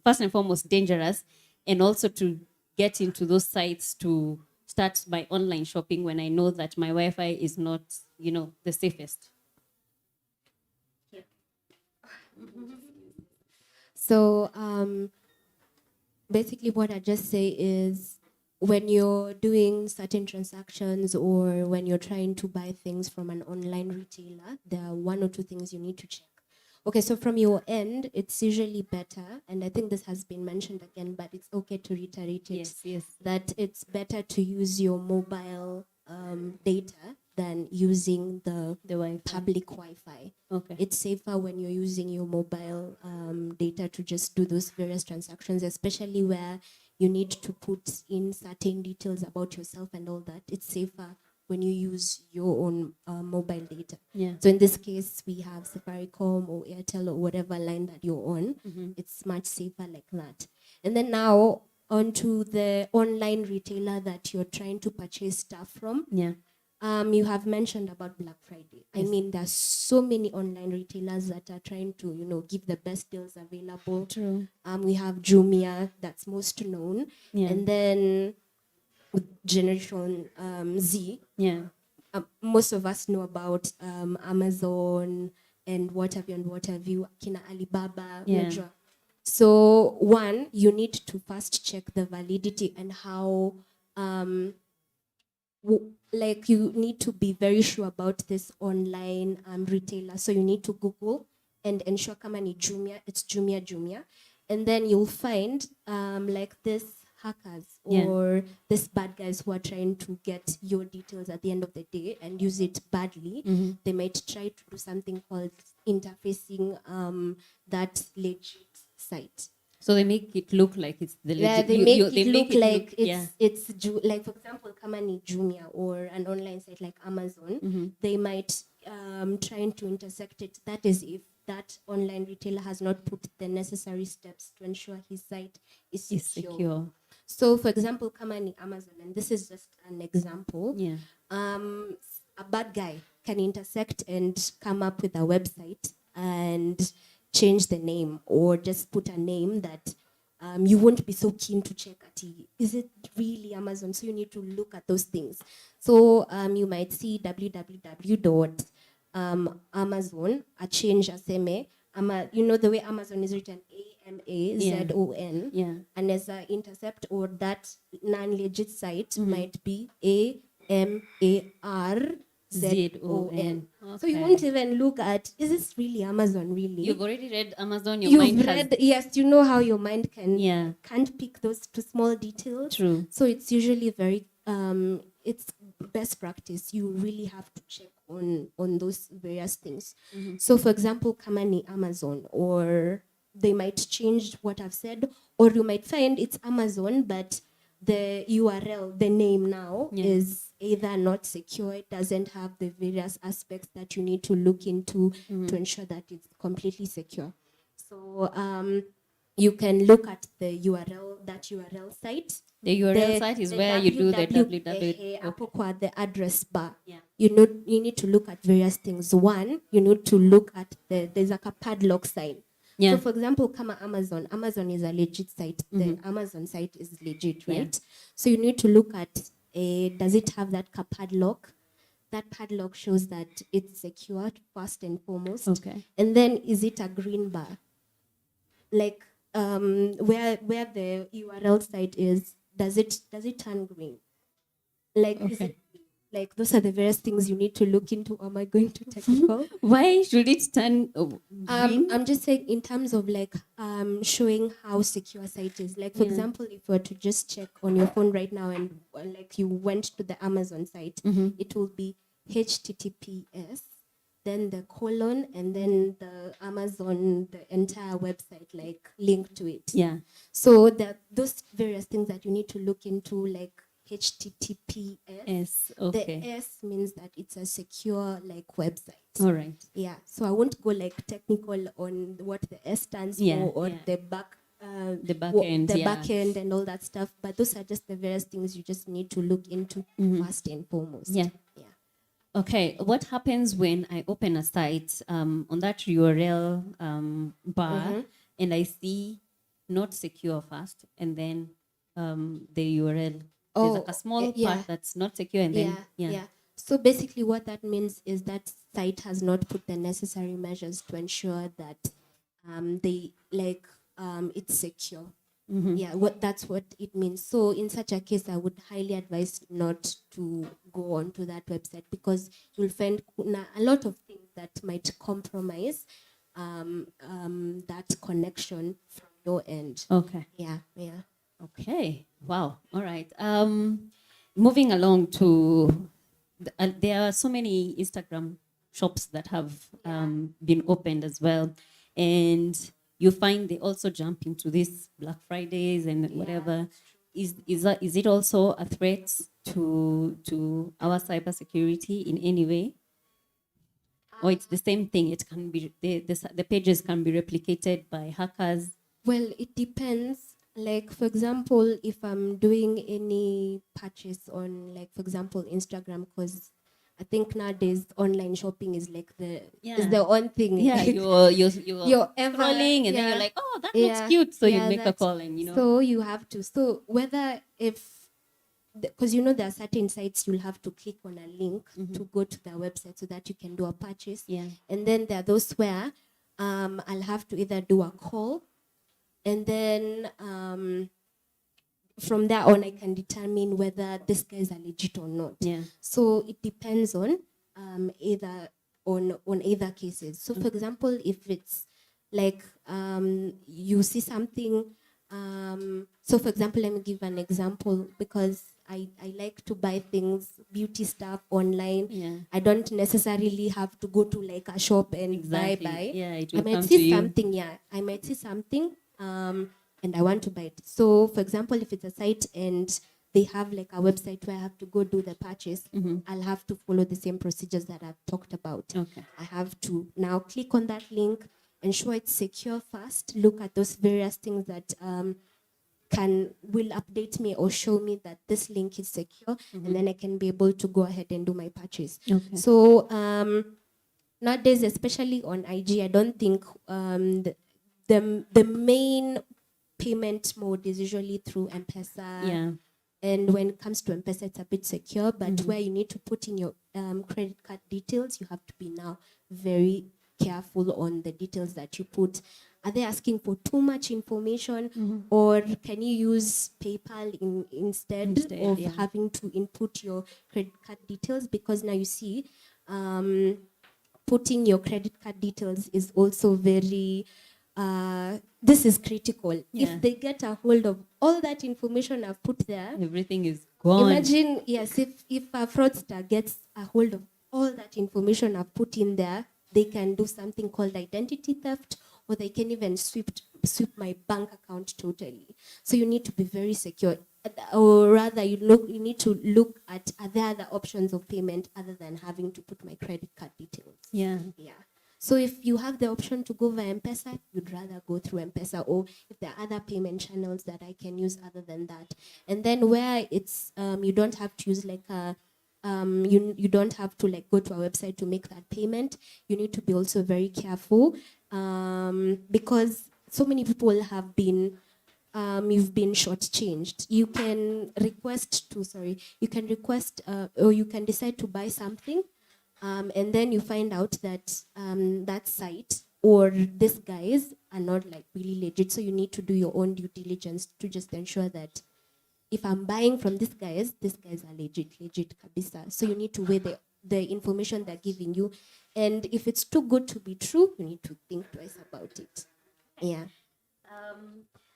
Speaker 3: first and foremost dangerous, and also to get into those sites to start my online shopping when I know that my Wi-Fi is not, the safest?
Speaker 9: So basically what I just say is, when you're doing certain transactions or when you're trying to buy things from an online retailer, there are 1 or 2 things you need to check. Okay, so from your end, it's usually better, and I think this has been mentioned again, but it's okay to reiterate it,
Speaker 3: yes,
Speaker 9: that it's better to use your mobile data than using the
Speaker 3: Wi-Fi.
Speaker 9: public Wi-Fi.
Speaker 3: Okay.
Speaker 9: It's safer when you're using your mobile data to just do those various transactions, especially where you need to put in certain details about yourself and all that. It's safer when you use your own mobile data.
Speaker 3: Yeah.
Speaker 9: So in this case, we have Safaricom or Airtel or whatever line that you're on. It's much safer like that. And then now onto the online retailer that you're trying to purchase stuff from.
Speaker 3: Yeah.
Speaker 9: You have mentioned about Black Friday. I mean, there's so many online retailers that are trying to, give the best deals available.
Speaker 3: True.
Speaker 9: We have Jumia, that's most known.
Speaker 3: Yeah.
Speaker 9: And then with Generation Z,
Speaker 3: Yeah.
Speaker 9: most of us know about Amazon and what have you, Kina Alibaba,
Speaker 3: Yeah.
Speaker 9: unajua. So one, you need to first check the validity and how, like you need to be very sure about this online retailer. So you need to Google and ensure kama ni Jumia, it's Jumia. And then you'll find like this hackers or these bad guys who are trying to get your details at the end of the day and use it badly. They might try to do something called interfacing that legit site.
Speaker 3: So they make it look like it's the legit.
Speaker 9: Yeah, they make it look like
Speaker 3: yeah.
Speaker 9: it's like, for example, kama ni Jumia or an online site like Amazon, they might trying to intersect it. That is if that online retailer has not put the necessary steps to ensure his site is secure. So, for example, kama ni Amazon, and this is just an example.
Speaker 3: Yeah.
Speaker 9: A bad guy can intersect and come up with a website and change the name or just put a name that you won't be so keen to check at. Is it really Amazon? So you need to look at those things. So you might see www.amazon, a change aseme, the way Amazon is written, AMAZON.
Speaker 3: Yeah.
Speaker 9: And as an intercept or that non-legit site might be AMARZON. So you won't even look at, is this really Amazon really?
Speaker 3: You've already read Amazon,
Speaker 9: Yes, you know how your mind can't pick those two small details.
Speaker 3: True.
Speaker 9: So it's usually very, it's best practice. You really have to check on those various things. So for example, kama ni Amazon, or they might change what I've said, or you might find it's Amazon, but the URL, the name now is either not secure, it doesn't have the various aspects that you need to look into to ensure that it's completely secure. So you can look at the URL, that URL site.
Speaker 3: The URL site is where you do the www.
Speaker 9: The address bar. Yeah. You need to look at various things. One, you need to look at there's like a padlock sign.
Speaker 3: Yeah.
Speaker 9: So for example, kama Amazon is a legit site. The Amazon site is legit, right? Yeah. So you need to look at, does it have that padlock? That padlock shows that it's secure first and foremost.
Speaker 3: Okay.
Speaker 9: And then is it a green bar? Like where the URL site is, does it turn green? Like is it, like those are the various things you need to look into. Am I going to technical?
Speaker 3: Why should it turn green?
Speaker 9: I'm just saying in terms of like showing how secure a site is. Like for example, if you were to just check on your phone right now and like you went to the Amazon site, it will be HTTPS, then the colon, and then the Amazon, the entire website, like linked to it.
Speaker 3: Yeah.
Speaker 9: So those various things that you need to look into, like HTTPS.
Speaker 3: Okay.
Speaker 9: The S means that it's a secure like website.
Speaker 3: All right.
Speaker 9: Yeah. So I won't go like technical on what the S stands for or the back end and all that stuff. But those are just the various things you just need to look into first and foremost.
Speaker 3: Yeah.
Speaker 9: Yeah.
Speaker 3: Okay. What happens when I open a site on that URL bar and I see not secure first, and then the URL there's like a small part that's not secure, and then
Speaker 9: So basically what that means is that site has not put the necessary measures to ensure that they like it's secure. Yeah, that's what it means. So in such a case, I would highly advise not to go onto that website, because you'll find a lot of things that might compromise that connection from your end.
Speaker 3: Okay.
Speaker 9: Yeah.
Speaker 3: Okay. Wow. All right. Moving along to there are so many Instagram shops that have been opened as well, and you find they also jump into this Black Fridays and whatever. Is it also a threat to our cybersecurity in any way? Or it's the same thing? It can be the pages can be replicated by hackers.
Speaker 9: Well, it depends. Like, for example, if I'm doing any purchase on, like, for example, Instagram, because I think nowadays online shopping is like is the one thing.
Speaker 3: Yeah, you're
Speaker 9: ever
Speaker 3: scrolling and then you're like, oh, that looks cute. So you make a call and,
Speaker 9: So you have to. So whether because there are certain sites you'll have to click on a link to go to their website so that you can do a purchase.
Speaker 3: Yeah.
Speaker 9: And then there are those where I'll have to either do a call, and then from there on I can determine whether this guy is a legit or not.
Speaker 3: Yeah.
Speaker 9: So it depends on either cases. So for example, if it's like you see something, so for example, let me give an example, because I like to buy things, beauty stuff online.
Speaker 3: Yeah.
Speaker 9: I don't necessarily have to go to like a shop and buy.
Speaker 3: Yeah, it
Speaker 9: I
Speaker 3: will
Speaker 9: might
Speaker 3: come to
Speaker 9: see
Speaker 3: you.
Speaker 9: something, I might see something and I want to buy it. So for example, if it's a site and they have like a website where I have to go do the purchase, I'll have to follow the same procedures that I've talked about.
Speaker 3: Okay.
Speaker 9: I have to now click on that link, ensure it's secure first, look at those various things that will update me or show me that this link is secure, and then I can be able to go ahead and do my purchase.
Speaker 3: Okay.
Speaker 9: So nowadays, especially on IG, I don't think the main payment mode is usually through M-Pesa.
Speaker 3: Yeah.
Speaker 9: And when it comes to M-Pesa, it's a bit secure, but where you need to put in your credit card details, you have to be now very careful on the details that you put. Are they asking for too much information, or can you use PayPal instead of having to input your credit card details? Because now you see, putting your credit card details is also very, this is critical.
Speaker 3: Yeah.
Speaker 9: If they get a hold of all that information I've put there,
Speaker 3: everything is gone.
Speaker 9: Imagine, yes, if a fraudster gets a hold of all that information I've put in there, they can do something called identity theft, or they can even sweep my bank account totally. So you need to be very secure. Or rather, you need to look at, are there other options of payment other than having to put my credit card details?
Speaker 3: Yeah.
Speaker 9: Yeah. So if you have the option to go via M-Pesa, you'd rather go through M-Pesa, or if there are other payment channels that I can use other than that. And then where it's, you don't have to use like a, you don't have to like go to a website to make that payment. You need to be also very careful, because so many people have been, you've been shortchanged. You can request, or you can decide to buy something, and then you find out that that site or these guys are not like really legit. So you need to do your own due diligence to just ensure that if I'm buying from these guys are legit kabisa. So you need to weigh the information they're giving you, and if it's too good to be true, you need to think twice about it. Yeah.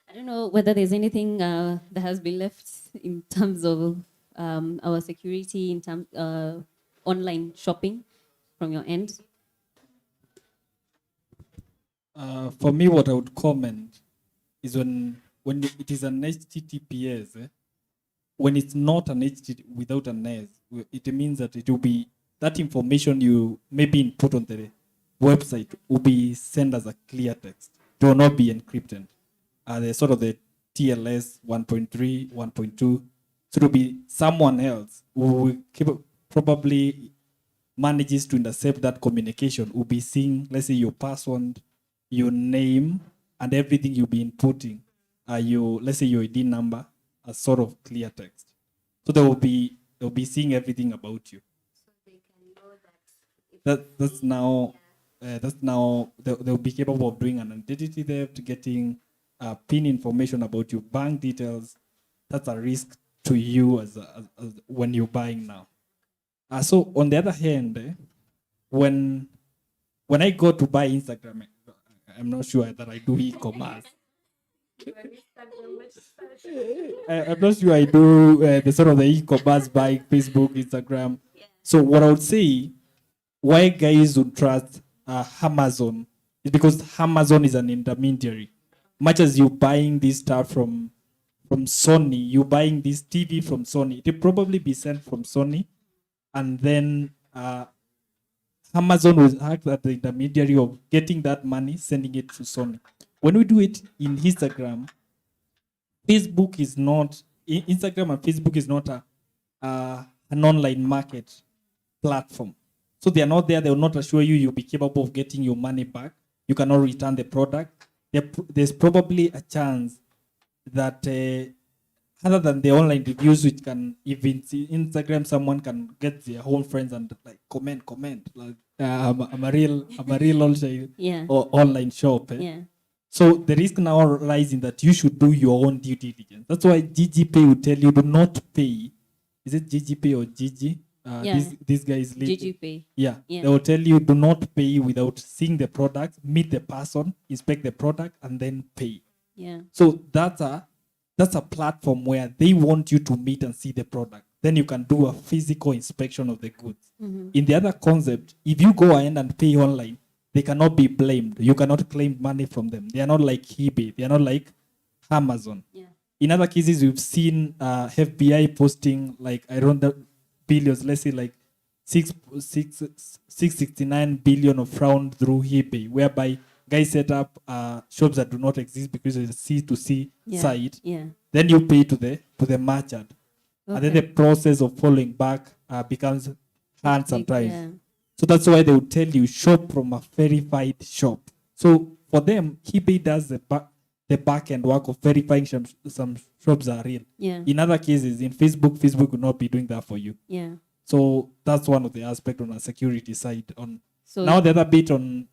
Speaker 3: I don't know whether there's anything that has been left in terms of our security, in terms online shopping from your end.
Speaker 10: For me, what I would comment is when it is an HTTPS, when it's not an HTTP without an S, it means that it will be, that information you maybe input on the website will be sent as a clear text. It will not be encrypted. The sort of the TLS 1.3, 1.2, so it will be someone else who will probably manages to intercept that communication, will be seeing, let's say, your password, your name, and everything you'll be inputting, let's say your ID number, as sort of clear text. So they'll be seeing everything about you.
Speaker 9: So they can know
Speaker 10: that's now they'll be capable of doing an identity theft, getting PIN information about your bank details. That's a risk to you as when you're buying now. So on the other hand, when I go to buy Instagram, I'm not sure that I do e-commerce. I'm not sure I do the sort of the e-commerce buying Facebook, Instagram. So what I would say, why guys would trust Amazon is because Amazon is an intermediary. Much as you buying this stuff from Sony, you buying this TV from Sony, it will probably be sent from Sony, and then Amazon will act as the intermediary of getting that money, sending it to Sony. When we do it in Instagram, Facebook is not, Instagram and Facebook is not an online market platform. So they are not there. They will not assure you'll be capable of getting your money back. You cannot return the product. There's probably a chance that other than the online reviews, which can even see Instagram, someone can get their own friends and like comment. Like I'm a real online, or online shop.
Speaker 3: Yeah.
Speaker 10: So the risk now lies in that you should do your own due diligence. That's why GGPay will tell you do not pay. Is it GGPay or GG? These guys
Speaker 3: GGPay.
Speaker 10: Yeah. They will tell you do not pay without seeing the product, meet the person, inspect the product, and then pay.
Speaker 3: Yeah.
Speaker 10: So that's a platform where they want you to meet and see the product. Then you can do a physical inspection of the goods.
Speaker 3: Mm-hmm.
Speaker 10: In the other concept, if you go ahead and pay online, they cannot be blamed. You cannot claim money from them. They are not like eBay. They are not like Amazon.
Speaker 3: Yeah.
Speaker 10: In other cases, we've seen FBI posting like billions, let's say like 669 billion of fraud through eBay, whereby guys set up shops that do not exist because it's a C2C site.
Speaker 3: Yeah.
Speaker 10: Then you pay to the merchant. Okay. And then the process of following back becomes hard sometimes.
Speaker 3: Yeah.
Speaker 10: So that's why they would tell you shop from a verified shop. So for them, eBay does the back end work of verifying some shops are real.
Speaker 3: Yeah.
Speaker 10: In other cases, in Facebook will not be doing that for you.
Speaker 3: Yeah.
Speaker 10: So that's one of the aspects on a security side.
Speaker 3: So
Speaker 10: now the other bit on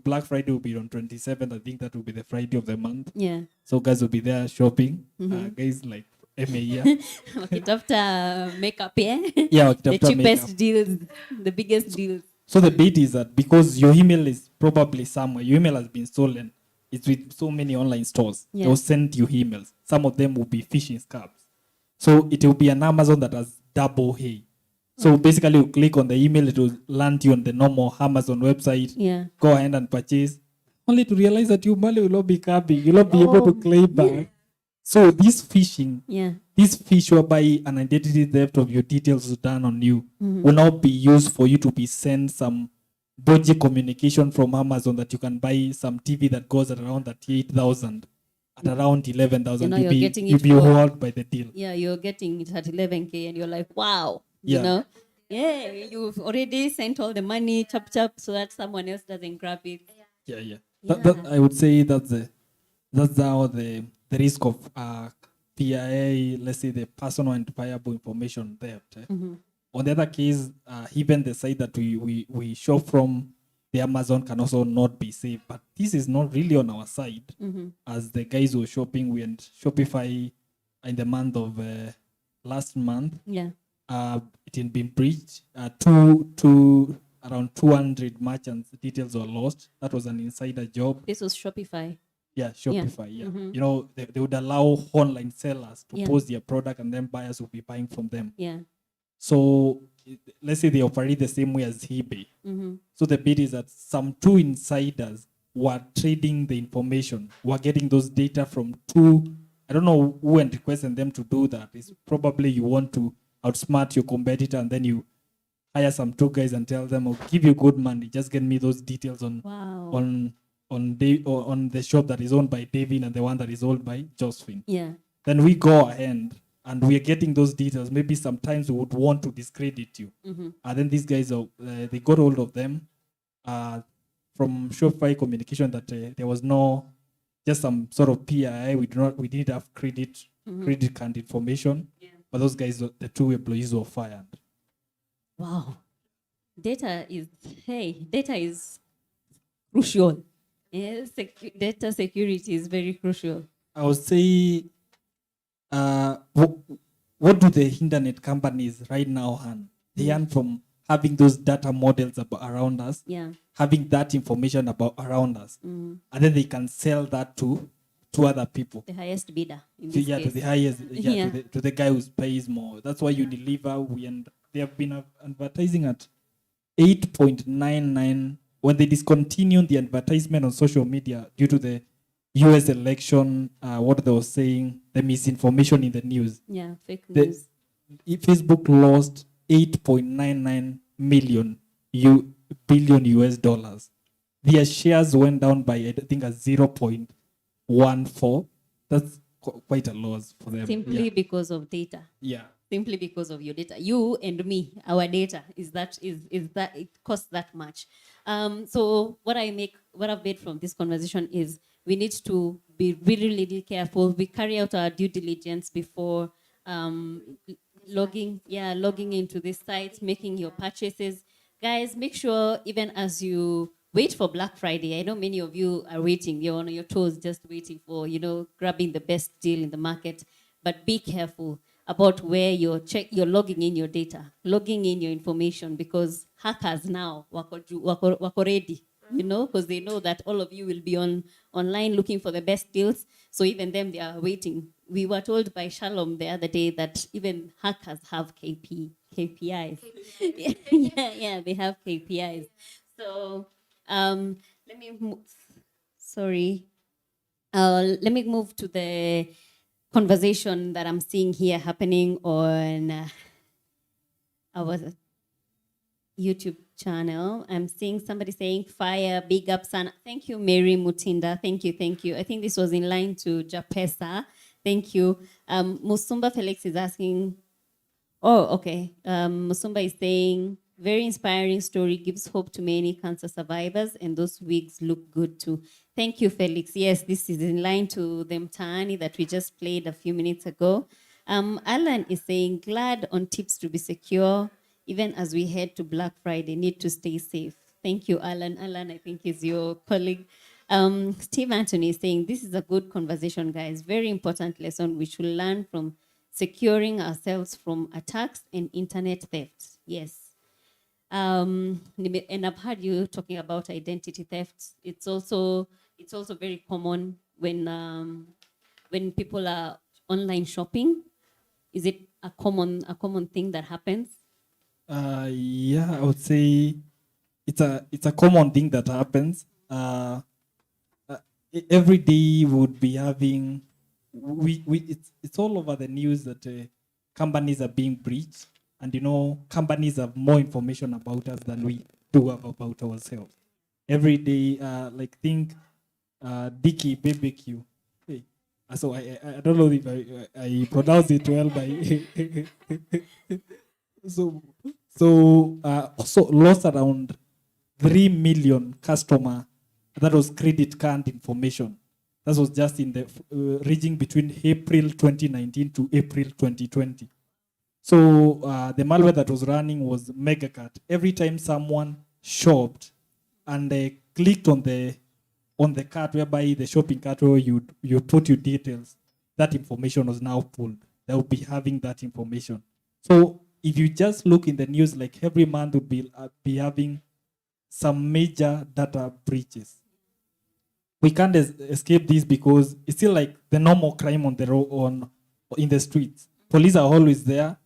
Speaker 10: Black Friday will be on 27th. I think that will be the Friday of the month.
Speaker 3: Yeah.
Speaker 10: So guys will be there shopping.
Speaker 3: Mm-hmm.
Speaker 10: Guys like EMMY.
Speaker 3: Wakitafuta makeup, yeah?
Speaker 10: Yeah,
Speaker 3: the cheapest deals, the biggest deals.
Speaker 10: So the bit is that because your email is probably somewhere, your email has been stolen. It's with so many online stores.
Speaker 3: Yeah.
Speaker 10: They'll send you emails. Some of them will be phishing scams. So it will be an Amazon that has double A. So basically you click on the email, it will land you on the normal Amazon website.
Speaker 3: Yeah.
Speaker 10: Go ahead and purchase. Only to realize that your money will not be coming. You'll not be able to claim back. So this phishing, this fish whereby an identity theft of your details is done on you will now be used for you to be sent some dodgy communication from Amazon that you can buy some TV that goes at around 38,000 at around 11,000. You'll be held by the deal.
Speaker 3: Yeah, you're getting it at 11K and you're like, wow.
Speaker 10: Yeah.
Speaker 3: You know? Yeah, you've already sent all the money, chop, so that someone else doesn't grab it.
Speaker 10: Yeah. That, I would say that's how the risk of PIA, let's say the personal identifiable information theft. On the other case, even the site that we shop from, the Amazon can also not be safe. But this is not really on our side. As the guys who were shopping, we went Shopify in the month of last month.
Speaker 3: Yeah.
Speaker 10: It had been breached. Around 200 merchants' details were lost. That was an insider job.
Speaker 3: This was Shopify.
Speaker 10: Yeah, Shopify. Yeah. You know, they would allow online sellers to post their product and then buyers will be buying from them.
Speaker 3: Yeah.
Speaker 10: So let's say they operate the same way as eBay. So the bit is that some two insiders were trading the information, were getting those data from two. I don't know who went requesting them to do that. It's probably you want to outsmart your competitor and then you hire some two guys and tell them, I'll give you good money. Just get me those details on the shop that is owned by David and the one that is owned by Josephine.
Speaker 3: Yeah.
Speaker 10: Then we go ahead and we are getting those details. Maybe sometimes we would want to discredit you. And then these guys, they got hold of them from Shopify communication that there was no, just some sort of PII. We didn't have credit card information. Yeah. But those guys, the two employees were fired.
Speaker 3: Wow. Data is crucial. Yes, data security is very crucial.
Speaker 10: I would say, what do the internet companies right now earn? They earn from having those data models around us, having that information around us, and then they can sell that to other people.
Speaker 3: The highest bidder. In this case.
Speaker 10: To the highest, to the guy who pays more. That's why you deliver. they have been advertising at 8.99 when they discontinued the advertisement on social media due to the US election, what they were saying, the misinformation in the news.
Speaker 3: Yeah, fake news.
Speaker 10: Facebook lost 8.99 billion US dollars. Their shares went down by, I think, a 0.14. That's quite a loss for them.
Speaker 3: Simply because of data.
Speaker 10: Yeah.
Speaker 3: Simply because of your data. You and me, our data is that it costs that much. So what I've made from this conversation is we need to be really, really careful. We carry out our due diligence before logging into this site, making your purchases. Guys, make sure even as you wait for Black Friday, I know many of you are waiting, you're on your toes just waiting for, grabbing the best deal in the market, but be careful about where you're logging in your data, logging in your information, because hackers now wako ready, because they know that all of you will be online looking for the best deals. So even them, they are waiting. We were told by Shalom the other day that even hackers have KPIs. Yeah, they have KPIs. So let me move to the conversation that I'm seeing here happening on our YouTube channel. I'm seeing somebody saying fire, big up, Sana. Thank you, Mary Mutinda. Thank you. I think this was in line to JAPESA. Thank you. Musumba Felix is asking, Musumba is saying, very inspiring story, gives hope to many cancer survivors, and those wigs look good too. Thank you, Felix. Yes, this is in line to the Mtaani that we just played a few minutes ago. Alan is saying, glad on tips to be secure, even as we head to Black Friday, need to stay safe. Thank you, Alan. Alan, I think, is your colleague. Steve Anthony is saying, this is a good conversation, guys. Very important lesson we should learn from securing ourselves from attacks and internet theft. Yes. And I've heard you talking about identity theft. It's also very common when people are online shopping. Is it a common thing that happens?
Speaker 10: Yeah, I would say it's a common thing that happens. Every day we would be having it's all over the news that companies are being breached. And companies have more information about us than we do about ourselves. Every day, think Dicky BBQ. Hey, so I don't know if I pronounce it well, but so lost around 3 million customer. That was credit card information. That was just in the region between April 2019 to April 2020. So the malware that was running was MegaCart. Every time someone shopped and they clicked on the cart, whereby the shopping cart where you put your details, that information was now pulled. They will be having that information. So if you just look in the news, like every month would be having some major data breaches. We can't escape this because it's still like the normal crime on the road, in the streets. Police are always there.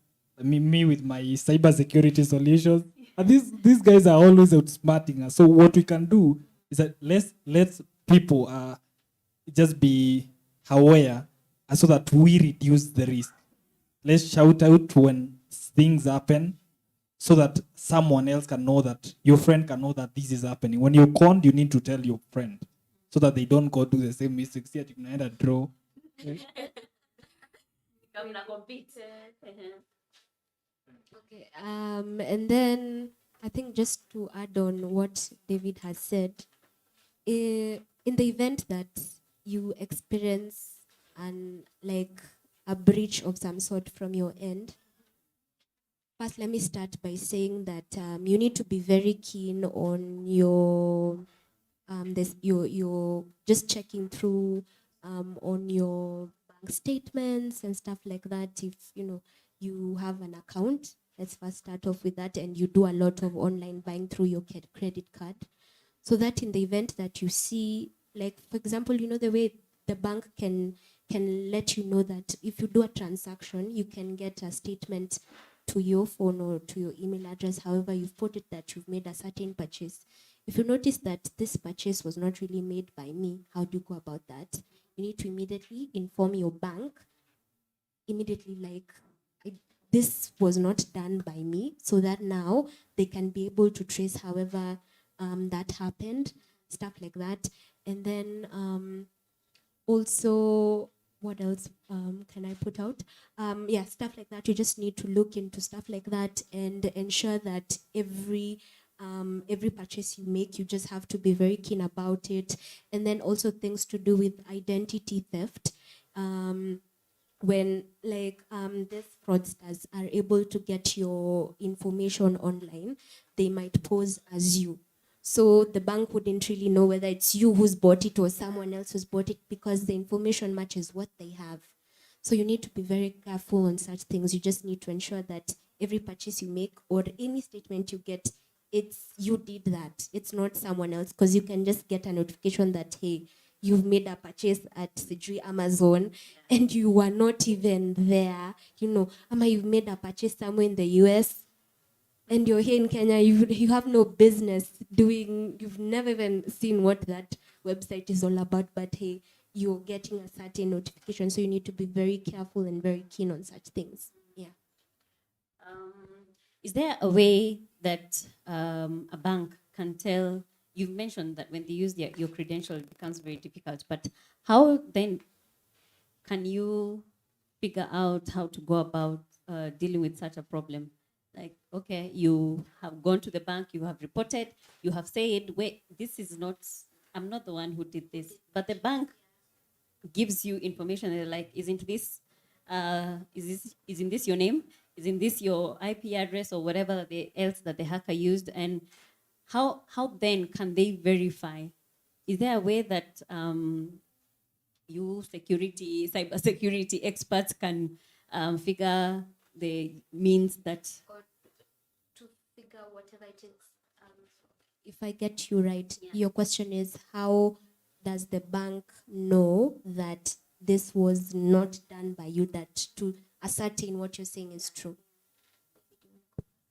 Speaker 10: Me with my cyber security solutions. And these guys are always outsmarting us. So what we can do is that let's people just be aware so that we reduce the risk. Let's shout out when things happen so that someone else can know, that your friend can know that this is happening. When you're conned, you need to tell your friend so that they don't go do the same mistakes. Yet you can either draw.
Speaker 9: Okay, and then I think just to add on what David has said, in the event that you experience a breach of some sort from your end, first let me start by saying that you need to be very keen on your just checking through on your bank statements and stuff like that. If you have an account, let's first start off with that, and you do a lot of online buying through your credit card, so that in the event that you see, like for example, the way the bank can let you know that if you do a transaction, you can get a statement to your phone or to your email address, however you've put it that you've made a certain purchase. If you notice that this purchase was not really made by me, how do you go about that? You need to immediately inform your bank, immediately like, this was not done by me, so that now they can be able to trace however that happened, stuff like that. And then also, what else can I put out? Yeah, stuff like that. You just need to look into stuff like that and ensure that every purchase you make, you just have to be very keen about it. And then also things to do with identity theft. When these fraudsters are able to get your information online, they might pose as you. So the bank wouldn't really know whether it's you who's bought it or someone else who's bought it, because the information matches what they have. So you need to be very careful on such things. You just need to ensure that every purchase you make or any statement you get, it's you did that. It's not someone else, because you can just get a notification that, hey, you've made a purchase at Amazon and you were not even there, Ama you've made a purchase somewhere in the US and you're here in Kenya, you have no business doing, you've never even seen what that website is all about, but hey, you're getting a certain notification, so you need to be very careful and very keen on such things. Yeah.
Speaker 3: Is there a way that a bank can tell? You've mentioned that when they use your credential, it becomes very difficult. But how then can you figure out how to go about dealing with such a problem? Like, okay, you have gone to the bank, you have reported, you have said, wait, this is not, I'm not the one who did this. But the bank gives you information, and they're like, isn't this, isn't this your name? Isn't this your IP address or whatever else that the hacker used? And how then can they verify? Is there a way that you cyber security experts can figure the means that...
Speaker 9: Or to figure whatever it is. If I get you right, your question is, how does the bank know that this was not done by you, that to ascertain what you're saying is true?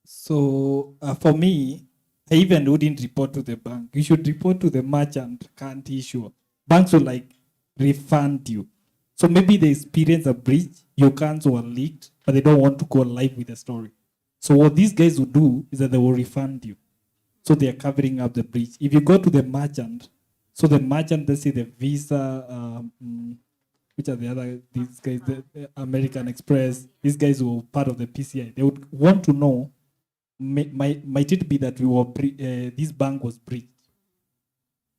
Speaker 10: So for me, I even wouldn't report to the bank. You should report to the merchant, can't issue. Banks will refund you. So maybe they experience a breach, your accounts were leaked, but they don't want to go live with the story. So what these guys will do is that they will refund you. So they are covering up the breach. If you go to the merchant, so the merchant, they say the Visa, which are the other, these guys, the American Express, these guys were part of the PCI. They would want to know, might it be that this bank was breached?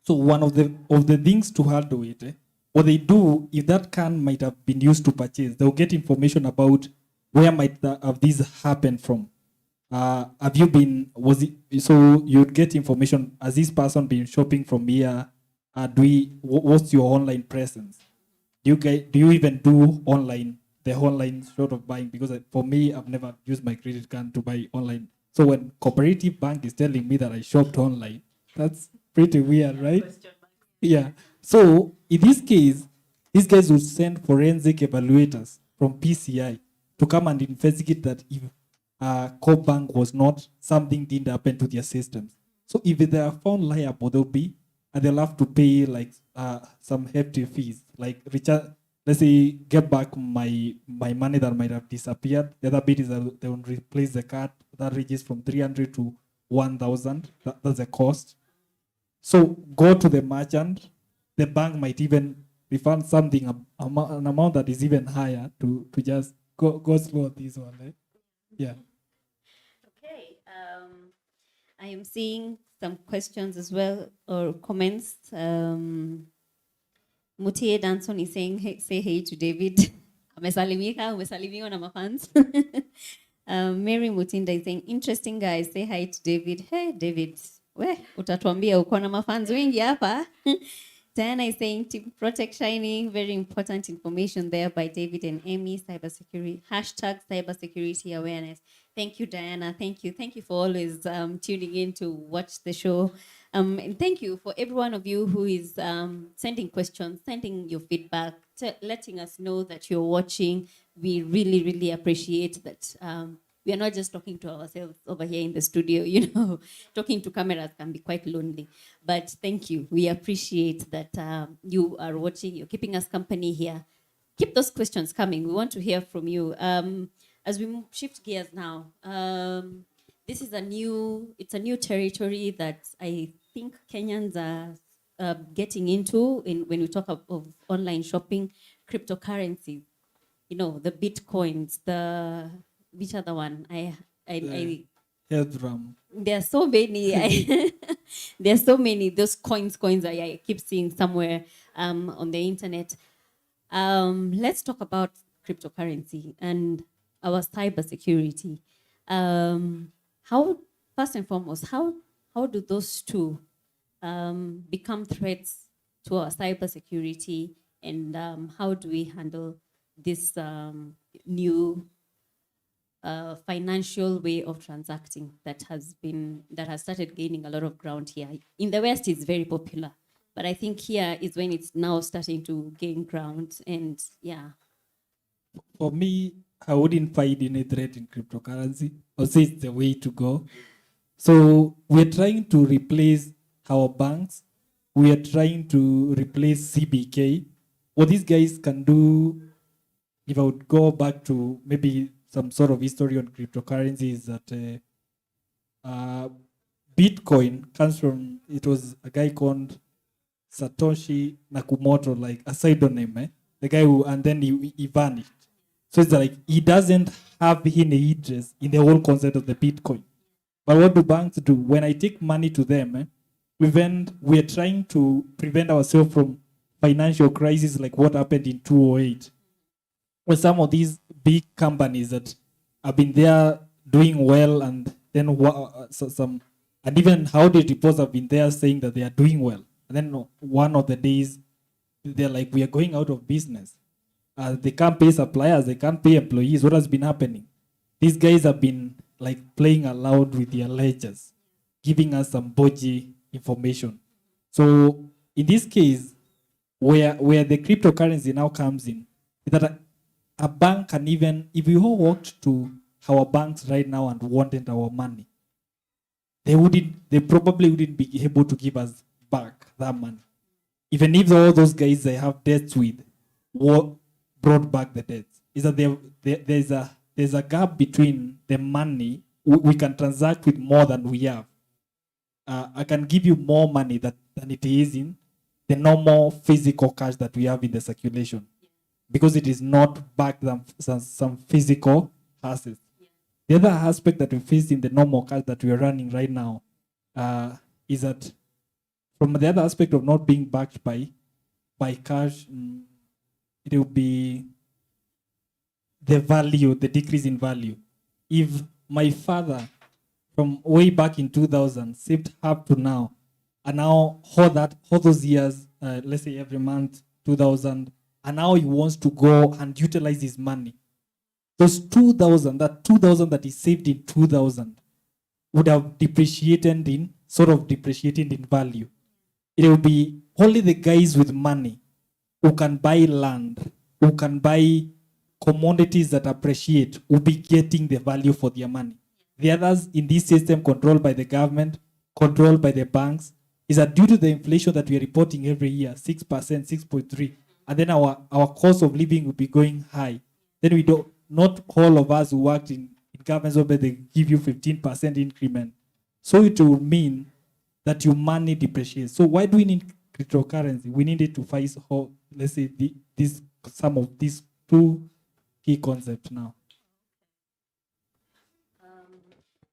Speaker 10: So one of the things to handle it, what they do, if that can might have been used to purchase, they'll get information about where might have this happened from. Have you been, so you'd get information, has this person been shopping from here? What's your online presence? Do you even do the online sort of buying? Because for me, I've never used my credit card to buy online. So when Cooperative Bank is telling me that I shopped online, that's pretty weird, right? Yeah. So in this case, these guys would send forensic evaluators from PCI to come and investigate that if CoBank was not, something didn't happen to their systems. So if they are found liable, they'll have to pay some hefty fees, like Richard, let's say, get back my money that might have disappeared. The other bit is that they will replace the card that ranges from 300 to 1,000. That's the cost. So go to the merchant. The bank might even refund something, an amount that is even higher to just go slow on this one. Eh? Yeah.
Speaker 3: Okay. I am seeing some questions as well, or comments. Mutie Danson is saying, hey, say hey to David. Umesalimiwa na mafans. Mary Mutinda is saying, interesting guys, say hi to David. Hey David, utatuambia uko na mafans wengi hapa. Diana is saying, Team Protect Shining, very important information there by David and EMMY, cybersecurity, #cybersecurity awareness. Thank you, Diana. Thank you. Thank you for always tuning in to watch the show. And thank you for every one of you who is sending questions, sending your feedback, letting us know that you're watching. We really, really appreciate that we are not just talking to ourselves over here in the studio, you know. Talking to cameras can be quite lonely. But thank you. We appreciate that you are watching, you're keeping us company here. Keep those questions coming. We want to hear from you. As we shift gears now, this is a new territory that I think Kenyans are getting into when we talk of online shopping, cryptocurrencies. You know, the bitcoins, which other one?
Speaker 10: Headram.
Speaker 3: There are so many. There are so many. Those coins I keep seeing somewhere on the internet. Let's talk about cryptocurrency and our cybersecurity. How, first and foremost, how do those two become threats to our cybersecurity, and how do we handle this new financial way of transacting that has started gaining a lot of ground here? In the West, it's very popular, but I think here is when it's now starting to gain ground. And yeah,
Speaker 10: for me, I wouldn't find any threat in cryptocurrency. I'll say it's the way to go. So we're trying to replace our banks. We are trying to replace CBK. What these guys can do, if I would go back to maybe some sort of history on cryptocurrency, is that Bitcoin comes from, it was a guy called Satoshi Nakamoto, like a pseudonym, the guy who, and then he vanished. So it's like he doesn't have any interest in the whole concept of the Bitcoin. But what do banks do? When I take money to them, we are trying to prevent ourselves from financial crisis like what happened in 2008. When some of these big companies that have been there doing well, and then and even how the reports have been there saying that they are doing well. And then one of the days, they're like, we are going out of business. They can't pay suppliers, they can't pay employees. What has been happening? These guys have been like playing aloud with their ledgers, giving us some bodgy information. So in this case, where the cryptocurrency now comes in, is that a bank can even, if we all walked to our banks right now and wanted our money, they probably wouldn't be able to give us back that money. Even if all those guys they have debts with, what brought back the debts is that there's a gap between the money we can transact with more than we have. I can give you more money than it is in the normal physical cash that we have in the circulation, because it is not backed than some physical assets. The other aspect that we face in the normal cash that we are running right now is that from the other aspect of not being backed by cash, it will be the value, the decrease in value. If my father from way back in 2000 saved up to now, and now all those years, let's say every month, 2000, and now he wants to go and utilize his money, those 2000 that he saved in 2000 would have depreciated in value. It will be only the guys with money who can buy land, who can buy commodities that appreciate, will be getting the value for their money. The others in this system, controlled by the government, controlled by the banks, is that due to the inflation that we are reporting every year, 6%, 6.3%, and then our cost of living will be going high. Then not all of us who worked in governments where they give you 15% increment. So it will mean that your money depreciates. So why do we need cryptocurrency? We need it to face, let's say, some of these two key concepts now.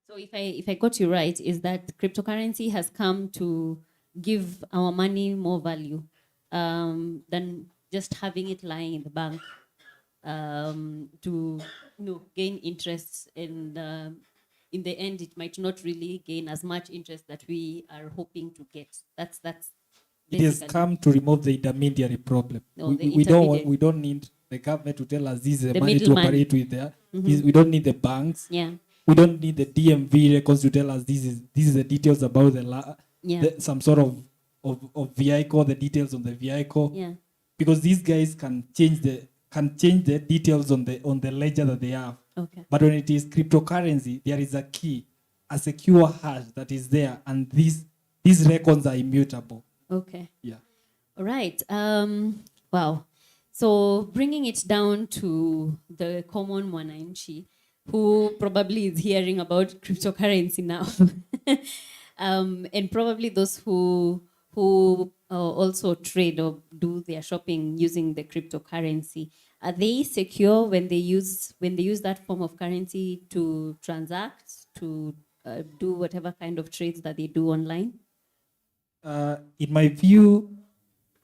Speaker 3: So if I got you right, is that cryptocurrency has come to give our money more value than just having it lying in the bank, to gain interest, and in the end it might not really gain as much interest that we are hoping to get. That's
Speaker 10: it has come to remove the intermediary problem. We don't need the government to tell us this is the money to operate with there. We don't need the banks.
Speaker 3: Yeah.
Speaker 10: We don't need the DMV records to tell us this is the details about some sort of vehicle, the details on the vehicle.
Speaker 3: Yeah.
Speaker 10: Because these guys can change the details on the ledger that they have.
Speaker 3: Okay.
Speaker 10: But when it is cryptocurrency, there is a key, a secure hash that is there, and these records are immutable.
Speaker 3: Okay.
Speaker 10: Yeah.
Speaker 3: All right. Wow. So bringing it down to the common mwananchi, who probably is hearing about cryptocurrency now, and probably those who also trade or do their shopping using the cryptocurrency. Are they secure when they use that form of currency to transact, to do whatever kind of trades that they do online?
Speaker 10: In my view,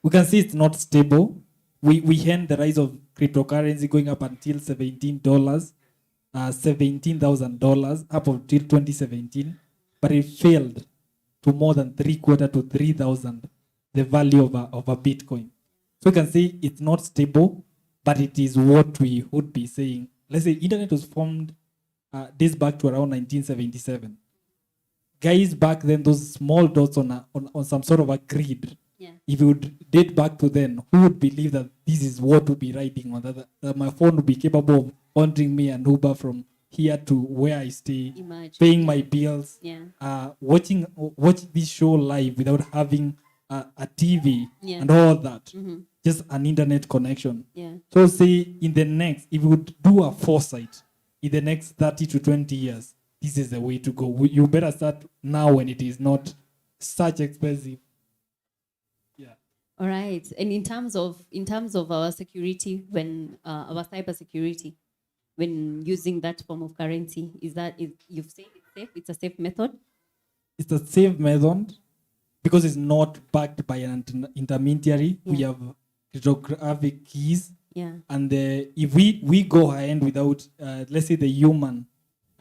Speaker 10: we can see it's not stable. We had the rise of cryptocurrency going up until $17, $17,000 up until 2017, but it failed to more than 3/4 to 3,000, the value of a Bitcoin. So you can see it's not stable, but it is what we would be saying. Let's say internet was formed dates back to around 1977. Guys back then, those small dots on some sort of a grid.
Speaker 3: Yeah.
Speaker 10: If you would date back to then, who would believe that this is what would be riding on that my phone would be capable of ordering me an Uber from here to where I stay,
Speaker 3: Imagine.
Speaker 10: paying my bills,
Speaker 3: Yeah.
Speaker 10: watching this show live without having a TV
Speaker 3: Yeah.
Speaker 10: and all that.
Speaker 3: Mhm.
Speaker 10: Just an internet connection.
Speaker 3: Yeah.
Speaker 10: So say in the next, if you would do a foresight in the next 30 to 20 years, this is the way to go. You better start now when it is not such expensive. Yeah.
Speaker 3: All right. And in terms of our security, when our cyber security, when using that form of currency, you've said it's safe? It's a safe method?
Speaker 10: It's a safe method because it's not backed by an intermediary.
Speaker 3: Yeah.
Speaker 10: We have cryptographic keys.
Speaker 3: Yeah.
Speaker 10: And if we go ahead without, let's say, the human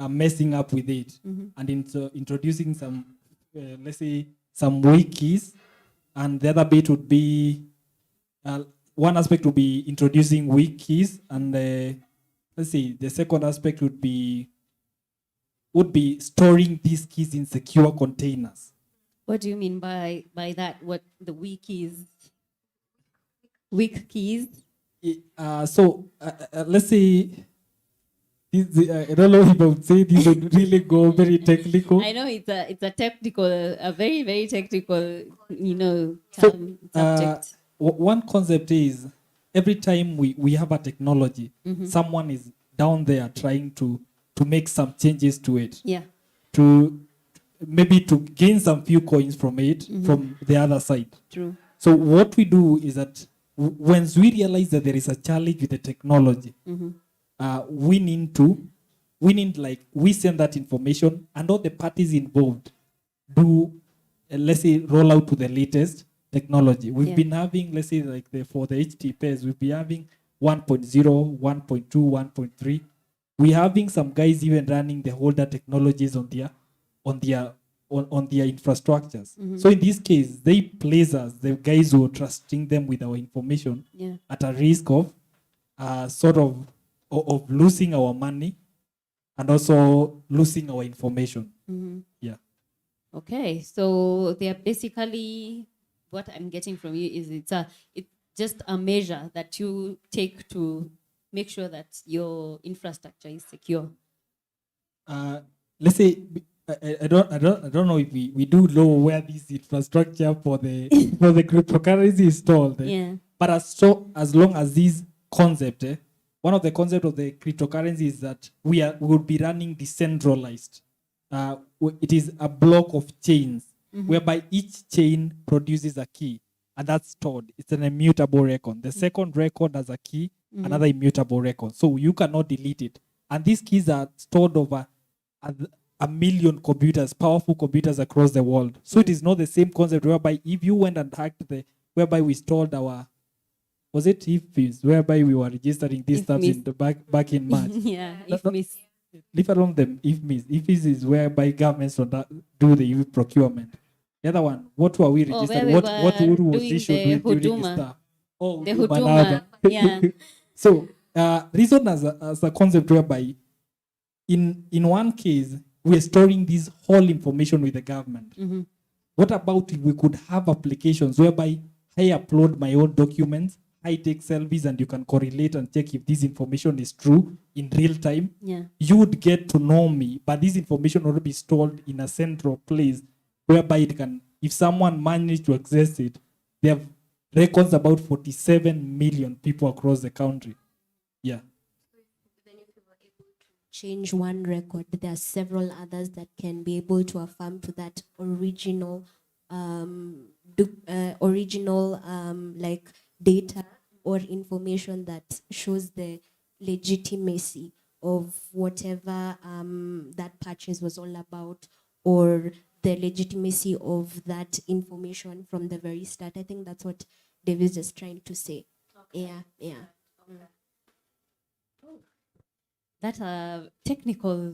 Speaker 10: messing up with it,
Speaker 3: Mhm.
Speaker 10: and introducing some, let's say, some weak keys, and the other bit would be, one aspect would be introducing weak keys, and let's see, the second aspect would be storing these keys in secure containers.
Speaker 3: What do you mean by that? What the weak keys? Weak keys?
Speaker 10: So let's say, I don't know if I would say this would really go very technical.
Speaker 3: I know it's a technical, a very, very technical,
Speaker 10: So,
Speaker 3: subject.
Speaker 10: one concept is every time we have a technology,
Speaker 3: Mhm.
Speaker 10: someone is down there trying to make some changes to it.
Speaker 3: Yeah.
Speaker 10: To maybe to gain some few coins from it,
Speaker 3: Mhm.
Speaker 10: from the other side.
Speaker 3: True.
Speaker 10: So what we do is that once we realize that there is a challenge with the technology,
Speaker 3: Mhm.
Speaker 10: we send that information, and all the parties involved do, let's say, roll out to the latest technology. We've
Speaker 3: Yeah.
Speaker 10: been having, let's say, like for the HTTPS, we'll be having 1.0, 1.2, 1.3. We're having some guys even running the older technologies on their infrastructures.
Speaker 3: Mhm.
Speaker 10: So in this case, they place us, the guys who are trusting them with our information,
Speaker 3: Yeah.
Speaker 10: at a risk of sort of losing our money and also losing our information.
Speaker 3: Mhm.
Speaker 10: Yeah.
Speaker 3: Okay, so they are basically, what I'm getting from you is it's just a measure that you take to make sure that your infrastructure is secure.
Speaker 10: Let's say, I don't know if we do know where this infrastructure for the cryptocurrency is installed.
Speaker 3: Yeah.
Speaker 10: But as long as this concept, one of the concepts of the cryptocurrency is that we will be running decentralized. It is a block of chains,
Speaker 3: Mhm.
Speaker 10: whereby each chain produces a key, and that's stored. It's an immutable record. The second record has a key,
Speaker 3: Mhm.
Speaker 10: another immutable record. So you cannot delete it. And these keys are stored over a million computers, powerful computers across the world. So it is not the same concept whereby if you went and hacked whereby we stored our, was it IFMIS, whereby we were registering these stuff in the back in March.
Speaker 3: Yeah, IFMIS.
Speaker 10: Leave alone the IFMIS. IFMIS is whereby governments do the procurement. The other one, what were we registering?
Speaker 3: where we
Speaker 10: What
Speaker 3: were
Speaker 10: rule was
Speaker 3: doing
Speaker 10: issued
Speaker 3: the
Speaker 10: during this
Speaker 3: Huduma.
Speaker 10: stuff? Oh,
Speaker 3: The
Speaker 10: Huduma
Speaker 3: Huduma,
Speaker 10: now.
Speaker 3: yeah.
Speaker 10: So reason as a concept whereby in one case we are storing this whole information with the government.
Speaker 3: Mhm.
Speaker 10: What about if we could have applications whereby I upload my own documents, high-tech selfies and you can correlate and check if this information is true in real time,
Speaker 3: Yeah.
Speaker 10: you would get to know me. But this information will be stored in a central place whereby it can, if someone managed to access it, they have records about 47 million people across the country. Yeah.
Speaker 9: Change one record, there are several others that can be able to affirm to that original like data or information that shows the legitimacy of whatever that purchase was all about, or the legitimacy of that information from the very start. I think that's what David is just trying to say. Okay. Yeah.
Speaker 3: That technical,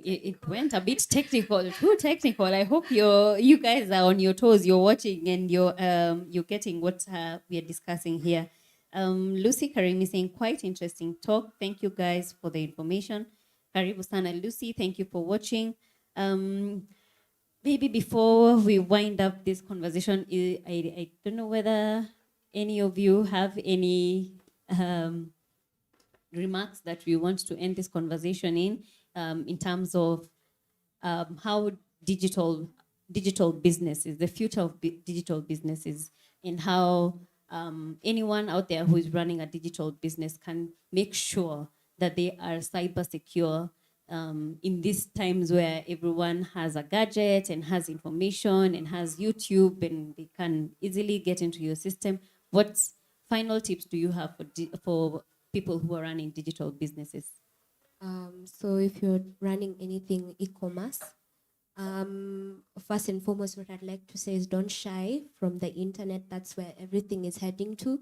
Speaker 3: it went a bit technical, too technical. I hope you guys are on your toes, you're watching, and you're getting what we are discussing here. Lucy Karim is saying, quite interesting talk. Thank you guys for the information. Karibu sana Lucy, thank you for watching. Maybe before we wind up this conversation, I don't know whether any of you have any remarks that we want to end this conversation in terms of how digital businesses, the future of digital businesses, and how anyone out there who is running a digital business can make sure that they are cyber secure in these times where everyone has a gadget and has information and has YouTube and they can easily get into your system. What final tips do you have for people who are running digital businesses?
Speaker 9: So if you're running anything e-commerce, first and foremost, what I'd like to say is don't shy from the internet. That's where everything is heading to.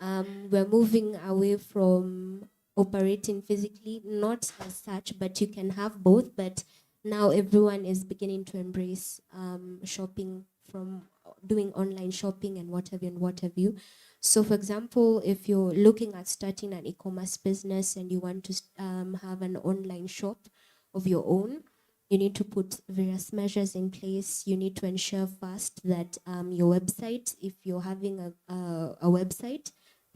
Speaker 9: We're moving away from operating physically, not as such, but you can have both. But now everyone is beginning to embrace shopping, from doing online shopping and what have you. So for example, if you're looking at starting an e-commerce business and you want to have an online shop of your own, you need to put various measures in place. You need to ensure first that your website, if you're having a website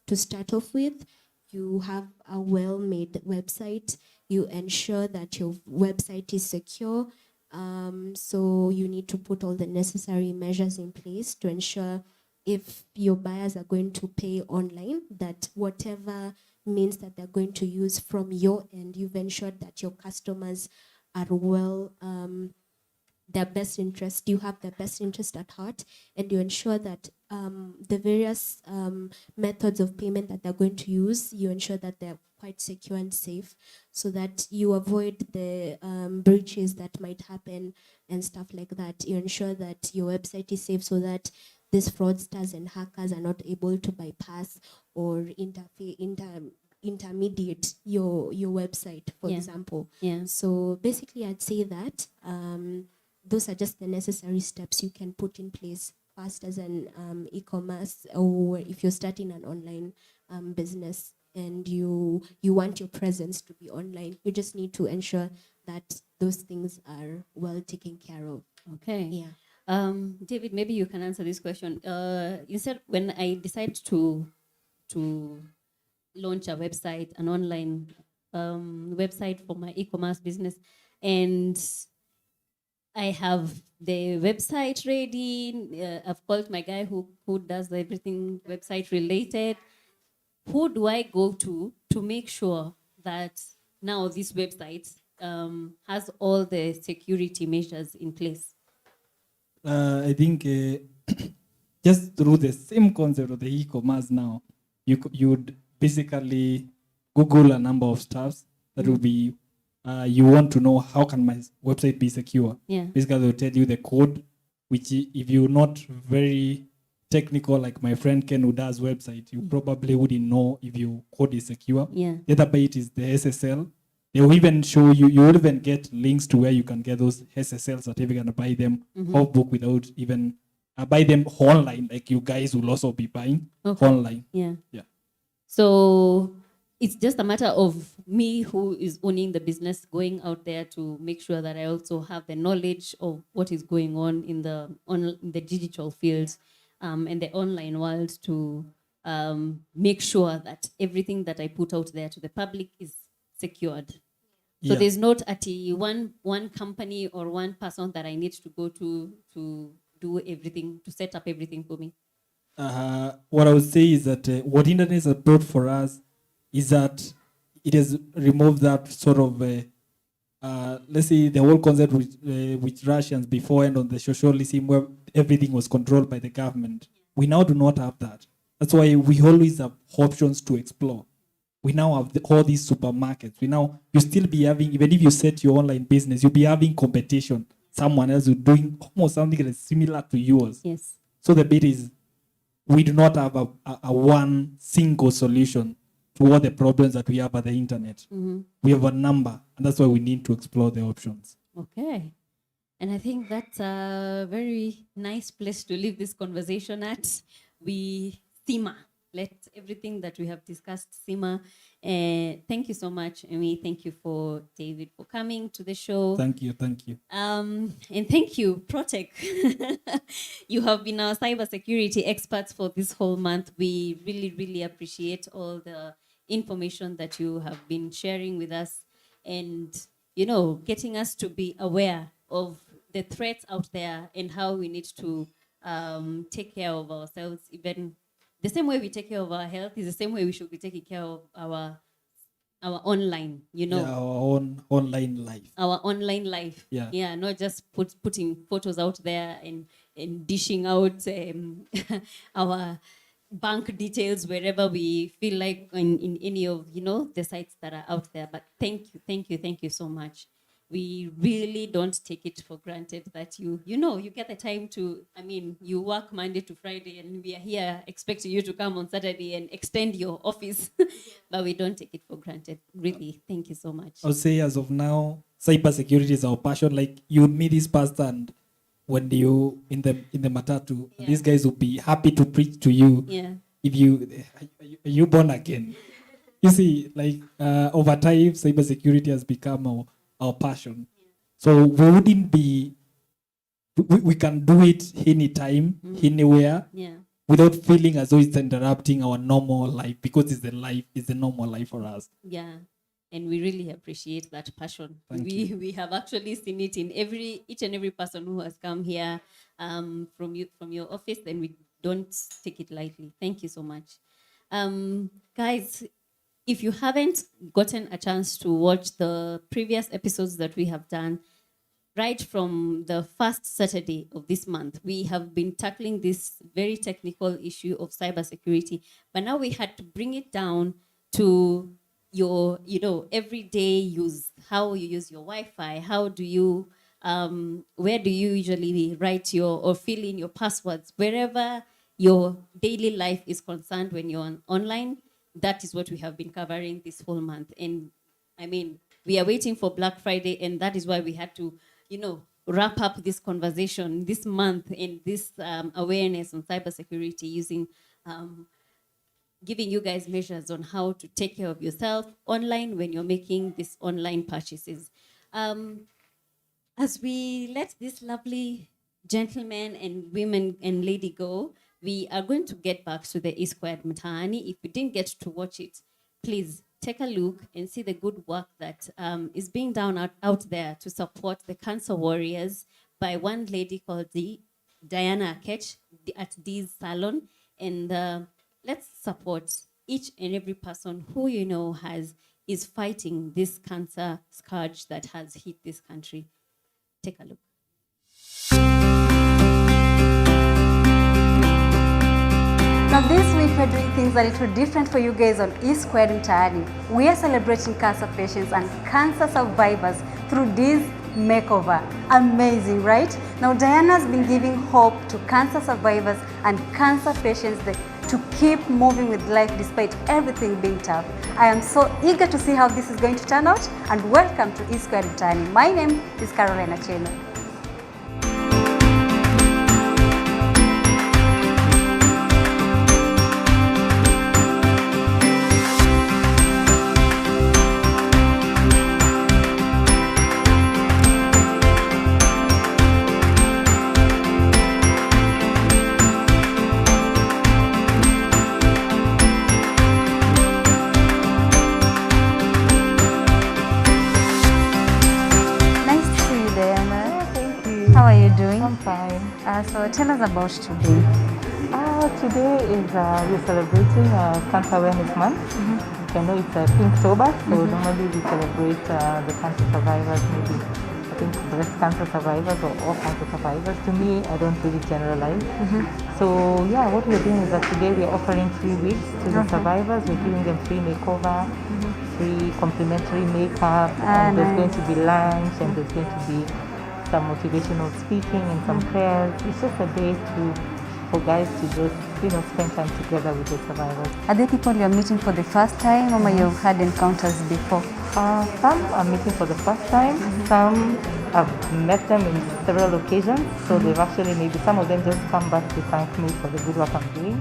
Speaker 9: to start off with, you have a well-made website. You ensure that your website is secure. So you need to put all the necessary measures in place to ensure if your buyers are going to pay online, that whatever means that they're going to use from your end, you've ensured that your customers are well, their best interest, you have their best interest at heart, and you ensure that the various methods of payment that they're going to use, you ensure that they're quite secure and safe, so that you avoid the breaches that might happen and stuff like that. You ensure that your website is safe so that these fraudsters and hackers are not able to bypass or intermediate your website, for example.
Speaker 3: Yeah.
Speaker 9: So basically, I'd say that those are just the necessary steps you can put in place first as an e-commerce, or if you're starting an online business and you want your presence to be online, you just need to ensure that those things are well taken care of.
Speaker 3: Okay.
Speaker 9: Yeah.
Speaker 3: David, maybe you can answer this question. Instead, when I decide to launch a website, an online website for my e-commerce business, and I have the website ready, I've called my guy who does everything website related. Who do I go to make sure that now this website has all the security measures in place?
Speaker 10: I think just through the same concept of the e-commerce now, you would basically Google a number of stuffs that will be, you want to know how can my website be secure.
Speaker 3: Yeah.
Speaker 10: Basically, they'll tell you the code, which if you're not very technical, like my friend Ken who does website, you probably wouldn't know if your code is secure.
Speaker 3: Yeah.
Speaker 10: The other bit is the SSL. They will even show you, you will even get links to where you can get those SSL certificates and buy them off book without even, buy them online, like you guys will also be buying online.
Speaker 3: Yeah.
Speaker 10: Yeah.
Speaker 3: So it's just a matter of me, who is owning the business, going out there to make sure that I also have the knowledge of what is going on in the digital field and the online world to make sure that everything that I put out there to the public is secured. So
Speaker 10: Yeah.
Speaker 3: there's not one company or one person that I need to go to do everything, to set up everything for me.
Speaker 10: What I would say is that what internet has brought for us is that it has removed that sort of, let's say, the whole concept with Russians before and on the socialism where everything was controlled by the government. We now do not have that. That's why we always have options to explore. We now have all these supermarkets. You still be having, even if you set your online business, you'll be having competition. Someone else is doing almost something that's similar to yours.
Speaker 3: Yes.
Speaker 10: So the bit is, we do not have a one single solution to all the problems that we have at the internet.
Speaker 3: Mm-hmm.
Speaker 10: We have a number, and that's why we need to explore the options.
Speaker 3: Okay. And I think that's a very nice place to leave this conversation at. We simmer. Let everything that we have discussed simmer. Thank you so much, Emmy. Thank you for David for coming to the show.
Speaker 10: Thank you.
Speaker 3: And thank you, Protec. You have been our cybersecurity experts for this whole month. We really, really appreciate all the information that you have been sharing with us and, getting us to be aware of the threats out there and how we need to take care of ourselves. Even the same way we take care of our health is the same way we should be taking care of our online,
Speaker 10: Yeah, our own online life.
Speaker 3: Our online life.
Speaker 10: Yeah.
Speaker 3: Not just putting photos out there and dishing out our bank details wherever we feel like in any of, the sites that are out there. But thank you so much. We really don't take it for granted that you get the time to, you work Monday to Friday and we are here expecting you to come on Saturday and extend your office, but we don't take it for granted. Really, thank you so much.
Speaker 10: I would say as of now, cybersecurity is our passion. Like you would meet this pastor and when you in the matatu, these guys will be happy to preach to you.
Speaker 3: Yeah.
Speaker 10: If you born again. You see, like over time, cybersecurity has become our passion. So we wouldn't be, we can do it anytime, anywhere, without feeling as though it's interrupting our normal life because it's the normal life for us.
Speaker 3: Yeah. And we really appreciate that passion. We have actually seen it in each and every person who has come here from your office, and we don't take it lightly. Thank you so much. Guys, if you haven't gotten a chance to watch the previous episodes that we have done, right from the first Saturday of this month, we have been tackling this very technical issue of cybersecurity, but now we had to bring it down to your, everyday use, how you use your Wi-Fi, how do you, where do you usually write or fill in your passwords, wherever your daily life is concerned when you're online. That is what we have been covering this whole month. And we are waiting for Black Friday, and that is why we had to, wrap up this conversation this month and this awareness on cybersecurity using, giving you guys measures on how to take care of yourself online when you're making these online purchases. As we let this lovely gentleman and women and lady go, we are going to get back to the E-Squared Mtaani. If you didn't get to watch it, please take a look and see the good work that is being done out there to support the cancer warriors by one lady called Diana Ketch at Dee's Salon. And let's support each and every person who is fighting this cancer scourge that has hit this country. Take a look.
Speaker 4: Now this week we're doing things a little different for you guys on E-Squared Mtaani. We are celebrating cancer patients and cancer survivors through this makeover. Amazing, right? Now Diana's been giving hope to cancer survivors and cancer patients to keep moving with life despite everything being tough. I am so eager to see how this is going to turn out, and welcome to E-Squared Mtaani. My name is Carolina Chelo. Tell us about today.
Speaker 5: Today is we're celebrating Cancer Awareness Month. You can know it's Inktober, so normally we celebrate the cancer survivors, maybe I think breast cancer survivors or all cancer survivors. To me, I don't really generalize. So yeah, what we're doing is that today we're offering 3 weeks to the survivors. We're giving them free makeover, free complimentary makeup, and there's going to be lunch, and there's going to be some motivational speaking and some prayers. It's just a day for guys to just, spend time together with the survivors.
Speaker 4: Are there people you're meeting for the first time, or you've had encounters before?
Speaker 5: Some are meeting for the first time. Some I've met them in several occasions. So they've actually, maybe some of them just come back to thank me for the good work I'm doing,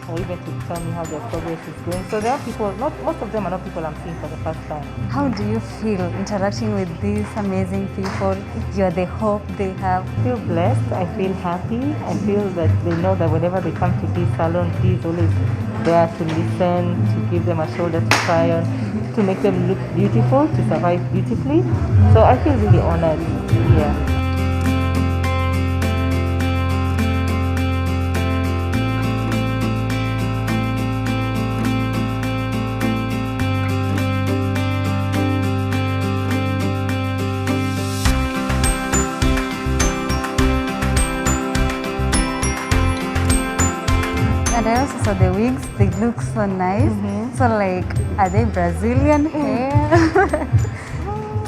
Speaker 5: or even to tell me how their progress is going. So there are people, most of them are not people I'm seeing for the first time.
Speaker 4: How do you feel interacting with these amazing people? You're the hope they have.
Speaker 5: I feel blessed. I feel happy. I feel that they know that whenever they come to this salon, he's always there to listen, to give them a shoulder to cry on, to make them look beautiful, to survive beautifully. So I feel really honored. Yeah.
Speaker 4: And I also saw the wigs, they look so nice. So like, are they Brazilian hair?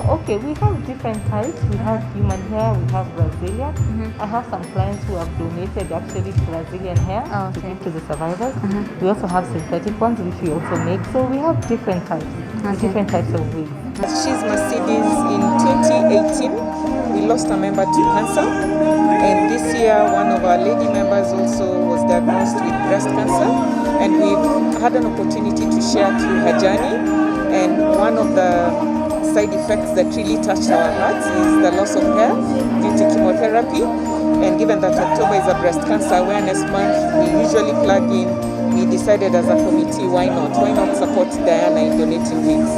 Speaker 5: Okay, we have different types. We have human hair, we have Brazilian. I have some clients who have donated actually Brazilian hair to give to the survivors. We also have synthetic ones which we also make. So we have different types, different types of wigs.
Speaker 6: She's Mercedes. In 2018, we lost a member to cancer. And this year, one of our lady members also was diagnosed with breast cancer. And we've had an opportunity to share through her journey. And one of the side effects that really touched our hearts is the loss of hair due to chemotherapy. And given that October is a breast cancer awareness month, we usually plug in. We decided as a committee, why not support Diana in donating wigs?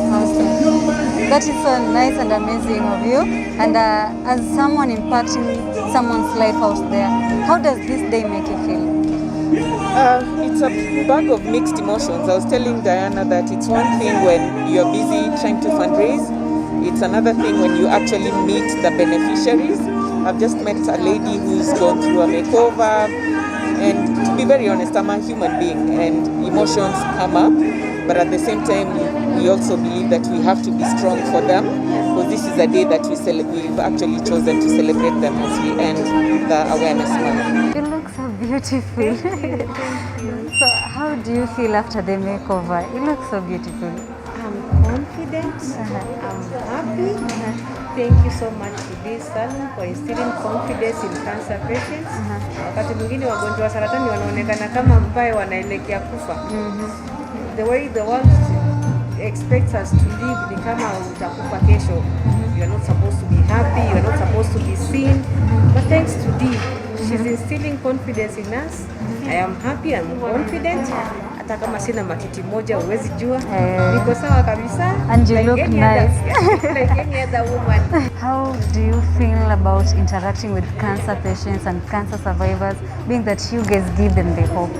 Speaker 4: That is so nice and amazing of you. And as someone impacting someone's life out there, how does this day make you feel?
Speaker 6: It's a bag of mixed emotions. I was telling Diana that it's one thing when you're busy trying to fundraise. It's another thing when you actually meet the beneficiaries. I've just met a lady who's gone through a makeover. And to be very honest, I'm a human being and emotions come up. But at the same time, we also believe that we have to be strong for them, because this is a day that we've actually chosen to celebrate them as we end the awareness month.
Speaker 4: You look so beautiful. So how do you feel after the makeover? You look so beautiful.
Speaker 7: I'm confident, I'm happy. Thank you so much to this salon for instilling confidence in cancer patients. Wakati mwingine wagonjwa wa saratani wanaonekana kama mbaye wanaelekea kufa. The way the world expects us to live ni kama utakufa kesho. You are not supposed to be happy, you are not supposed to be seen. But thanks to Dee, she's instilling confidence in us. I am happy, I'm confident. Hata kama sina matiti moja huwezi jua. Niko sawa kabisa.
Speaker 4: And you look nice.
Speaker 7: Like any other woman.
Speaker 4: How do you feel about interacting with cancer patients and cancer survivors, being that you guys give them the hope?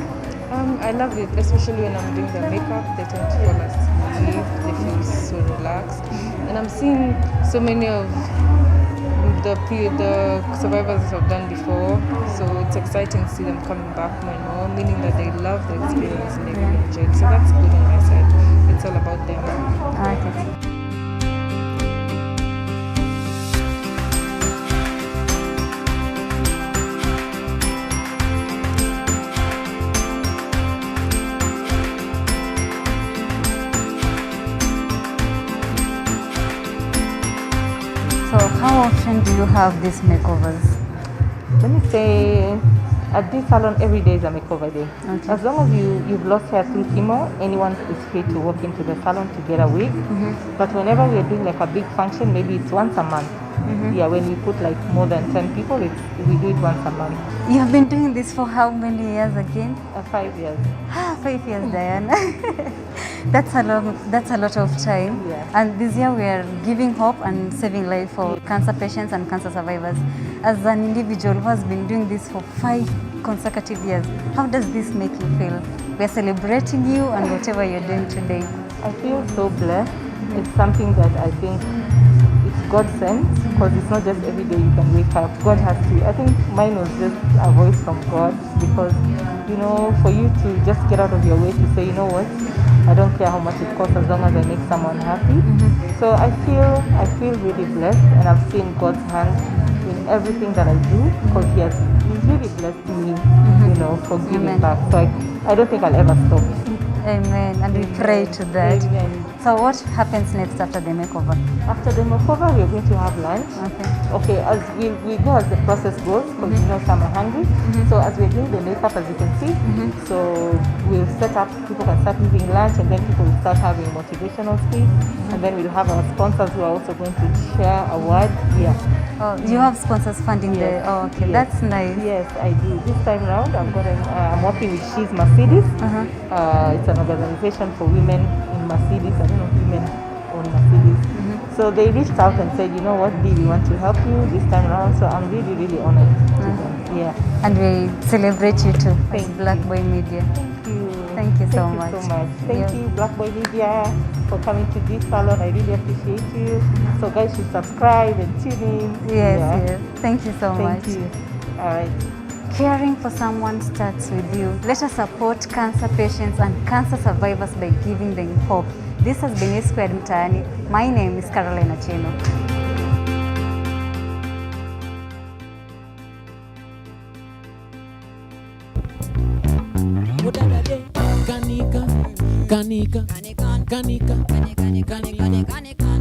Speaker 8: I love it, especially when I'm doing their makeup. They tend to fall asleep, they feel so relaxed. And I'm seeing so many of the survivors that I've done before. So it's exciting to see them coming back more, meaning that they love the experience and they really enjoy it. So that's good on my side. It's all about them.
Speaker 4: Okay. So how often do you have these makeovers?
Speaker 5: Let me say, at this salon, every day is a makeover day.
Speaker 4: Okay.
Speaker 5: As long as you've lost hair through chemo, anyone is free to walk into the salon to get a wig. But whenever we're doing like a big function, maybe it's once a month. Yeah, when we put like more than 10 people, we do it once a month.
Speaker 4: You have been doing this for how many years again?
Speaker 5: 5 years.
Speaker 4: 5 years, Diana. That's a lot of time.
Speaker 5: Yeah.
Speaker 4: And this year we are giving hope and saving life for cancer patients and cancer survivors. As an individual who has been doing this for 5 consecutive years. How does this make you feel? We're celebrating you and whatever you're doing today.
Speaker 5: I feel so blessed. It's something that I think it's God sent, because it's not just every day you can wake up. God has to. I think mine was just a voice from God, because, you know, for you to just get out of your way to say, you know what, I don't care how much it costs as long as I make someone happy. So I feel really blessed, and I've seen God's hand in everything that I do, because He's really blessed me, you know, for giving back. So I don't think I'll ever stop.
Speaker 4: Amen. And we pray to that.
Speaker 5: Amen.
Speaker 4: So what happens next after the makeover?
Speaker 5: After the makeover, we're going to have lunch. Okay, as we go as the process goes, because you know some are hungry. So as we're doing the makeup, as you can see, so we'll set up, people can start using lunch, and then people will start having motivational speech, and then we'll have our sponsors who are also going to share a word. Yeah.
Speaker 4: Oh, you have sponsors funding the. Oh, okay, that's nice.
Speaker 5: Yes, I do. This time round, I'm working with She's Mercedes. It's an organization for women in Mercedes. I don't know if women own Mercedes. So they reached out and said, you know what, Dee, we want to help you this time around. So I'm really, really honored to them. Yeah.
Speaker 4: And we celebrate you too. Thank Black Boy Media.
Speaker 5: Thank you.
Speaker 4: Thank you so much.
Speaker 5: Thank you so much. Thank you, Black Boy Media, for coming to this salon. I really appreciate you. So guys should subscribe and tune in.
Speaker 4: Yes. Thank you so much.
Speaker 5: Thank you. All right.
Speaker 4: Caring for someone starts with you. Let us support cancer patients and cancer survivors by giving them hope. This has been E-Squared Mtaani. My name is Caroline Achino.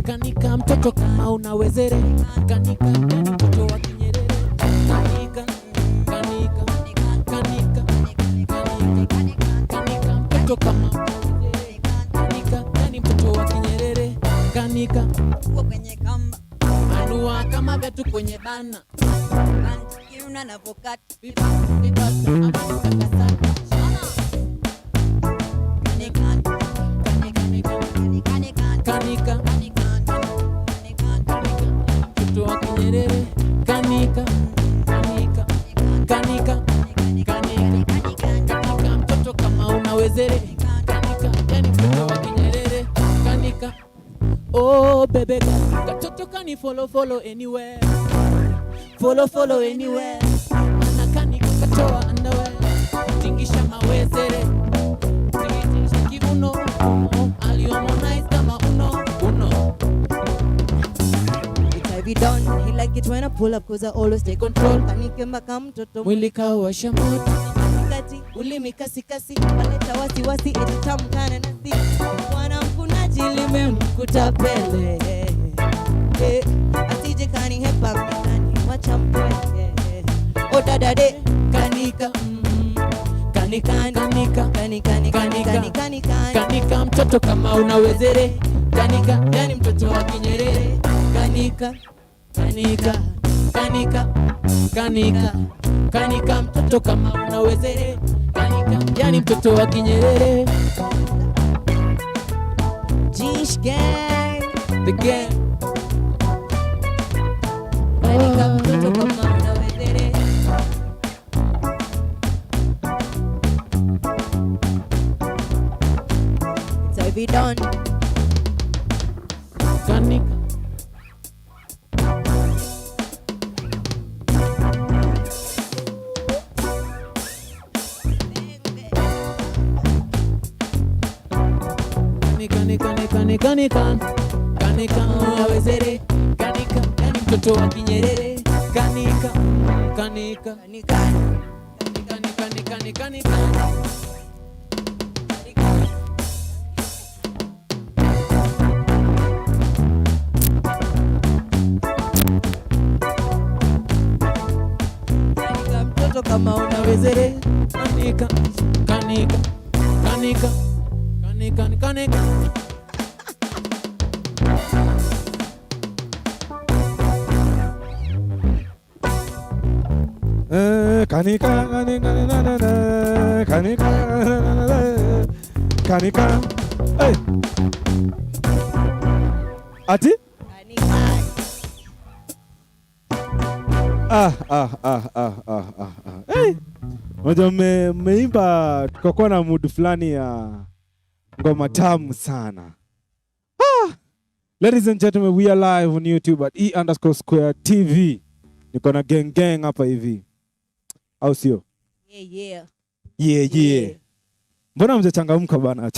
Speaker 11: Kanika mtoto kama unawezere, kanika mtoto wa Kinyerere, kanika mtoto kama kanika mtoto wa Kinyerere, kanika kwenye kamba anua kama betu kwenye bana kiuna na vokati vipata kanika mtoto wa Kinyerere, kanika mtoto kama unawezere, kanika yani mtoto wa Kinyerere, kanika oh bebe katoto kani follow anywhere, follow anywhere, ana kanika katoa underwear, tingisha mawezere, tingisha kiuno, aliomonize kama uno. Be done. He like it when I pull up cause I always take control. Kanike mpaka mtoto mwili kawasha moto. Kati ulimi kasi waleta wasi eti tamu kana nasi. Wana mkunaji limemkuta pele. Asije kani hepa mkani wacha mpele. O dadade kanika kanika mtoto kama unawezere, kanika yani mtoto wa Kinyerere, kanika mtoto kama unawezere, kanika yani mtoto wa Kinyerere. JISSH gang, the gang. Kanika mtoto kama unawezere. It's be done. Kanika. Kanika unawezere, kanika yani mtoto wa Kinyerere, kanika mtoto kama unawezere, kanika
Speaker 1: Kanika. Hey. Ati? Hey. Unajua mmeimba tukakuwa na mood fulani ya ngoma tamu sana. Ladies and gentlemen, we are live on YouTube at E_Square TV. Niko na gang hapa hivi. Au sio? Yeah. Mbona mjachangamka bana?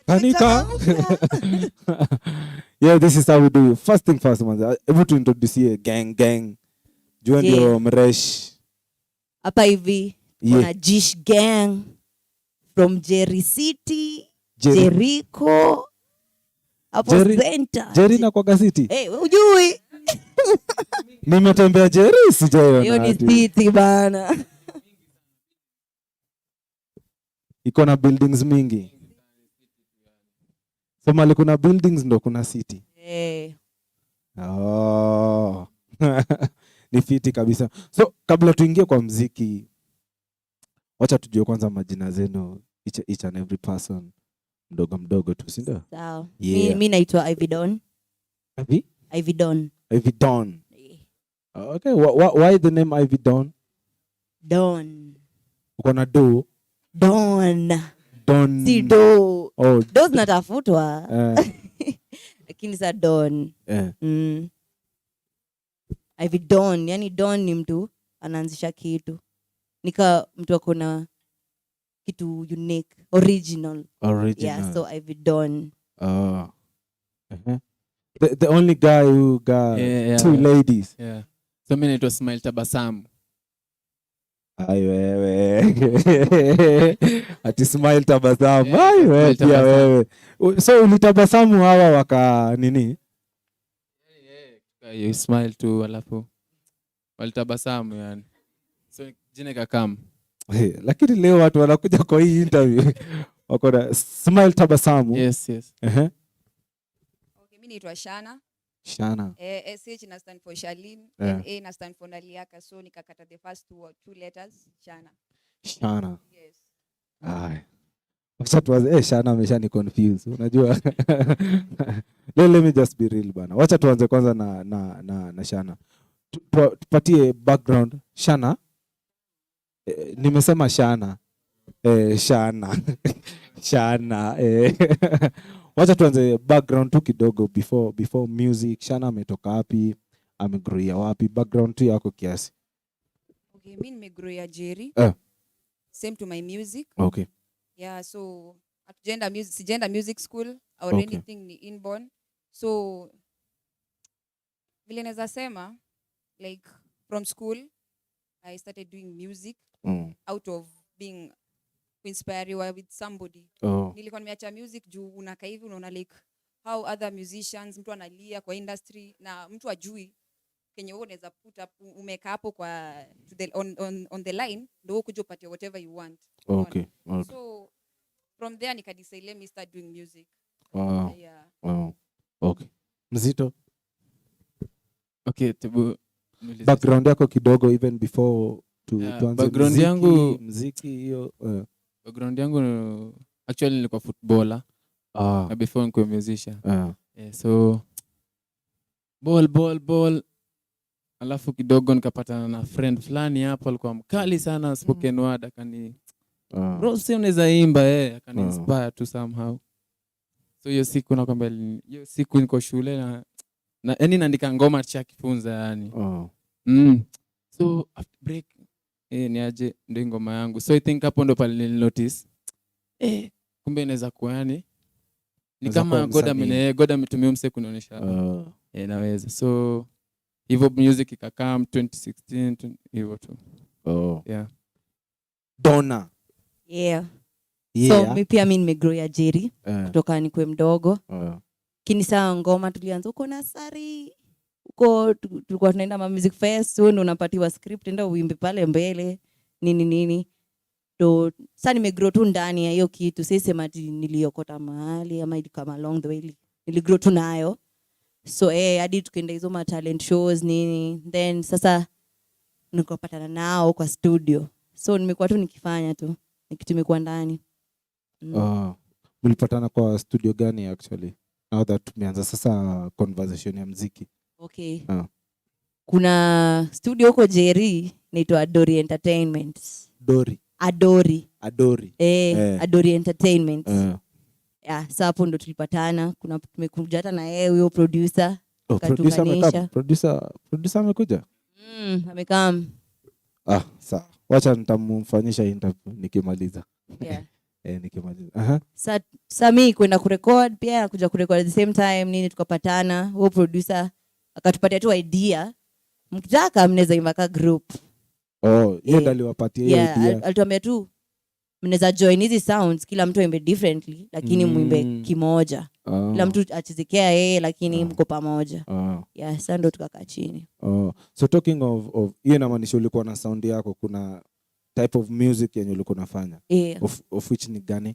Speaker 1: Kanika. Yeah, this is how we do it. First thing first, man. Able to introduce you gang. Join your mresh.
Speaker 11: Hapa hivi kuna JISSH gang from Jerry City, Jericho. Hapo center.
Speaker 1: Jerry na kwa City.
Speaker 11: Ujui?
Speaker 1: Nimetembea Jerry sijaiona.
Speaker 11: Hiyo ni city bana.
Speaker 1: Iko na buildings mingi. So mali kuna buildings ndo kuna city. Oh. Ni fiti kabisa. So kabla tuingie kwa mziki, wacha tujue kwanza majina zenu, each and every person, mdogo tu, si ndio?
Speaker 11: Sawa. Mimi naitwa Ivy Dawn. Ivy Dawn.
Speaker 1: Okay, why the name Ivy Dawn?
Speaker 11: Dawn.
Speaker 1: Uko na do?
Speaker 11: Dawn. Si do.
Speaker 1: Oh.
Speaker 11: Do zinatafutwa. Lakini sa Dawn. Ivy Dawn, yani Dawn ni mtu anaanzisha kitu. Nika mtu akona kitu unique, original. Yeah, so Ivy Dawn.
Speaker 1: The only guy who got two ladies.
Speaker 12: Yeah. So mimi naitwa Smile Tabasamu.
Speaker 1: Ai wewe. Ati Smile Tabasamu. Ai wewe pia wewe. So ulitabasamu hawa waka nini?
Speaker 12: You smile tu alafu walitabasamu yani. So jina kakam.
Speaker 1: Lakini leo watu wanakuja kwa hii interview. Wako na Smile Tabasamu.
Speaker 12: Yes.
Speaker 13: Okay, mimi naitwa Shana. SH na stand for Shalin, A na stand for Naliaka, so nikakata the first two letters, Shana. Yes.
Speaker 1: Ai. Wacha tuanze Shana ameshani confuse. Unajua? Let me just be real bana. Wacha tuanze kwanza na Shana. Tupatie background. Shana. Nimesema Shana. Shana. Wacha tuanze background tu kidogo before music. Shana ametoka wapi? Amegrowia wapi? Background tu yako kiasi.
Speaker 13: Okay, mimi nimegrowia Jerry. Same to my music.
Speaker 1: Okay.
Speaker 13: Yeah, so sijaenda music school or anything, ni inborn. So vile naweza sema, like from school I started doing music out of being inspired with somebody. Nilikuwa nimeacha music juu unakaa hivi unaona like how other musicians, mtu analia kwa industry na mtu ajui kenye wewe unaweza put up, umeka hapo kwa on the line ndio kuja upate whatever you want.
Speaker 1: Okay.
Speaker 13: So from there nikadecide let me start doing music.
Speaker 1: Wow. Okay. Mzito.
Speaker 12: Okay,
Speaker 1: background yako kidogo even before tuanze
Speaker 12: background yangu
Speaker 1: muziki hiyo.
Speaker 12: Background yangu actually nilikuwa footballer. Na before nilikuwa musician. So ball alafu kidogo nikapatana na friend fulani hapo alikuwa mkali sana spoken word, akani bro sio unaweza imba akani inspire to somehow. So hiyo siku nakwambia, hiyo siku niko shule na yani naandika ngoma cha kifunza yani. So after break ni aje ndio ngoma yangu. So I think hapo ndo pale nilinotice kumbe inaweza kuwa yani ni kama God ametumia mse kunionyesha naweza. So hivyo music ikakam 2016 hivyo tu.
Speaker 1: Donna.
Speaker 11: So mimi nimegrowia Jerry kutoka nikuwe mdogo. Kinisa ngoma tulianza uko nasari. Uko tulikuwa tunaenda ma music fest, so ndo unapatiwa script ndio uimbe pale mbele nini. So sasa nimegrow tu ndani ya hiyo kitu. Sisema ati niliokota mahali ama kama along the way niligrow tu nayo. So hadi tukaenda hizo ma talent shows nini. Then sasa nikapatana nao kwa studio. So nimekuwa tu nikifanya tu. Nikitumekuwa ndani.
Speaker 1: Mlipatana kwa studio gani actually? Now that tumeanza sasa conversation ya muziki.
Speaker 11: Okay. kuna studio huko Jerry inaitwa Adori Entertainment. Adori. Adori Entertainment. Yeah, sasa hapo ndo tulipatana. Kuna tumekuja hata na yeye huyo producer.
Speaker 1: Producer amekuja?
Speaker 11: Amekaa.
Speaker 1: Sawa. Wacha nitamfanyisha interview nikimaliza.
Speaker 11: Yeah.
Speaker 1: Nikimaliza.
Speaker 11: Sasa mimi kwenda kurecord pia kuja kurecord at the same time nini tukapatana. Huyo producer akatupatia tu idea. Mkitaka mnaweza imaka group.
Speaker 1: Yeye ndo aliwapatia idea.
Speaker 11: Alituambia tu mnaweza join hizi sounds kila mtu aimbe differently lakini muimbe kimoja. Kila mtu achezekea yeye lakini mko pamoja. Yeah, sasa ndo tukakaa chini.
Speaker 1: So talking of hiyo inamaanisha ulikuwa na sound yako, kuna type of music yenye ulikuwa unafanya. Of which ni gani?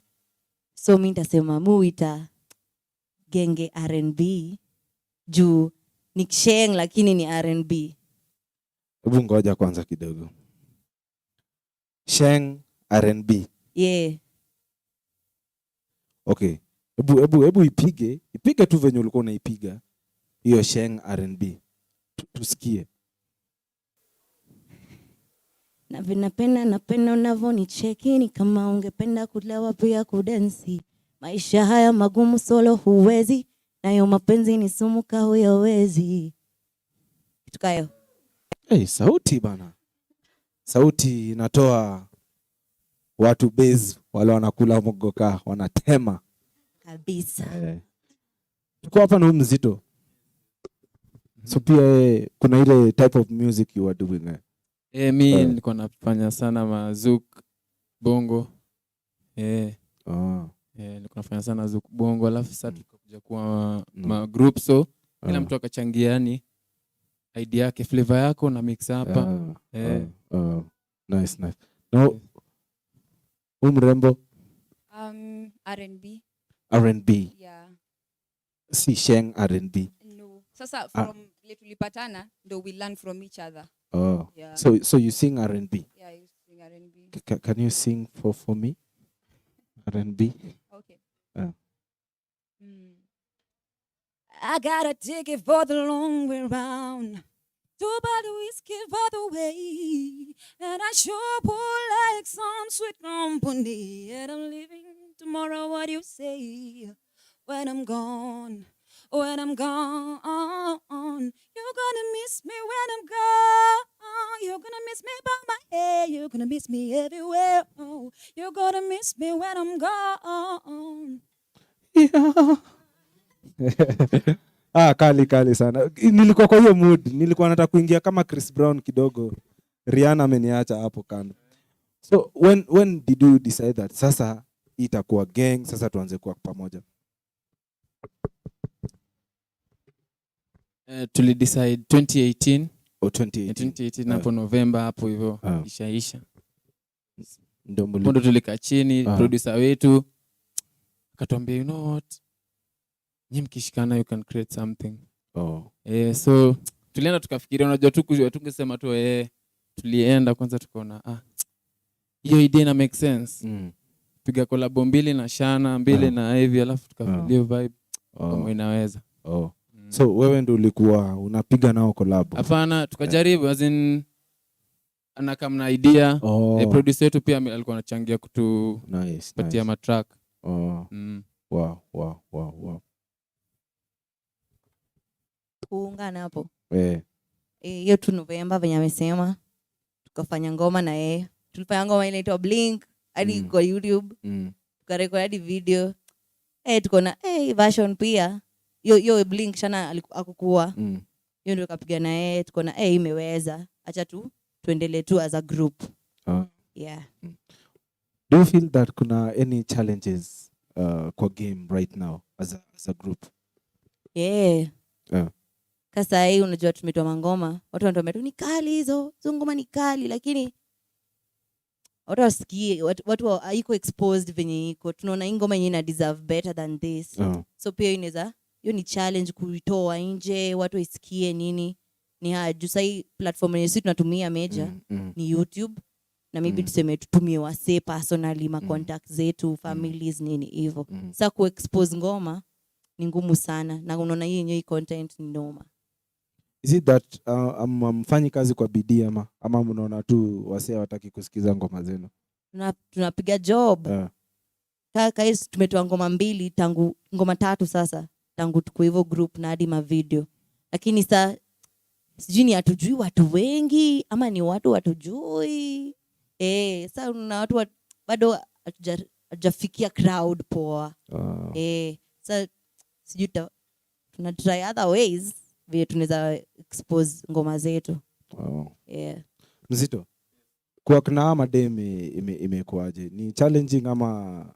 Speaker 11: So mimi nitasema muita genge R&B juu ni ksheng lakini ni R&B.
Speaker 1: Hebu ngoja kwanza kidogo. Sheng R&B.
Speaker 11: Yeah.
Speaker 1: Okay. Hebu ipige tu venye ulikuwa unaipiga. Hiyo Sheng R&B. Tusikie.
Speaker 11: Napenda unavonicheki ni kama ungependa kulewa pia kudensi. Maisha haya magumu solo huwezi. Nayo mapenzi ni sumu kahuyawezi. Tukayo.
Speaker 1: Sauti bana. Sauti inatoa watu base wale wanakula mogoka, wanatema.
Speaker 11: Kabisa.
Speaker 1: Tuko hapa na mzito. So pia kuna ile type of music you are doing.
Speaker 12: Mimi nilikuwa nafanya sana mazuk bongo. Nilikuwa nafanya sana zuk bongo alafu sasa tukakuja kwa ma group so kila mtu akachangia yani idea yake flavor yako na mix hapa. Nice.
Speaker 1: Now mrembo R&B.
Speaker 13: Yeah.
Speaker 1: Si Sheng R&B.
Speaker 13: No. Sasa from tulipatana ndo we learn from each other. Yeah.
Speaker 1: So you sing R&B?
Speaker 13: Yeah, I sing R&B.
Speaker 1: Can you sing for me? R&B?
Speaker 13: Okay.
Speaker 14: I got a ticket for the long way round. 2 bottle whiskey for the way. And I sure would like some sweet company. And I'm leaving tomorrow, what do you say? When I'm gone, you're gonna miss me when I'm gone. You're gonna miss me by my hair. You're gonna miss me everywhere. Oh, you're gonna miss me when I'm gone.
Speaker 1: Yeah. Kali sana. Nilikuwa kwa hiyo mood. Nilikuwa nataka kuingia kama Chris Brown kidogo. Rihanna ameniacha hapo kando. So when did you decide that sasa itakuwa gang, sasa tuanze kuwa pamoja?
Speaker 12: Tulidecide 2018.
Speaker 1: 2018
Speaker 12: hapo November hapo hivyo ishaisha.
Speaker 1: Ndio
Speaker 12: tulikaa chini producer wetu akatuambia you know what? Nyinyi mkishikana you can create something. So tulienda tukafikiria unajua tungesema tu tulienda kwanza tukaona hiyo idea ina make sense. Piga collab mbili na Shana mbili na hivi alafu tukafikiria vibe kama inaweza.
Speaker 1: So wewe ndio ulikuwa unapiga nao collab?
Speaker 12: Hapana, tukajaribu as in ana kama na idea. Producer wetu pia alikuwa anachangia kutupatia matrack.
Speaker 1: Wow.
Speaker 11: Kuungana hapo. Hiyo tu November venye amesema tukafanya ngoma na yeye. Tulifanya ngoma ile inaitwa Blink hadi kwa YouTube. Tukarekodi hadi video. Tuko na version pia. Yo Blink Shana akukua. Hiyo ndio kapiga na yeye tuko na imeweza. Acha tuendelee tu as a group. Yeah.
Speaker 1: Do you feel that kuna any challenges kwa game right now as a group?
Speaker 11: Yeah. Kasa hii unajua tumetoa mangoma, watu wanatuambia ni kali hizo ngoma ni kali lakini watu wasikie, watu haiko exposed venye iko. Tunaona hii ngoma yenyewe ina deserve better than this. So pia inaweza hiyo ni challenge kuitoa nje, watu isikie nini. Ni juu sasa platform yenyewe sisi tunatumia major ni YouTube na maybe tuseme tutumie wase personally ma contacts zetu, families nini hivyo. Sasa ku expose ngoma ni ngumu sana na unaona hii yenyewe content ni noma.
Speaker 1: Is it that mfanyi kazi kwa bidii ama mnaona tu wasee hawataki kusikiza ngoma zenu?
Speaker 11: Tunapiga job. Kaka hizi tumetoa ngoma 2 tangu ngoma 3 sasa tangu tuko hivyo group na hadi ma video. Lakini sasa sijui ni hatujui watu wengi ama ni watu hatujui. Sasa na watu bado hatujafikia crowd poa. Sasa sijui tuna try other ways vile tunaweza expose ngoma zetu.
Speaker 1: Mzito. Kwa kuna madem imekuaje? Ni challenging ama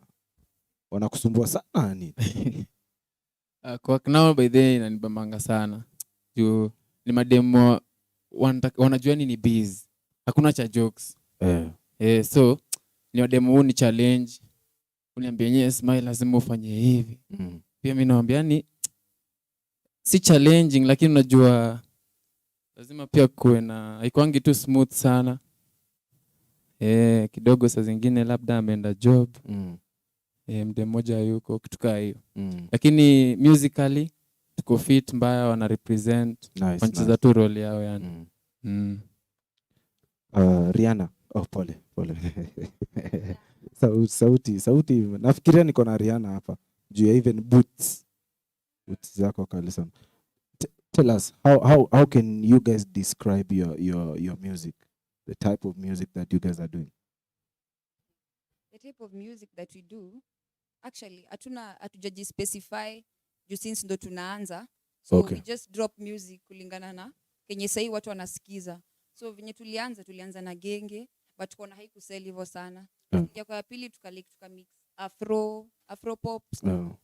Speaker 1: wanakusumbua sana ni?
Speaker 12: Kwa now by the way inanibambanga sana. Juu ni madem wanajua ni busy. Hakuna cha jokes. So ni madem ni challenge. Uniambia yeye smile lazima ufanye hivi. Pia mimi naambia ni si challenging lakini unajua lazima pia kuwe na haikuangi tu smooth sana. Kidogo saa zingine labda ameenda job. Mde mmoja yuko kutuka hiyo. Lakini musically tuko fit mbaya wana represent. Wanacheza tu role yao yani.
Speaker 1: Rihanna. Pole. Sauti. Nafikiria niko na Rihanna hapa. Juu ya even boots zako kali sana. Tell us how can you guys describe your music, the type of music that you guys are doing?
Speaker 13: The type of music that we do, actually hatujaji specify juu since ndo tunaanza, so we just drop music kulingana na kenye sahi watu wanasikiza. So venye tulianza na genge, but tukaona haikusell hivyo sana. Kwa pili tuka mix afro pop,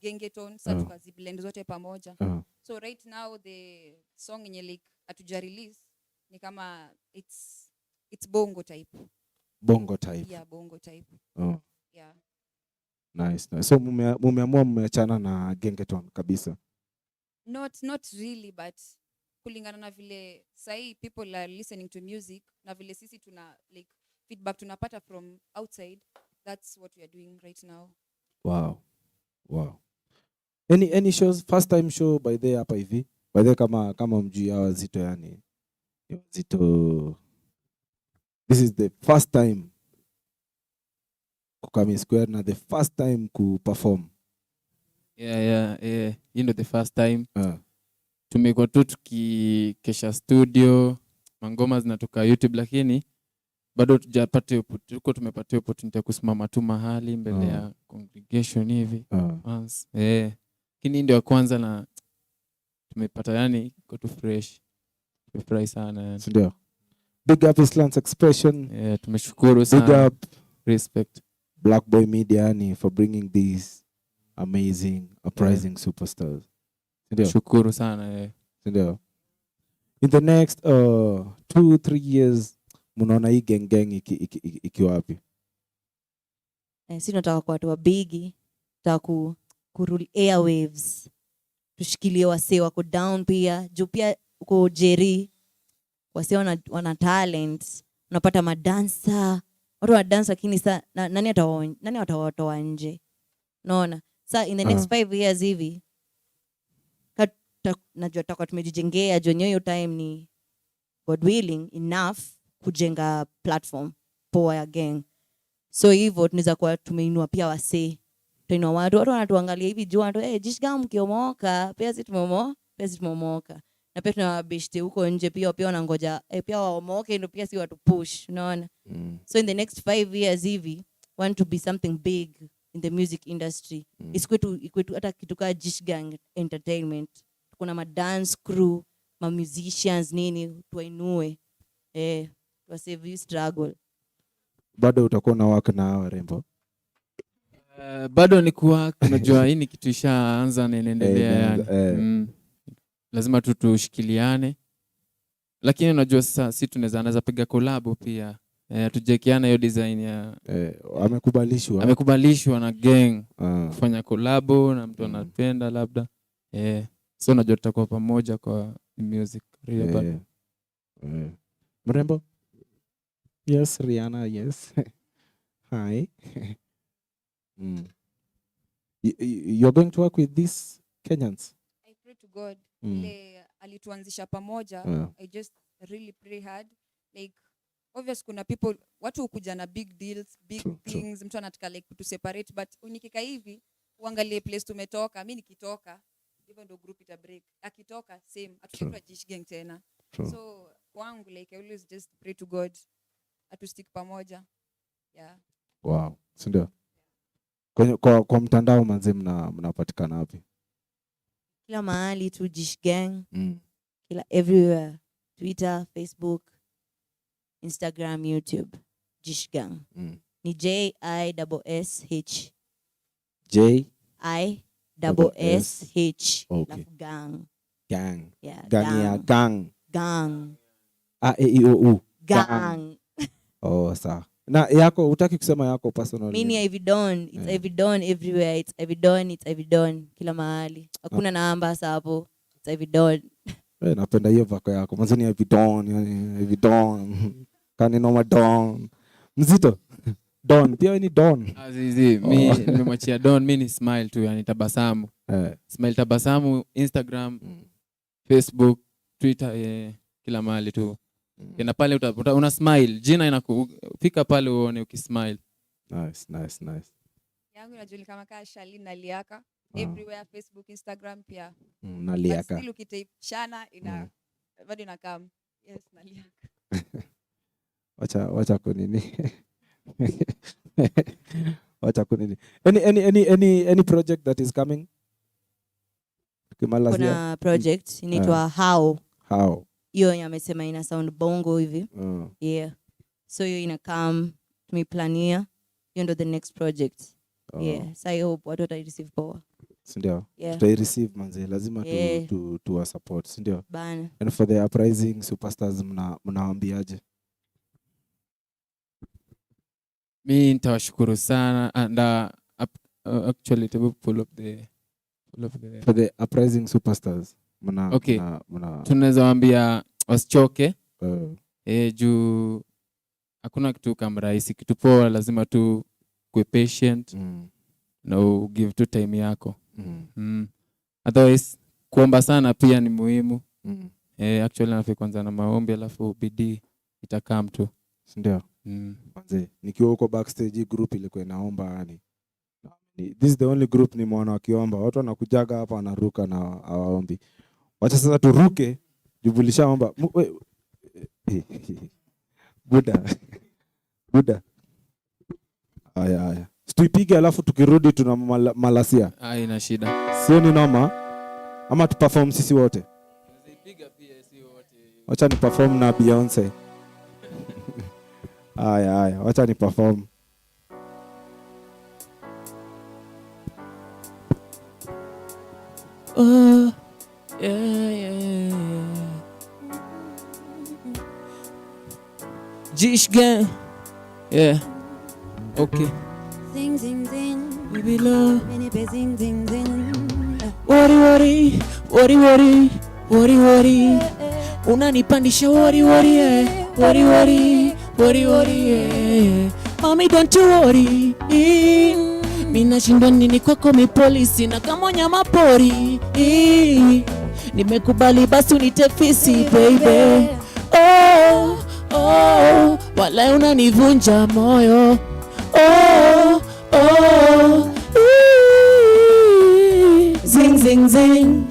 Speaker 13: gengeton, sasa tukaziblend zote pamoja. So right now the song yenye like hatuja release ni kama it's bongo type.
Speaker 1: Bongo type.
Speaker 13: Yeah, bongo type. Yeah.
Speaker 1: Nice. So mumeamua mmeachana na gengeton kabisa?
Speaker 13: Not really, but kulingana na vile sahi people are listening to music na vile sisi tuna like feedback tunapata from outside, that's what we are doing right now. Wow.
Speaker 1: Any shows, first time show by the hapa hivi? By the kama mjui hawa Zito yani. Zito, this is the first time kukami square na the first time ku perform.
Speaker 12: Yeah. You know the first time. Tumekuwa tu tukikesha studio, mangoma zinatoka YouTube lakini bado tumepata opportunity ya kusimama tu mahali mbele ya congregation hivi. Lakini ndio kwanza na tumepata yani iko tu fresh. Tumefurahi sana yani.
Speaker 1: Ndio. Big up Island's Expression.
Speaker 12: Tumeshukuru sana.
Speaker 1: Big up,
Speaker 12: respect
Speaker 1: Black Boy Media yani for bringing these amazing uprising superstars. Ndio.
Speaker 12: Shukuru sana
Speaker 1: Ndio. In the next 2-3 years mnaona hii gang iki wapi?
Speaker 11: Sisi tunataka kwa watu wa bigi, tunataka kurule airwaves. Tushikilie wasee wako down pia, juu pia uko Jerry. Wasee wana talent, unapata madansa, watu wa dance lakini sasa nani atawatoa nje? Unaona? Sasa in the next 5 years hivi najua tutakuwa tumejijengea hiyo time ni God willing enough kujenga platform poa ya gang. So hivyo tunaweza kuwa tumeinua pia wasee. Tunainua watu wanatuangalia hivi juu watu JISSH gang mkiomoka pia sisi tumemoka. Na pia tunawabishte huko nje pia wanangoja pia waomoke ndio pia si watu push, unaona? So in the next 5 years hivi want to be something big in the music industry. Ikwetu hata kitu kama JISSH gang entertainment. Kuna ma dance crew, ma musicians nini tuwainue. Tuwasave you struggle.
Speaker 1: Bado utakuwa na work na hawa rembo?
Speaker 12: Bado ni kuwa unajua hii ni kitu ishaanza na inaendelea yani. Lazima tu tushikiliane. Lakini unajua sasa sisi tunaweza piga collab pia. Tujekiana hiyo design ya amekubalishwa na gang kufanya collab na mtu anapenda labda. So unajua tutakuwa pamoja kwa music real.
Speaker 1: Mrembo? Yes, Rihanna, yes. Hi. You're going to work with these Kenyans?
Speaker 13: I pray to God. alituanzisha pamoja. I just really pray hard, like obvious kuna people watu hukuja na big deals, big things, mtu anataka like kutu separate, but unikika hivi uangalie place tumetoka. Mimi nikitoka even though group ita break, akitoka same, atutakuwa JISSH gang tena. So kwangu like I always just pray to God atustick pamoja. Yeah.
Speaker 1: Wow. Sindio? Kwa mtandao manze mnapatikana wapi?
Speaker 11: Kila mahali tu JISSH gang. Kila everywhere. Twitter, Facebook, Instagram, YouTube. JISSH gang. Ni JISSH. JISSH.
Speaker 1: Okay.
Speaker 11: Gang.
Speaker 1: Gang.
Speaker 11: Yeah,
Speaker 1: gang.
Speaker 11: Gang.
Speaker 1: A-E-I-O-U.
Speaker 11: Gang.
Speaker 1: Oh, sawa. Na yako utaki kusema yako personal?
Speaker 11: Mimi Evidon, it's Evidon everywhere. It's Evidon kila mahali. Hakuna namba hapo. It's Evidon.
Speaker 1: Napenda hiyo vako yako. Mwanzo ni Evidon. Kani noma Don. Mzito. Don, pia ni Don.
Speaker 12: Azizi, mimi nimemwachia Don, mimi ni smile tu, yani tabasamu. Smile tabasamu, Instagram, Facebook, Twitter, kila mahali tu. Kena pale una smile, jina inakufika pale uone ukismile.
Speaker 1: Nice.
Speaker 13: Yangu inajulikana kama Shalin Naliaka, everywhere, Facebook, Instagram pia.
Speaker 1: Naliaka.
Speaker 13: Still ukitype Shana bado inakam. Yes, Naliaka.
Speaker 1: Wacha kunini. Wacha kunini. Any project that is coming?
Speaker 11: Kuna project inaitwa How. Hiyo yamesema ina sound bongo hivi. Yeah. So hiyo ina come tumeplania. Hiyo ndo the next project. Yeah. So I hope watu wata receive power.
Speaker 1: Sindio?
Speaker 11: Yeah.
Speaker 1: Tutai receive manze. Lazima tu support. Sindio?
Speaker 11: Bana.
Speaker 1: And for the uprising superstars mnawaambiaje?
Speaker 12: Mimi nitawashukuru sana and actually to pull up the
Speaker 1: for the uprising superstars
Speaker 12: tunaweza waambia wasichoke. Juu hakuna kitu kama rahisi, kitu poa, lazima tu kuwe patient na give tu time yako. Otherwise kuomba sana pia ni muhimu. Actually nafika kwanza na maombi alafu bidii itakam tu.
Speaker 1: Ndio. Manze, nikiwa huko backstage group ilikuwa inaomba yani. This is the only group ni mwana wakiomba. Watu wanakujaga hapa wanaruka na hawaombi. Wacha sasa turuke, jubulisha omba. Buda. Aya. Tuipige alafu tukirudi tuna malasia.
Speaker 12: Haina shida.
Speaker 1: Sio ni noma. Ama tu perform sisi wote.
Speaker 12: Tuipiga pia sisi wote.
Speaker 1: Wacha ni perform na Beyonce. Aya, wacha ni perform.
Speaker 12: Oh, yeah. JISSH gang. Yeah. Okay.
Speaker 14: Zing, zing, zing.
Speaker 12: Baby love.
Speaker 14: Zing, zing, zing.
Speaker 12: Worry. Unanipandisha worry. Mommy, don't you worry. Mina shindwa nini kwako mipolisi na kama nyama pori. Nimekubali basi unitefisi baby. Oh, wala unanivunja moyo. Zing, zing, zing.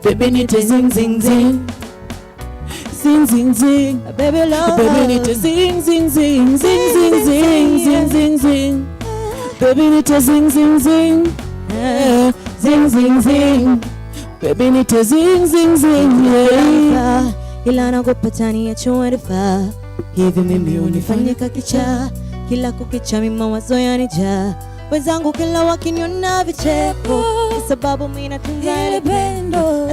Speaker 12: Baby nite zing, zing, zing. Zing, zing, zing.
Speaker 11: Baby love.
Speaker 12: Baby nite zing, zing, zing. Zing, zing, zing. Zing, zing, zing. Baby nite zing, zing, zing. Zing, zing, zing. Baby nite zing, zing, zing. Yeah.
Speaker 11: Ila nakupata ni ya chua hivi mimi unifanyika kicha. Kila kukicha mimi mawazo yanijaa. Wenzangu kila wakiniona vicheko. Sababu mimi natunza ile pendo.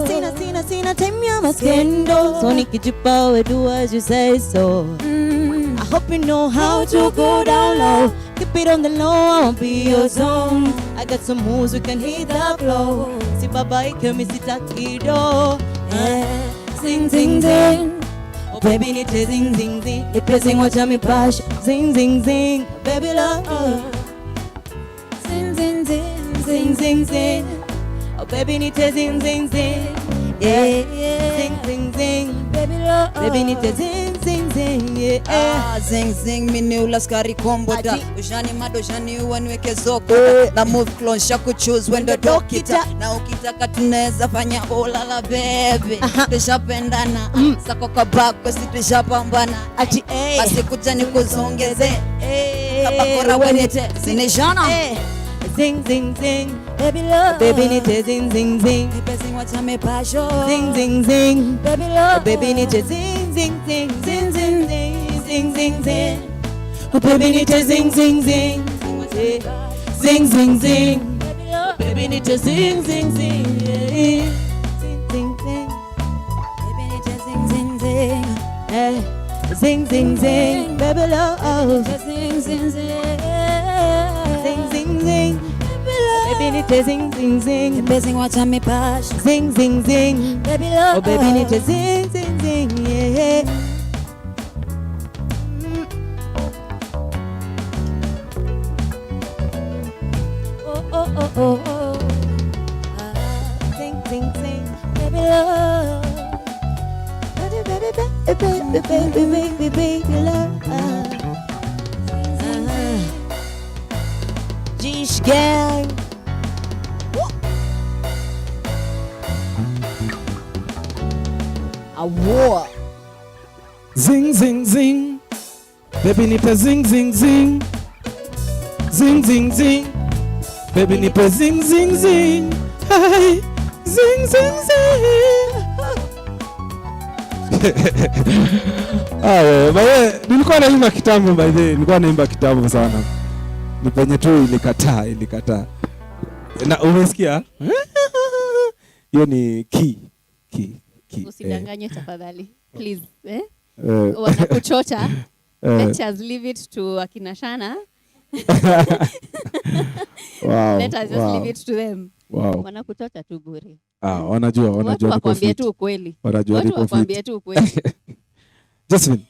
Speaker 11: Sina time ya maskendo. So nikijipa we do as you say so. I hope you know how to go down low. Keep it on the low, I won't be your zone. I got some moves, we can hit the flow. Si baba ikemi sitakido. Zing, zing, zing. Oh baby nite zing, zing, zing. Ipe zing wacha mi pash. Zing, zing, zing. Baby love. Zing, zing, zing. Zing, zing, zing. Oh baby nite zing, zing, zing. Yeah. Zing zing zing, baby love. Baby need to zing zing zing, yeah.
Speaker 14: Zing zing mini ulaskari kombo da. Ujani madojani uwaniweke zoko. Na move clone shaku choose wendo dokita. Na ukitaka tunaweza fanya ulala baby. Tushapendana. Sako kwa back kwesi tushapambana. Basi kuja nikuzongeze. Kapakora wenete zinejana.
Speaker 11: Zing zing zing, baby love. Baby need to zing zing zing.
Speaker 14: Baby what's me passion.
Speaker 11: Zing zing zing, baby love. Baby need to zing zing zing, zing zing zing, zing zing zing. Baby need to zing zing zing, zing zing zing. Baby need to zing zing zing, zing zing zing.
Speaker 14: Baby need to zing zing zing.
Speaker 11: Zing zing zing, baby love.
Speaker 14: Zing zing zing.
Speaker 11: Zing zing zing, baby need to zing zing zing.
Speaker 14: Baby what's me passion.
Speaker 11: Zing zing zing,
Speaker 14: baby love.
Speaker 11: Oh baby need to zing zing zing, yeah. Oh. Zing zing zing, baby love. Baby love. JISSH gang. A war.
Speaker 2: Zing zing zing, baby nipe zing zing zing, zing zing zing, baby nipe zing zing zing, hey, zing zing zing. Bae, nilikuwa naimba kitambo by the way, nilikuwa naimba kitambo sana. Ni penye tu ilikataa. Na umesikia? Hiyo ni key.
Speaker 3: Usidanganywe tafadhali. Please, wanakuchocha. Let's just leave it to akina Shana.
Speaker 2: Wow.
Speaker 3: Let us just leave it to them.
Speaker 2: Wow.
Speaker 3: Wanakuchocha tu bure.
Speaker 2: Wanajua
Speaker 3: watu wakwambie tu ukweli.
Speaker 2: Watu
Speaker 3: wakwambie tu ukweli.
Speaker 2: Jasmine.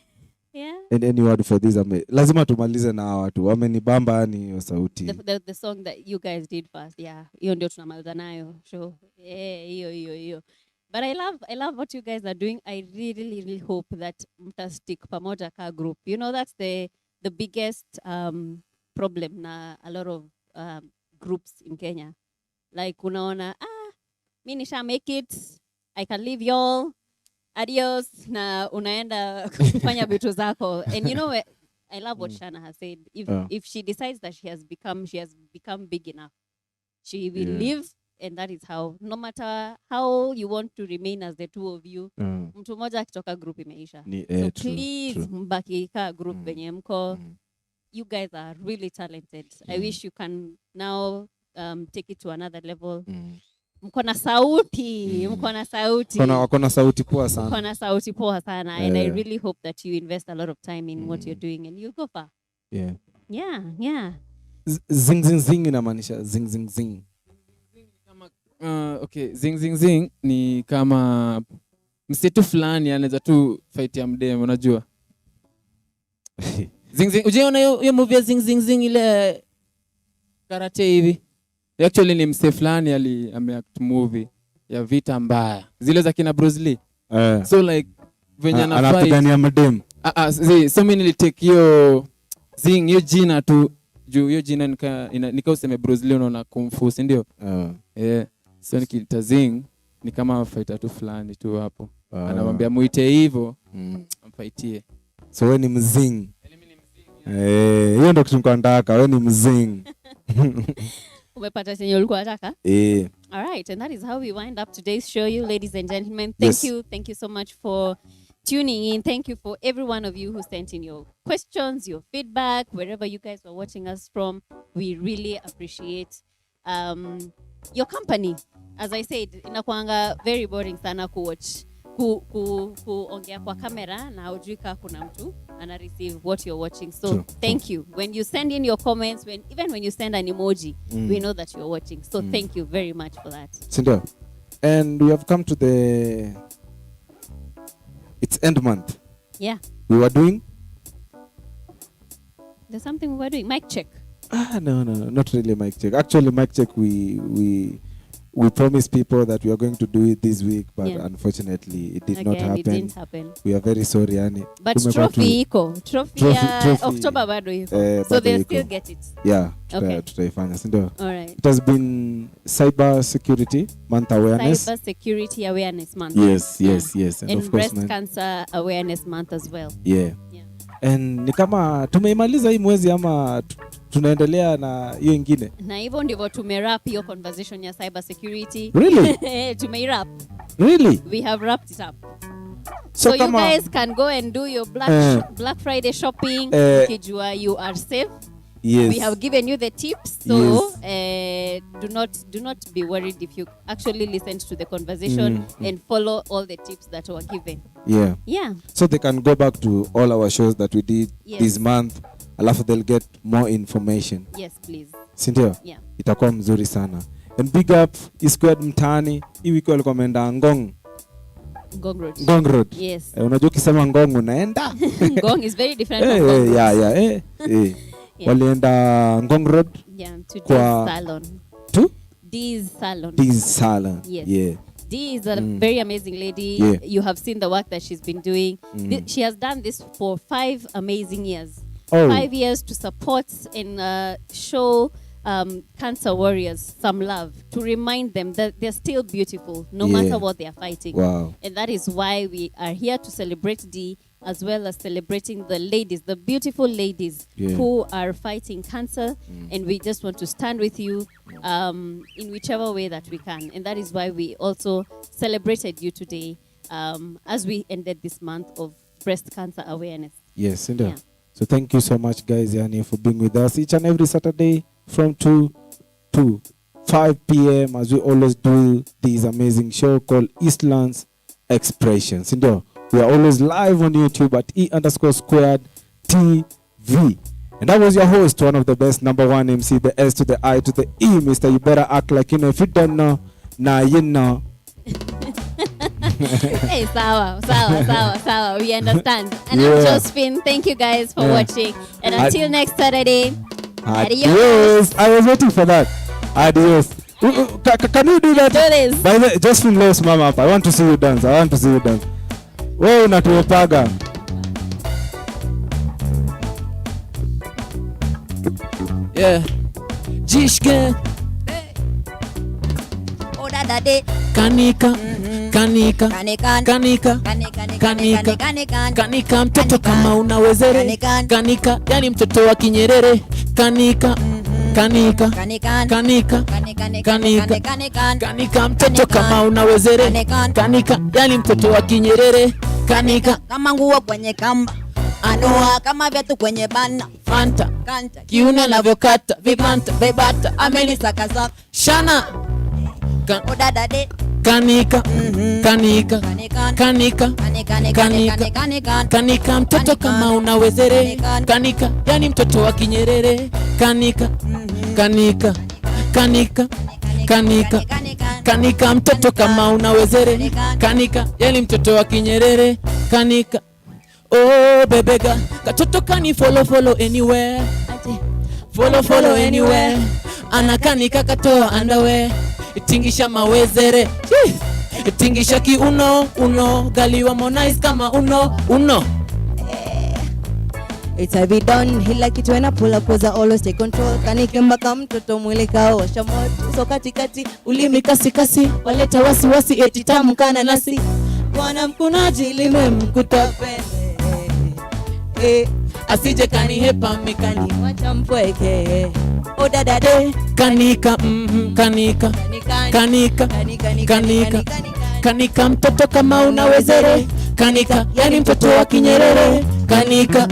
Speaker 3: Yeah.
Speaker 2: And any word for this? Lazima tumalize na hawa watu. Wamenibamba yani hiyo sauti.
Speaker 3: The song that you guys did first. Yeah. Hiyo ndio tunamaliza nayo. Sure. Hiyo. But I love what you guys are doing. I really hope that mtastick pamoja ka group. You know, that's the biggest problem na a lot of groups in Kenya. Like unaona, mi nisha make it, I can leave y'all, adios, na unaenda kufanya vitu zako. And you know, I love what Shana has said. If she decides that she has become big enough, she will leave. And that is how, no matter how you want to remain as the two of you, mtu moja akitoka group imeisha. So please, mbaki ka group venye mko. You guys are really talented. I wish you can now take it to another level. Mko na sauti.
Speaker 2: Wako na sauti poa sana.
Speaker 3: Mko na sauti poa sana. And I really hope that you invest a lot of time in what you're doing and you'll go far. Yeah.
Speaker 2: Zing zing zing inamaanisha zing zing zing.
Speaker 12: Okay, zing zing zing ni kama msitu fulani anaweza tu fight ya mdem, unajua. Zing zing, ujiona hiyo movie ya zing zing zing ile karate hivi. Actually ni mse fulani ameact movie ya vita mbaya. Zile za kina Bruce Lee. So like venye na fight.
Speaker 2: Anapigania madem.
Speaker 12: So mimi nilitake hiyo zing hiyo jina tu juu hiyo jina nika useme Bruce Lee unaona kung fu, si ndio? So nikita zing ni kama fighter tu fulani tu hapo. Anamwambia muite hivyo, amfightie.
Speaker 2: So wewe ni mzing. Hiyo ndio kitu nataka, wewe ni mzing.
Speaker 3: Umepata chenye ulikuwa unataka? All right, and that is how we wind up today's show, you ladies and gentlemen. Thank you so much for tuning in. Thank you for every one of you who sent in your questions, your feedback, wherever you guys are watching us from. We really appreciate your company. As I said, inakuanga very boring sana kuwatch kuongea kwa kamera na hujui kama kuna mtu ana receive what you're watching. So thank you. When you send in your comments, even when you send an emoji, we know that you're watching. So thank you very much for that.
Speaker 2: Sindio. And we have come to it's end month.
Speaker 3: Yeah.
Speaker 2: We were doing?
Speaker 3: There's something we were doing. Mic check.
Speaker 2: No, not really mic check. Actually, mic check we
Speaker 1: we promised people that we are going to do it this week, but unfortunately it did not happen.
Speaker 3: It didn't happen.
Speaker 1: We are very sorry, yani.
Speaker 3: But trophy ya October bado iko. So they'll still get it.
Speaker 1: Yeah, tutaifanya, si ndio? All right. It has been Cyber Security Month Awareness.
Speaker 3: Cyber Security Awareness Month.
Speaker 1: Yes. And of course,
Speaker 3: Breast Cancer Awareness Month as well.
Speaker 1: Yeah. And ni kama tumeimaliza hii mwezi ama tunaendelea na hiyo ingine.
Speaker 3: Na hivyo ndivyo tumerap hiyo conversation ya cyber security.
Speaker 1: Really?
Speaker 3: Tumeirap.
Speaker 1: Really?
Speaker 3: We have wrapped it up. So you guys can go and do your Black Friday shopping. Ukijua you are safe.
Speaker 1: Yes.
Speaker 3: We have given you the tips, so do not be worried if you actually listen to the conversation and follow all the tips that were given.
Speaker 1: Yeah. So they can go back to all our shows that we did this month. Alafu they'll get more information.
Speaker 3: Yes, please.
Speaker 1: Sindio?
Speaker 3: Yeah.
Speaker 1: Itakuwa mzuri sana. And big up E-Squared mtaani. Hii wiki walikuwa wameenda Ngong Road.
Speaker 3: Yes.
Speaker 1: Unajua ukisema Ngong unaenda?
Speaker 3: Ngong is very different from Ngong.
Speaker 1: Yeah. Walienda Ngong Road.
Speaker 3: Yeah, to Dee's Salon.
Speaker 1: To?
Speaker 3: Dee's Salon.
Speaker 1: Yes.
Speaker 3: Yeah. Dee is a very amazing lady.
Speaker 1: Yeah.
Speaker 3: You have seen the work that she's been doing. She has done this for 5 amazing years. 5 years to support and show cancer warriors some love, to remind them that they're still beautiful no matter what they are fighting.
Speaker 1: Wow.
Speaker 3: And that is why we are here to celebrate Dee, as well as celebrating the ladies, the beautiful ladies who are fighting cancer. And we just want to stand with you in whichever way that we can. And that is why we also celebrated you today as we ended this month of breast cancer awareness.
Speaker 1: Yes, indeed. So thank you so much, guys, Yani, for being with us each and every Saturday from 2 to 5 p.m. as we always do this amazing show called Eastlands Expressions. Indeed. We are always live on YouTube at E_squared TV. And that was your host, one of the best, number one MC, the S to the I to the E, Mr. You better act like you know. If you don't know, now you know.
Speaker 3: Hey, sawa. We understand. And I'm Josephine. Thank you guys for watching. And until next Saturday,
Speaker 1: adios. I was waiting for that. Adios. Can you do that?
Speaker 3: Do this.
Speaker 1: By the way, Josephine loves mama up. I want to see you dance. Wewe unatuopaga.
Speaker 11: Yeah. JISSH gang. Kanika. Kanika mtoto kama unawezere. Kanika yani mtoto wa Kinyerere. Kanika mtoto kama unawezere. Kanika yani mtoto wa Kinyerere. Kanika
Speaker 14: kama nguo kwenye kamba, anoa kama viatu kwenye bana.
Speaker 11: Fanta kiuno navyokata, vipanta vibata
Speaker 14: amenisakaza
Speaker 11: shana.
Speaker 14: Odadade
Speaker 11: Kanika mtoto kama unawezere. Kanika yani mtoto wa Kinyerere. Kanika mtoto kama unawezere. Kanika yani mtoto wa Kinyerere. Kanika oh bebega katoto kani follow anywhere. Follow anywhere. Anakanika katoa underwear. Itingisha mawezere. Itingisha uno gali wa Monaize kama uno.
Speaker 14: It's a be done. He like it when I pull up cause I always take control. Kanikemba kama mtoto mwili kaosha moto. So katikati ulimi kasi waleta wasi eti tamu kana nasi. Bwana mkunaji limemkuta pende.
Speaker 11: Asije kanihepa mikani
Speaker 14: wacha mpweke. Odadade
Speaker 11: Kanika mtoto kama unawezere. Kanika yani mtoto wa Kinyerere. Kanika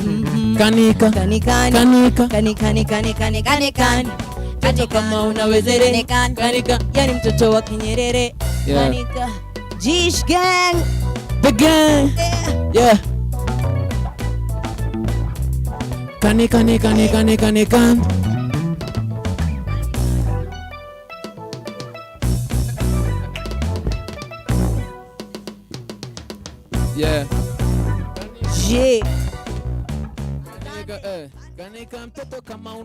Speaker 11: mtoto kama unawezere. Kanika
Speaker 14: yani mtoto wa Kinyerere. Kanika JISSH gang,
Speaker 11: the gang. Yeah. Kanika yeah.
Speaker 14: Yeah.
Speaker 11: Kanika mtoto kama